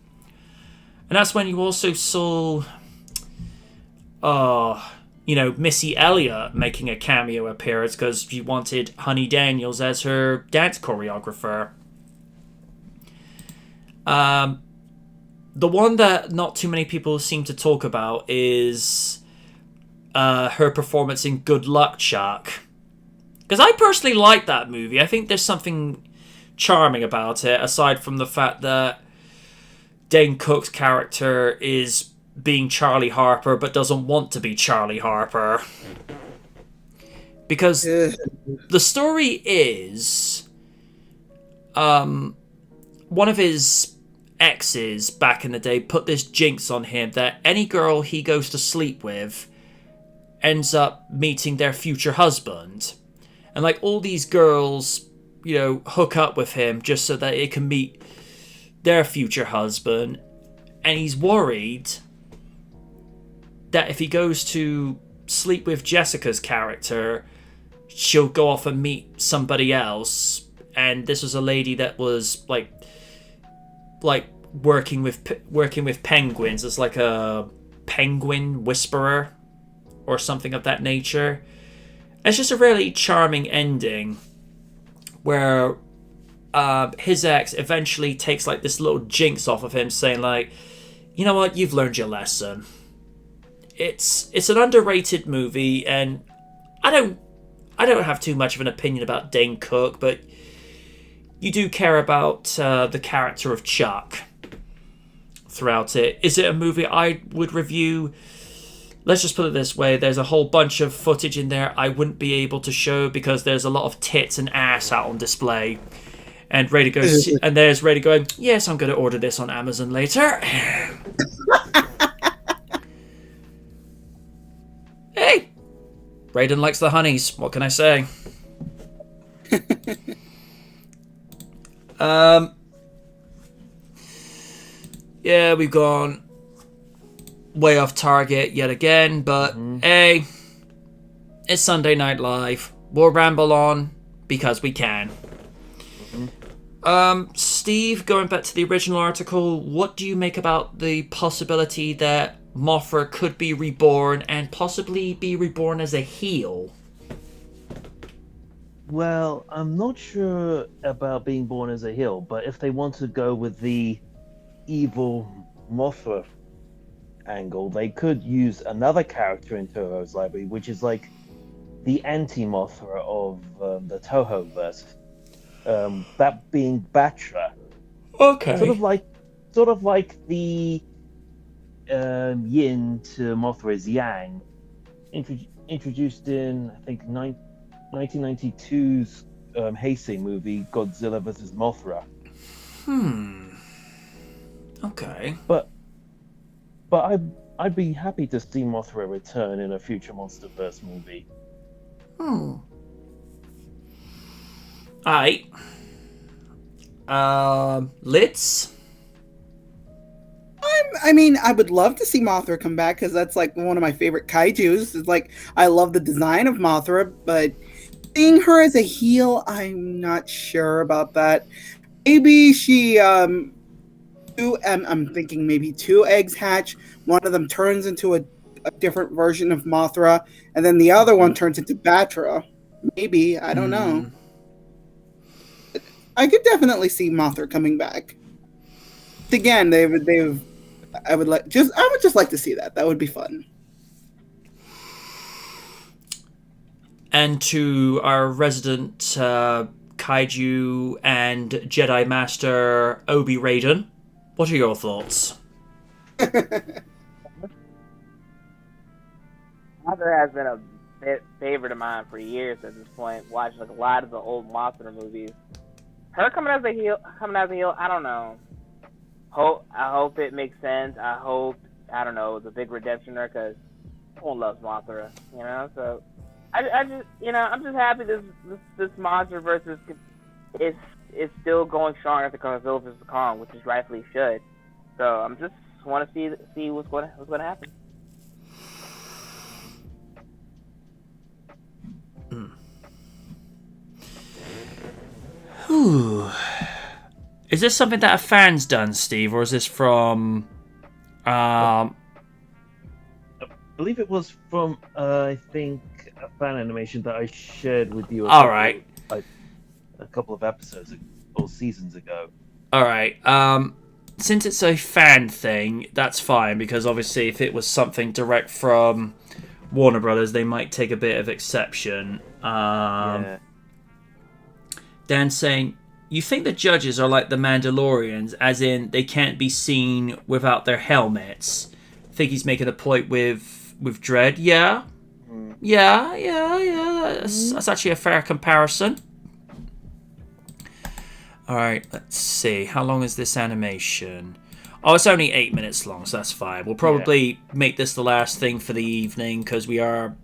And that's when you also saw Missy Elliott making a cameo appearance, because she wanted Honey Daniels as her dance choreographer. The one that not too many people seem to talk about is her performance in Good Luck Chuck. Because I personally like that movie. I think there's something charming about it, aside from the fact that Dane Cook's character is being Charlie Harper but doesn't want to be Charlie Harper. Because the story is one of his exes back in the day put this jinx on him that any girl he goes to sleep with ends up meeting their future husband. And like all these girls, hook up with him just so that it can meet their future husband. And he's worried that if he goes to sleep with Jessica's character, she'll go off and meet somebody else. And this was a lady that was like like working with penguins as like a penguin whisperer or something of that nature. It's just a really charming ending where his ex eventually takes like this little jinx off of him, saying like, you know what, you've learned your lesson. It's an underrated movie, and I don't have too much of an opinion about Dane Cook, but you do care about the character of Chuck throughout it. Is it a movie I would review? Let's just put it this way, there's a whole bunch of footage in there I wouldn't be able to show because there's a lot of tits and ass out on display. And Rady goes, and there's Rady going, yes, I'm going to order this on Amazon later. Hey, Raiden likes the honeys. What can I say? Yeah, we've gone way off target yet again, but hey, it's Sunday Night Live. We'll ramble on because we can. Steve, going back to the original article, what do you make about the possibility that Mothra could be reborn and possibly be reborn as a heel? Well, I'm not sure about being born as a heel, but if they want to go with the evil Mothra angle, they could use another character in Toho's library, which is like the anti-Mothra of the Toho verse. That being Batra. Okay. Sort of like the yin to Mothra's yang, introduced in I think 1992's Heisei movie Godzilla vs. Mothra. Okay. But I'd be happy to see Mothra return in a future MonsterVerse movie. Alright. Litz? I mean, I would love to see Mothra come back because that's like one of my favorite kaijus. It's like I love the design of Mothra, but seeing her as a heel, I'm not sure about that. Maybe she, I'm thinking maybe two eggs hatch. One of them turns into a different version of Mothra, and then the other one turns into Batra. Maybe, I don't know. I could definitely see Mothra coming back. Again, I would just like to see that. That would be fun. And to our resident kaiju and Jedi Master Obi-Raiden, what are your thoughts? Mothra has been a favorite of mine for years at this point. Watching like a lot of the old Mothra movies. Her coming as a heel, I don't know. I hope it makes sense. I hope, I don't know, the big redemption there, because everyone loves Mothra, you know. So I just, you know, I'm just happy this MonsterVerse is still going strong after Godzilla vs. Kong, which is rightfully should. So I'm just want to see what's going to happen. Is this something that a fan's done, Steve, or is this from? I believe it was from I think a fan animation that I shared with you. A couple of episodes or seasons ago. All right. Since it's a fan thing, that's fine because obviously, if it was something direct from Warner Brothers, they might take a bit of exception. Yeah. Dan saying, you think the judges are like the Mandalorians, as in they can't be seen without their helmets? I think he's making a point with Dredd. Yeah. Yeah. That's actually a fair comparison. All right, let's see. How long is this animation? Oh, it's only 8 minutes long, so that's fine. We'll probably make this the last thing for the evening because we are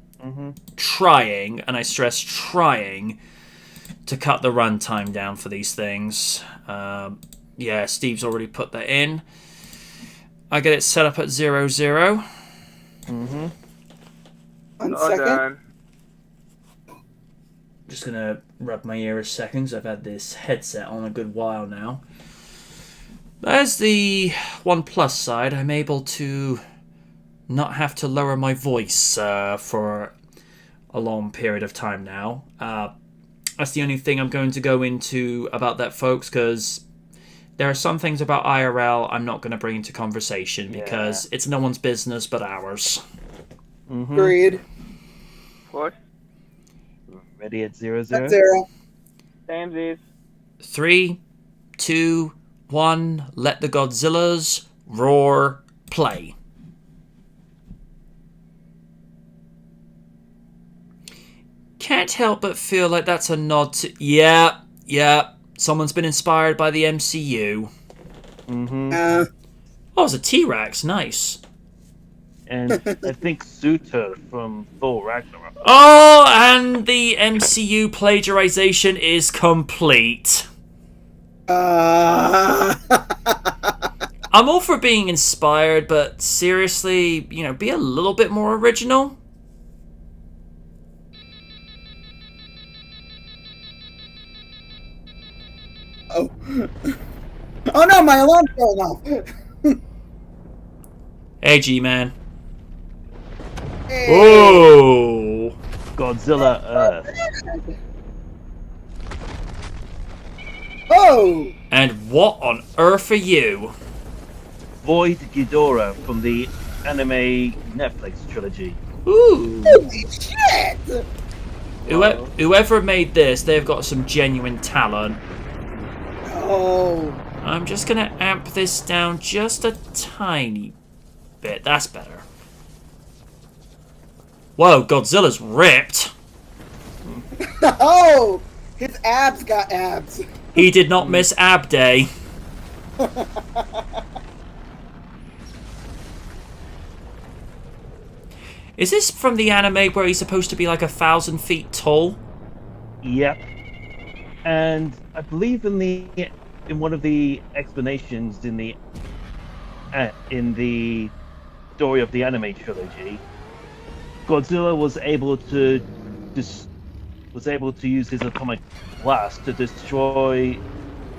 trying, and I stress trying, to cut the runtime down for these things. Yeah, Steve's already put that in. I get it set up at 00. 1 second. Just gonna rub my ear a second because I've had this headset on a good while now. There's the one plus side. I'm able to not have to lower my voice for a long period of time now. That's the only thing I'm going to go into about that, folks, because there are some things about IRL I'm not going to bring into conversation because it's no one's business but ours. Mm-hmm. Agreed. Of course. Ready at 0-0? That's 0. Samesies. 3, 2, 1. Let the Godzillas roar. Play. Can't help but feel like that's a nod to... Yeah. Someone's been inspired by the MCU. Mm-hmm. Oh, it's a T-Rex. Nice. And I think Suter from Thor Ragnarok. Oh, and the MCU plagiarization is complete. I'm all for being inspired, but seriously, be a little bit more original. Oh. Oh no, my alarm's going off. Hey, G-Man. Hey. Oh. Godzilla Earth. Oh. And what on earth are you? Void Ghidorah from the anime Netflix trilogy. Ooh. Holy shit. Whoever made this, they've got some genuine talent. Oh. I'm just gonna amp this down just a tiny bit. That's better. Whoa, Godzilla's ripped. Oh. His abs got abs. He did not miss ab day. Is this from the anime where he's supposed to be like 1,000 feet tall? Yep. And I believe in one of the explanations in the story of the anime trilogy, Godzilla was able to use his atomic blast to destroy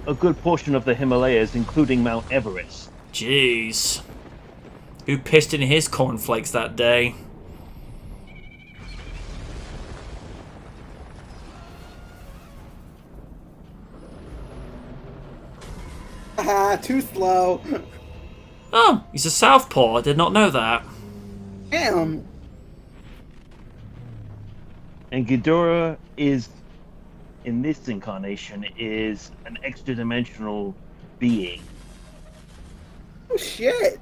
a good portion of the Himalayas, including Mount Everest. Jeez. Who pissed in his cornflakes that day? Haha, too slow. Oh, he's a southpaw. I did not know that. Damn. And Ghidorah is, in this incarnation, is an extra-dimensional being. Oh shit.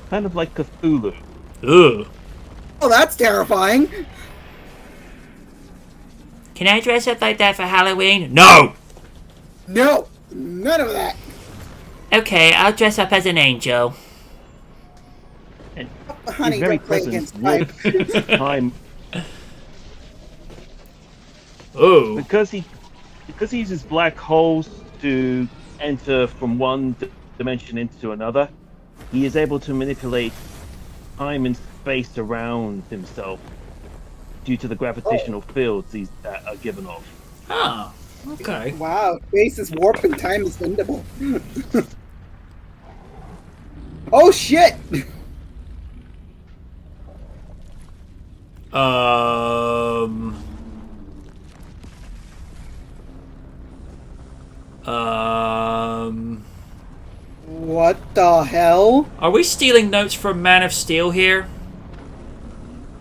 Kind of like Cthulhu. Ugh. Oh, that's terrifying. Can I dress up like that for Halloween? No! No, none of that. Okay, I'll dress up as an angel. And Honey, his very don't play presence against warps time Oh. because he uses black holes to enter from one dimension into another. He is able to manipulate time and space around himself due to the gravitational fields that are given off. Oh, okay. Wow, space is warped and time is bendable. Oh shit! What the hell? Are we stealing notes from Man of Steel here?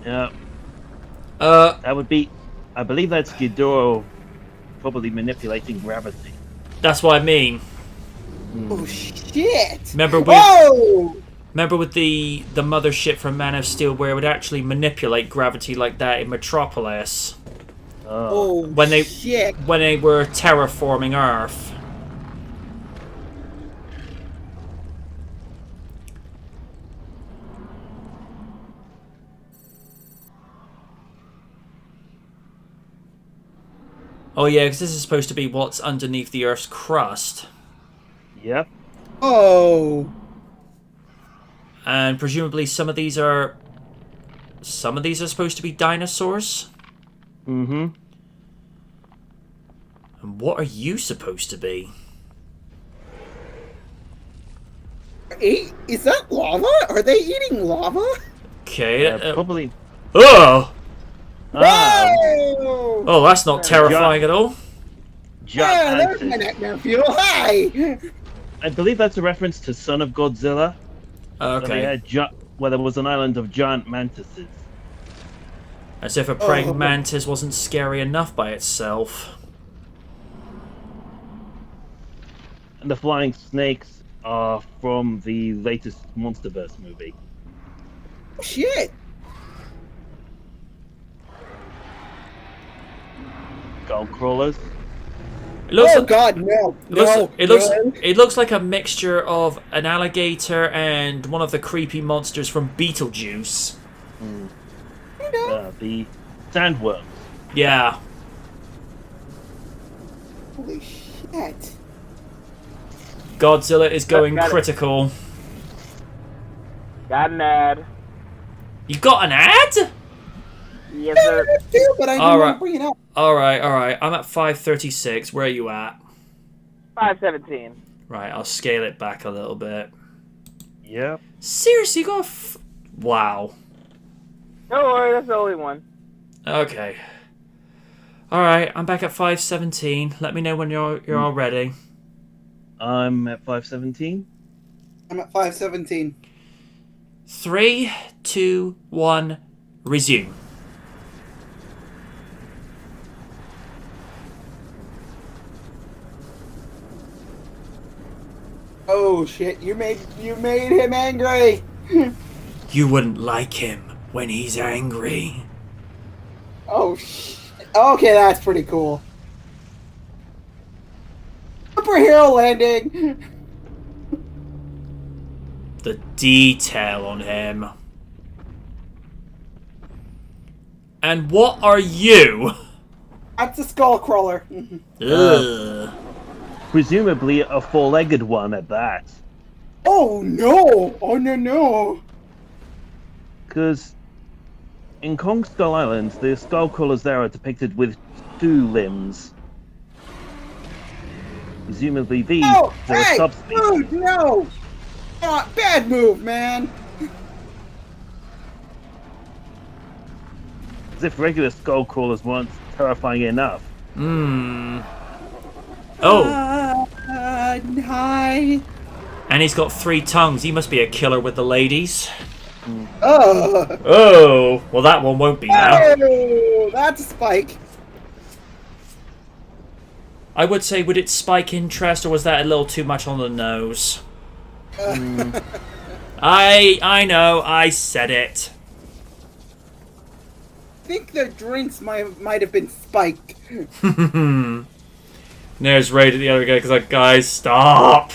Yeah, Uh, that would be. I believe that's Ghidorah probably manipulating gravity. that's what I mean. Oh shit! Remember Whoa! with the mothership from Man of Steel where it would actually manipulate gravity like that in Metropolis Oh when they shit! when they were terraforming Earth. Oh yeah, because this is supposed to be what's underneath the Earth's crust. Yep. Oh. And presumably some of these are supposed to be dinosaurs? Mm-hmm. And what are you supposed to be? Is that lava? Are they eating lava? Okay. Probably. Oh! Whoa! Oh, that's not terrifying at all. Yeah, Giant there's my mantis. nightmare fuel. Hi! I believe that's a reference to Son of Godzilla. Where, they Okay. had where there was an island of giant mantises. As if a praying mantis wasn't scary enough by itself. And the flying snakes are from the latest MonsterVerse movie. Oh, shit! Skull crawlers. It looks Oh like, god, no! it looks like a mixture of an alligator and one of the creepy monsters from Beetlejuice. The sandworms. Yeah. Holy shit. Godzilla is going Got it. critical. Got an ad. You got an ad? Yes, Yeah, sir. I do, but I didn't All want right. to bring it up. Alright. I'm at 536. Where are you at? 517. Right, I'll scale it back a little bit. Yep. Seriously, you got wow. Don't worry, that's the only one. Okay. Alright, I'm back at 517. Let me know when you're all ready. I'm at 517. I'm at 517. 3, 2, 1, resume. Oh shit, you made him angry! You wouldn't like him when he's angry. Oh shit. Okay, that's pretty cool. Superhero landing! The detail on him. And what are you? That's a skull crawler. Ugh. Presumably a four-legged one at that. Oh no! Oh no! Because in Kong Skull Island, the skull crawlers there are depicted with two limbs. Presumably these Oh, are a hey! subspecies. Dude, no! Oh, bad move, man! As if regular skull crawlers weren't terrifying enough. Oh, Hi. and he's got 3 tongues. He must be a killer with the ladies. Oh, Oh, well that one won't be now. oh, that's a spike. I would say, would it spike interest, or was that a little too much on the nose? I know, I said it. I think the drinks might have been spiked. There's Ray to the other guy, because like, guys, stop!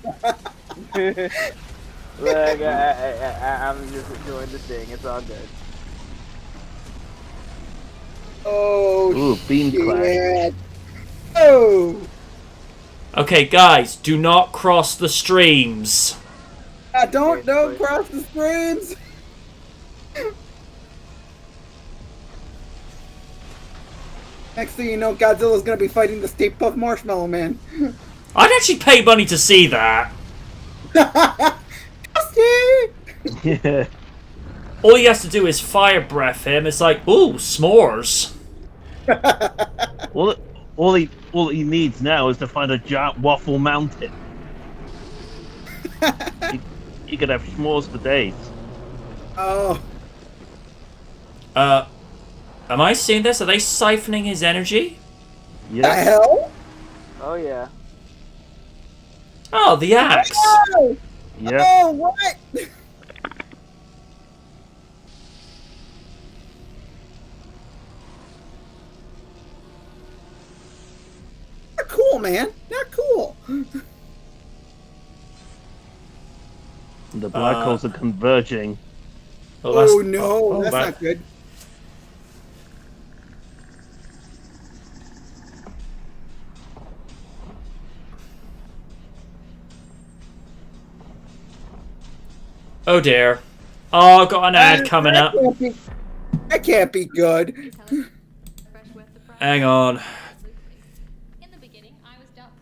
Look, I'm just doing the thing. It's all good. Oh, Ooh, beam clash. shit. Oh, Okay, guys, do not cross the streams. don't cross the streams. Next thing you know, Godzilla's gonna be fighting the Stay Puft Marshmallow Man. I'd actually pay money to see that. Yeah. All he has to do is fire breath him. It's like, ooh, s'mores. All he needs now is to find a giant waffle mountain. He could have s'mores for days. Oh, Am I seeing this? Are they siphoning his energy? the Yeah. hell? Oh yeah. Oh, the axe. Oh, Yeah. oh, what? Not cool, man. Not cool. The black holes are converging. Oh, that's, Oh no, oh, that's that- not good. Oh dear. Oh, got an ad coming up. That can't be good. Hang on.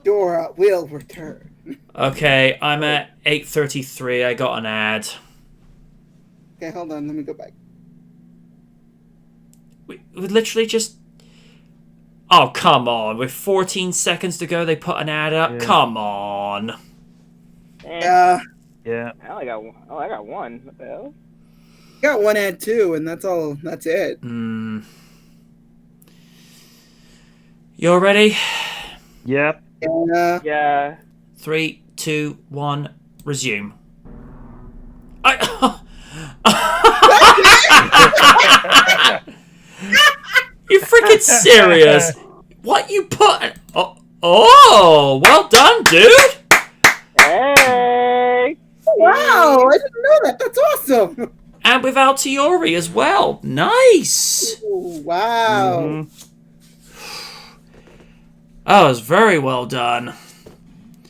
Dora will return. Okay, I'm at 8:33. I got an ad. Okay, hold on. Let me go back. We literally just... Oh, come on. With 14 seconds to go, they put an ad up? Yeah. Come on. Yeah, Yeah. I only got one. Oh, I got one. What the hell? got one ad too, and that's all. That's it. You all ready? Yep. Yeah. 3, 2, 1, resume. You freaking serious? What you put? Oh, well done, dude. Hey. Wow, I didn't know that. That's awesome. And with Altiori as well. Nice. Ooh, wow. Mhm. That was very well done.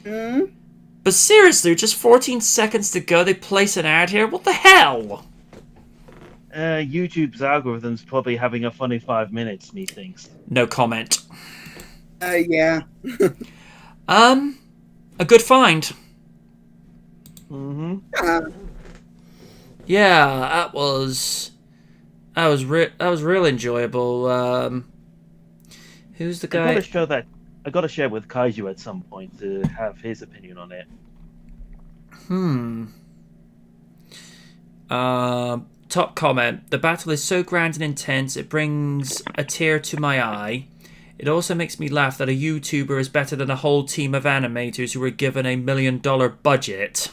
Hmm? But seriously, just 14 seconds to go, they place an ad here? What the hell? YouTube's algorithm's probably having a funny 5 minutes, methinks. No comment. Yeah. A good find. Mm-hmm. Yeah, that was real enjoyable. Who's the guy? I gotta share with Kaiju at some point to have his opinion on it. Top comment. The battle is so grand and intense, it brings a tear to my eye. It also makes me laugh that a YouTuber is better than a whole team of animators who were given $1 million budget.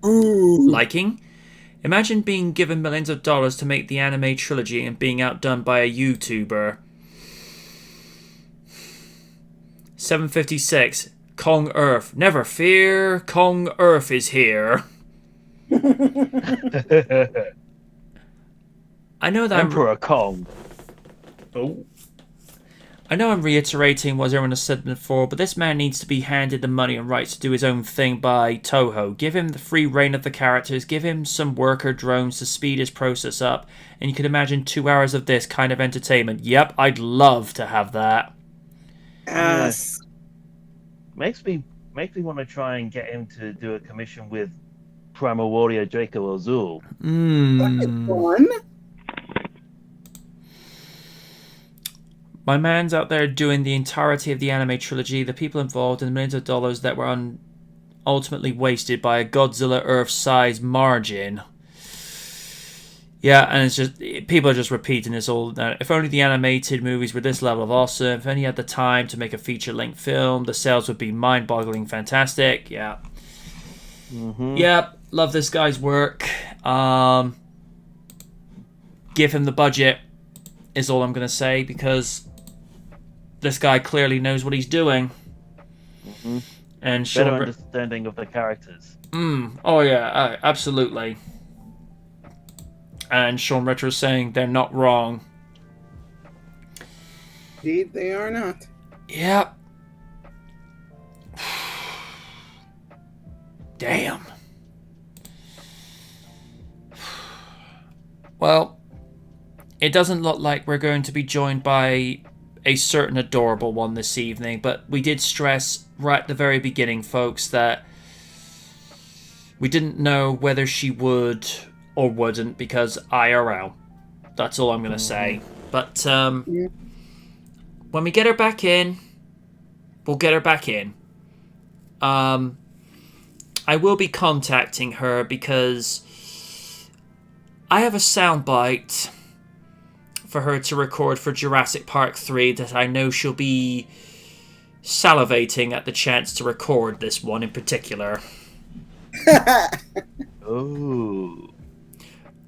Ooh. Liking? Imagine being given millions of dollars to make the anime trilogy and being outdone by a YouTuber. 756. Kong Earth. Never fear, Kong Earth is here. I know that Emperor Kong. I know I'm reiterating what everyone has said before, but this man needs to be handed the money and rights to do his own thing by Toho. Give him the free reign of the characters, give him some worker drones to speed his process up, and you can imagine 2 hours of this kind of entertainment. Yep, I'd love to have that. Yes. Makes me want to try and get him to do a commission with Primal Warrior Draco Azul. One. My man's out there doing the entirety of the anime trilogy, the people involved, and the millions of dollars that were ultimately wasted by a Godzilla Earth-sized margin. Yeah, and it's just people are just repeating this all. If only the animated movies were this level of awesome. If only had the time to make a feature-length film, the sales would be mind-boggling fantastic. Yeah. Mm-hmm. Yep, love this guy's work. Give him the budget is all I'm going to say, because this guy clearly knows what he's doing. Mm-hmm. And Better understanding of the characters. Oh yeah, absolutely. And Sean Retro's saying they're not wrong. Indeed, they are not. Yep. Damn. Well, it doesn't look like we're going to be joined by a certain adorable one this evening, but we did stress right at the very beginning, folks, that we didn't know whether she would or wouldn't, because IRL. That's all I'm going to say. But when we get her back in, we'll get her back in. I will be contacting her because I have a soundbite for her to record for Jurassic Park 3 that I know she'll be salivating at the chance to record this one in particular. Oh.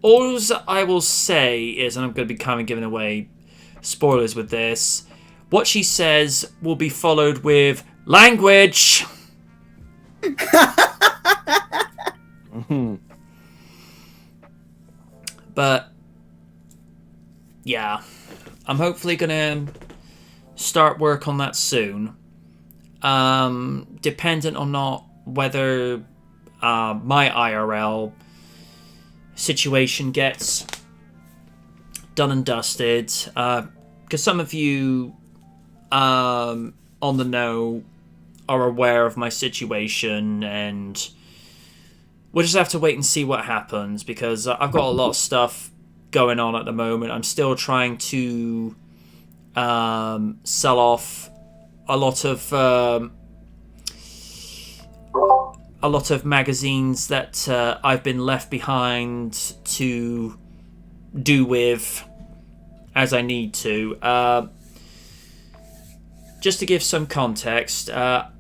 All I will say is, and I'm going to be kind of giving away spoilers with this, what she says will be followed with language. Mm-hmm. But yeah, I'm hopefully going to start work on that soon. Dependent on not whether my IRL situation gets done and dusted, because some of you on the know are aware of my situation, and we'll just have to wait and see what happens, because I've got a lot of stuff going on at the moment. I'm still trying to sell off a lot of magazines that I've been left behind to do with as I need to. Just to give some context, I've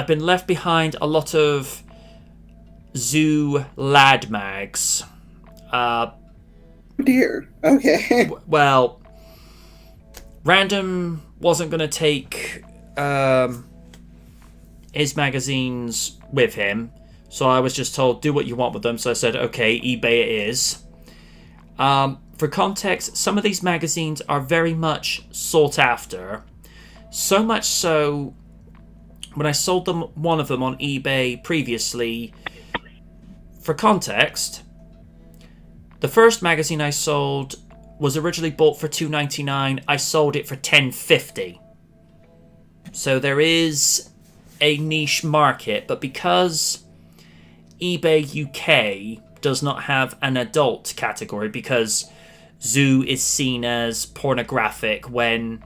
been left behind a lot of zoo lad mags. Dear. Okay. Well, Random wasn't going to take his magazines with him, so I was just told, do what you want with them. So I said, okay, eBay it is. For context, some of these magazines are very much sought after. So much so, when I sold them, one of them on eBay previously, for context, the first magazine I sold was originally bought for $2.99. I sold it for $10.50. So there is a niche market, but because eBay UK does not have an adult category, because Zoo is seen as pornographic, when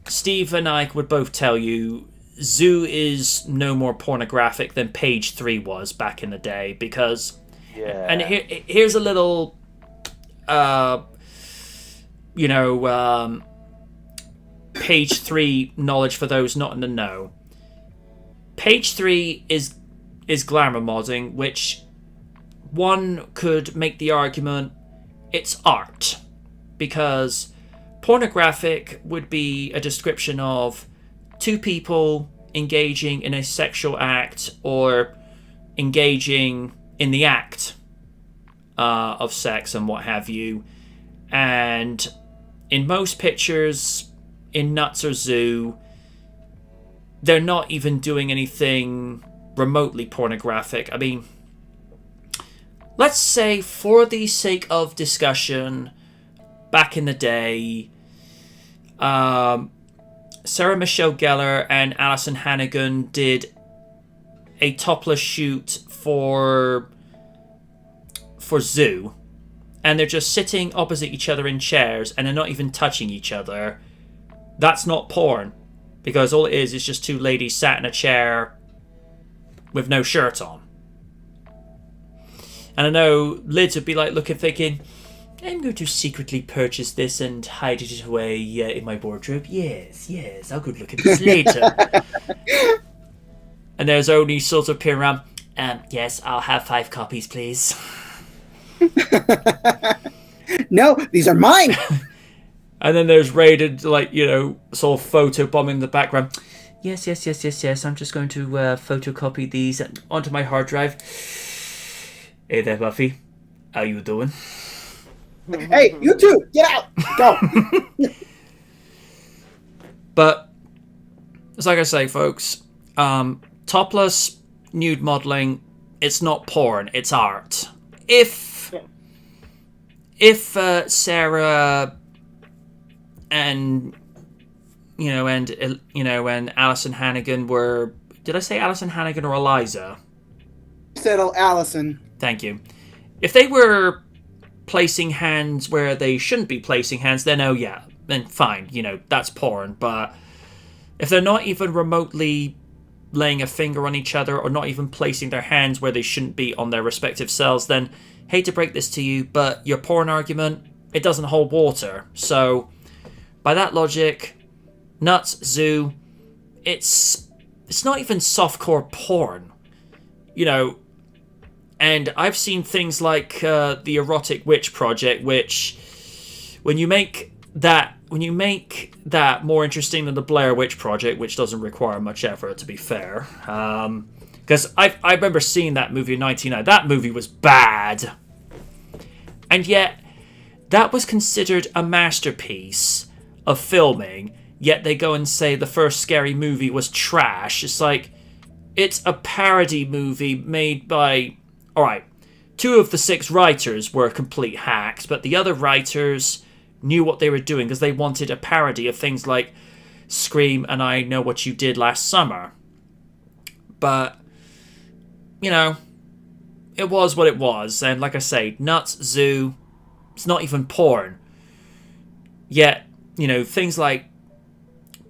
Steve and I would both tell you Zoo is no more pornographic than Page 3 was back in the day, because and here's a little Page 3 knowledge for those not in the know. Page 3 is glamour modding, which one could make the argument it's art, because pornographic would be a description of two people engaging in a sexual act or engaging in the act of sex and what have you. And in most pictures in Nuts or Zoo, they're not even doing anything remotely pornographic. I mean, let's say, for the sake of discussion, back in the day, Sarah Michelle Gellar and Alison Hannigan did a topless shoot for Zoo, and they're just sitting opposite each other in chairs, and they're not even touching each other. That's not porn, because all it is just two ladies sat in a chair with no shirt on. And I know Lids would be like looking, thinking, I'm going to secretly purchase this and hide it away in my wardrobe. Yes, I'll go look at this later. And there's only sort of peering around, yes, I'll have 5 copies, please. No, these are mine. And then there's Raiden, sort of photo bombing in the background. Yes, I'm just going to photocopy these onto my hard drive. Hey there, Buffy. How you doing? Hey, you too. Get out. Go. But, it's like I say, folks, topless nude modeling, it's not porn, it's art. If Sarah and Alison Hannigan were... Did I say Alison Hannigan or Eliza? Settle Allison. Thank you. If they were placing hands where they shouldn't be placing hands, then then fine, that's porn. But if they're not even remotely laying a finger on each other, or not even placing their hands where they shouldn't be on their respective cells, then hate to break this to you, but your porn argument, it doesn't hold water. So, by that logic, Nuts, Zoo, it's not even softcore porn. And I've seen things like the Erotic Witch Project, which, when you make that more interesting than the Blair Witch Project, which doesn't require much effort, to be fair. Because I remember seeing that movie in 1999. That movie was bad. And yet, that was considered a masterpiece of filming, yet they go and say the first Scary Movie was trash. It's like, it's a parody movie made by... Alright, 2 of the 6 writers were complete hacks, but the other writers knew what they were doing, because they wanted a parody of things like scream, and I know what you did last summer. But, you know, it was what it was. And like I say, Nuts, Zoo, it's not even porn. Yet, you know, things like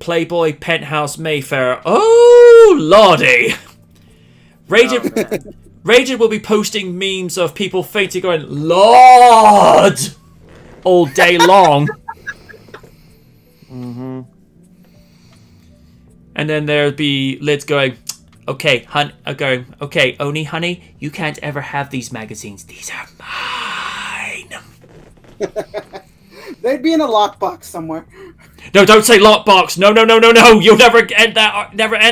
Playboy, Penthouse, Mayfair, oh, lordy. Raging will be posting memes of people fainting going, Lord, all day long. Mm-hmm. And then there'll be Lids going, okay, okay, Oni, honey, you can't ever have these magazines. These are mine. They'd be in a lockbox somewhere. No, don't say lockbox. No. You'll never end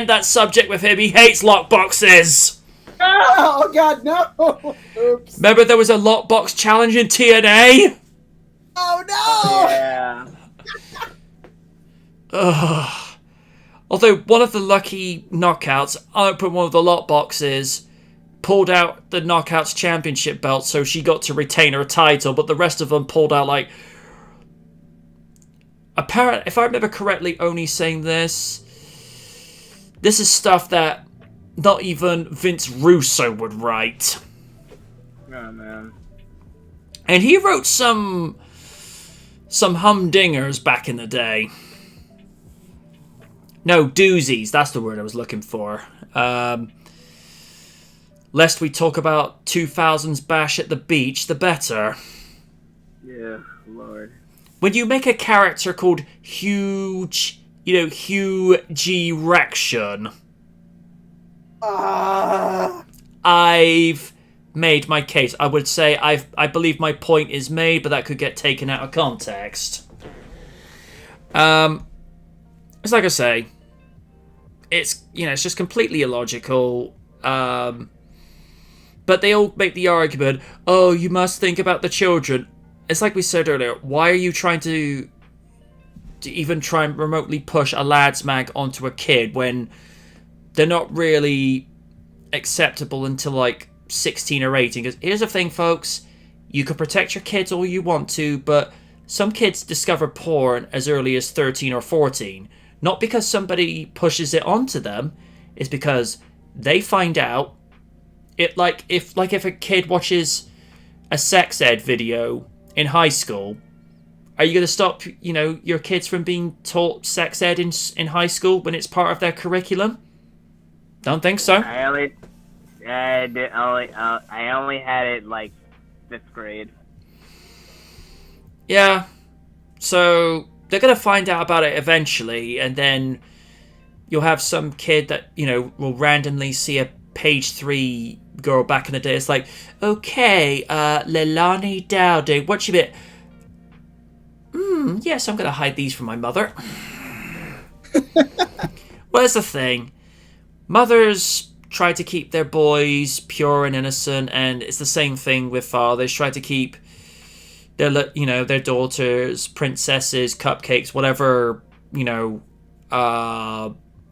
that subject with him. He hates lockboxes. Oh God, no! Oops. Remember there was a lockbox challenge in TNA? Oh no! Yeah. Ugh. Although one of the lucky knockouts opened one of the lockboxes, pulled out the Knockouts Championship belt, so she got to retain her title, but the rest of them pulled out like... Apparently, if I remember correctly, Oni saying this is stuff that not even Vince Russo would write. Oh man. And he wrote some humdingers back in the day. No, doozies, that's the word I was looking for. Lest we talk about 2000s Bash at the Beach, the better. Yeah, Lord. When you make a character called Hugh G. Rection, I've made my case. I would say I believe my point is made, but that could get taken out of context. It's like I say, it's just completely illogical. But they all make the argument, oh, you must think about the children. It's like we said earlier, why are you trying to even try and remotely push a lads mag onto a kid when they're not really acceptable until like 16 or 18? Because here's the thing, folks, you can protect your kids all you want to, but some kids discover porn as early as 13 or 14. Not because somebody pushes it onto them, it's because they find out. If a kid watches a sex ed video in high school, are you going to stop, your kids from being taught sex ed in high school when it's part of their curriculum? Don't think so. I only had it like 5th grade. Yeah. So they're going to find out about it eventually, and then you'll have some kid that, will randomly see a page 3 girl back in the day. It's like, okay, Leilani Dowdy, what's your bit? Yes, I'm going to hide these from my mother. Well, that's the thing. Mothers try to keep their boys pure and innocent, and it's the same thing with fathers. Try to keep their daughters, princesses, cupcakes, whatever,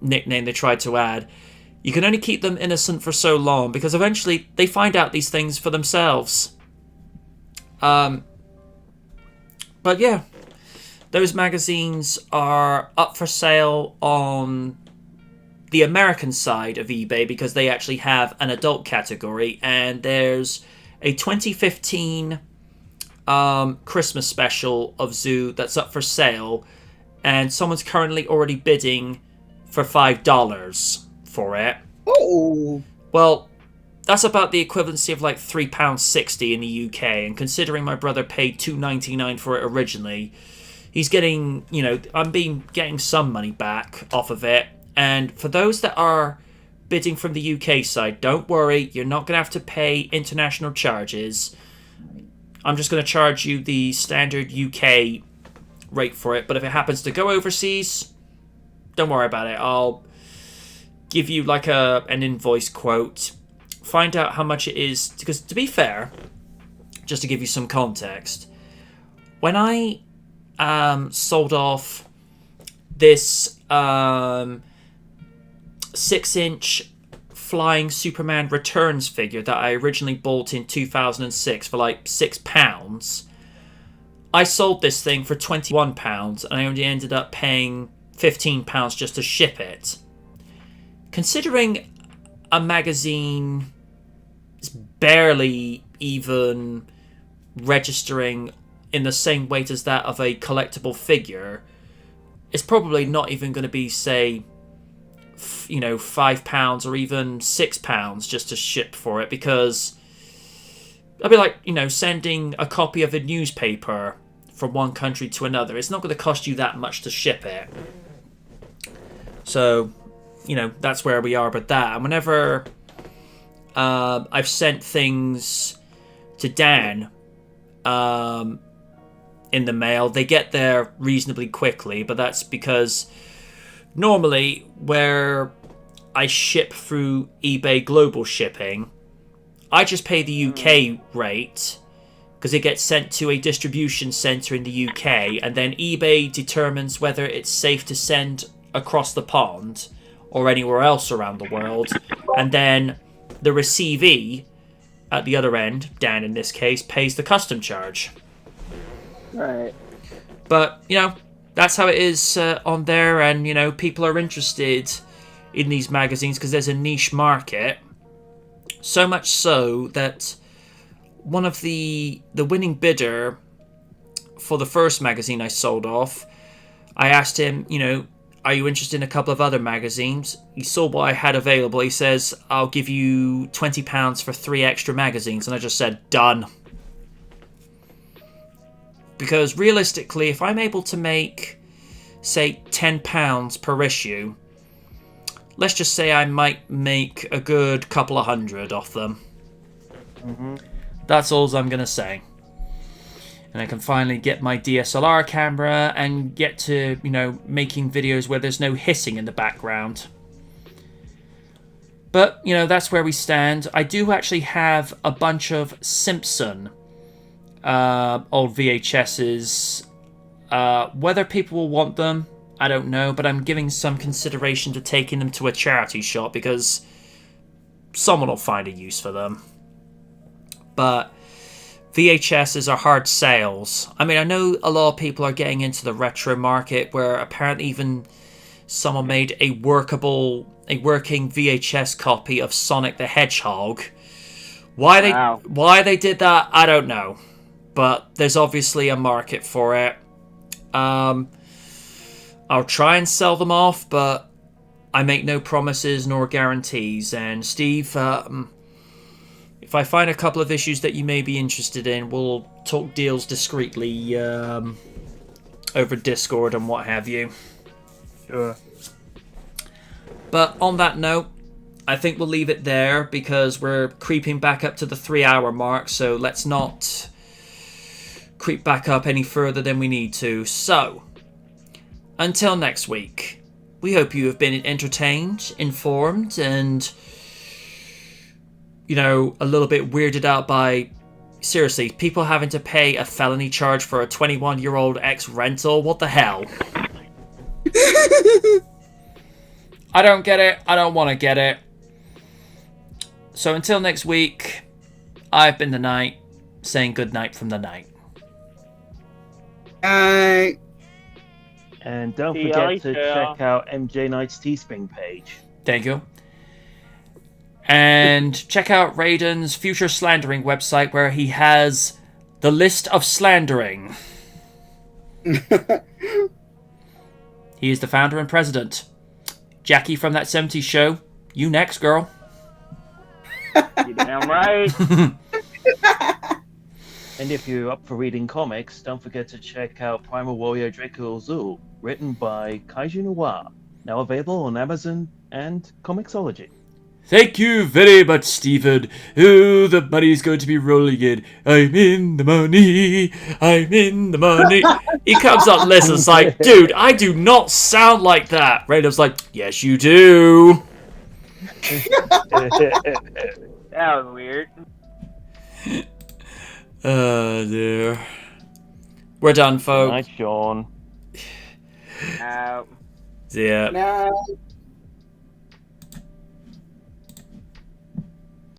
nickname they try to add. You can only keep them innocent for so long, because eventually they find out these things for themselves. But yeah, those magazines are up for sale on the American side of eBay because they actually have an adult category, and there's a 2015 Christmas special of Zoo that's up for sale, and someone's currently already bidding for $5 for it. Oh. Well, that's about the equivalency of like £3.60 in the UK, and considering my brother paid $2.99 for it originally, he's getting, getting some money back off of it. And for those that are bidding from the UK side, don't worry, you're not going to have to pay international charges. I'm just going to charge you the standard UK rate for it, but if it happens to go overseas, don't worry about it. I'll give you like an invoice quote, find out how much it is, because to be fair, just to give you some context, when I sold off this 6-inch Flying Superman Returns figure that I originally bought in 2006 for like £6, I sold this thing for £21, and I only ended up paying £15 just to ship it. Considering a magazine is barely even registering in the same weight as that of a collectible figure, it's probably not even going to be, say, £5 or even £6 just to ship for it, because it'd be like, sending a copy of a newspaper from one country to another. It's not going to cost you that much to ship it. So, that's where we are with that. And whenever I've sent things to Dan in the mail, they get there reasonably quickly, but that's because normally where I ship through eBay Global Shipping, I just pay the UK rate because it gets sent to a distribution centre in the UK, and then eBay determines whether it's safe to send across the pond or anywhere else around the world, and then the receivee at the other end, Dan in this case, pays the custom charge. Right. But, that's how it is on there, and, people are interested in these magazines because there's a niche market. So much so that one of the winning bidder for the first magazine I sold off, I asked him, are you interested in a couple of other magazines? He saw what I had available. He says, I'll give you £20 for 3 extra magazines. And I just said, done. Because realistically, if I'm able to make, say, £10 per issue, let's just say I might make a good couple of hundred off them. Mm-hmm. That's all I'm going to say. And I can finally get my DSLR camera and get to, making videos where there's no hissing in the background. But, that's where we stand. I do actually have a bunch of Simpson old VHSs. Whether people will want them, I don't know, but I'm giving some consideration to taking them to a charity shop because someone will find a use for them. But VHSs are hard sales. I mean, I know a lot of people are getting into the retro market where apparently even someone made a working VHS copy of Sonic the Hedgehog. Why they did that, I don't know. But there's obviously a market for it. I'll try and sell them off, but I make no promises nor guarantees. And Steve, if I find a couple of issues that you may be interested in, we'll talk deals discreetly over Discord and what have you. Sure. But on that note, I think we'll leave it there because we're creeping back up to the 3-hour mark, so let's not creep back up any further than we need to. So, until next week, we hope you have been entertained, informed, and a little bit weirded out by, seriously, people having to pay a felony charge for a 21-year-old ex-rental. What the hell? I don't get it. I don't want to get it. So until next week, I've been the Knight, saying good night from the Knight. Uh, And don't See you forget to later. check out MJ Knight's Teespring page. Thank you. And check out Raiden's Future Slandering website where he has the list of slandering. He is the founder and president. Jackie from That 70s Show, you next, girl. You damn right. And if you're up for reading comics, don't forget to check out Primal Warrior Draco Azul, written by Kaiju Noir, now available on Amazon and Comixology. Thank you very much, Stephen. Oh, the money's going to be rolling in. I'm in the money. I'm in the money. He comes up, listens like, dude, I do not sound like that. Raiden's like, yes, you do. That was weird. Oh, dear. We're done, folks. Night, Sean. Uh, Yeah. no.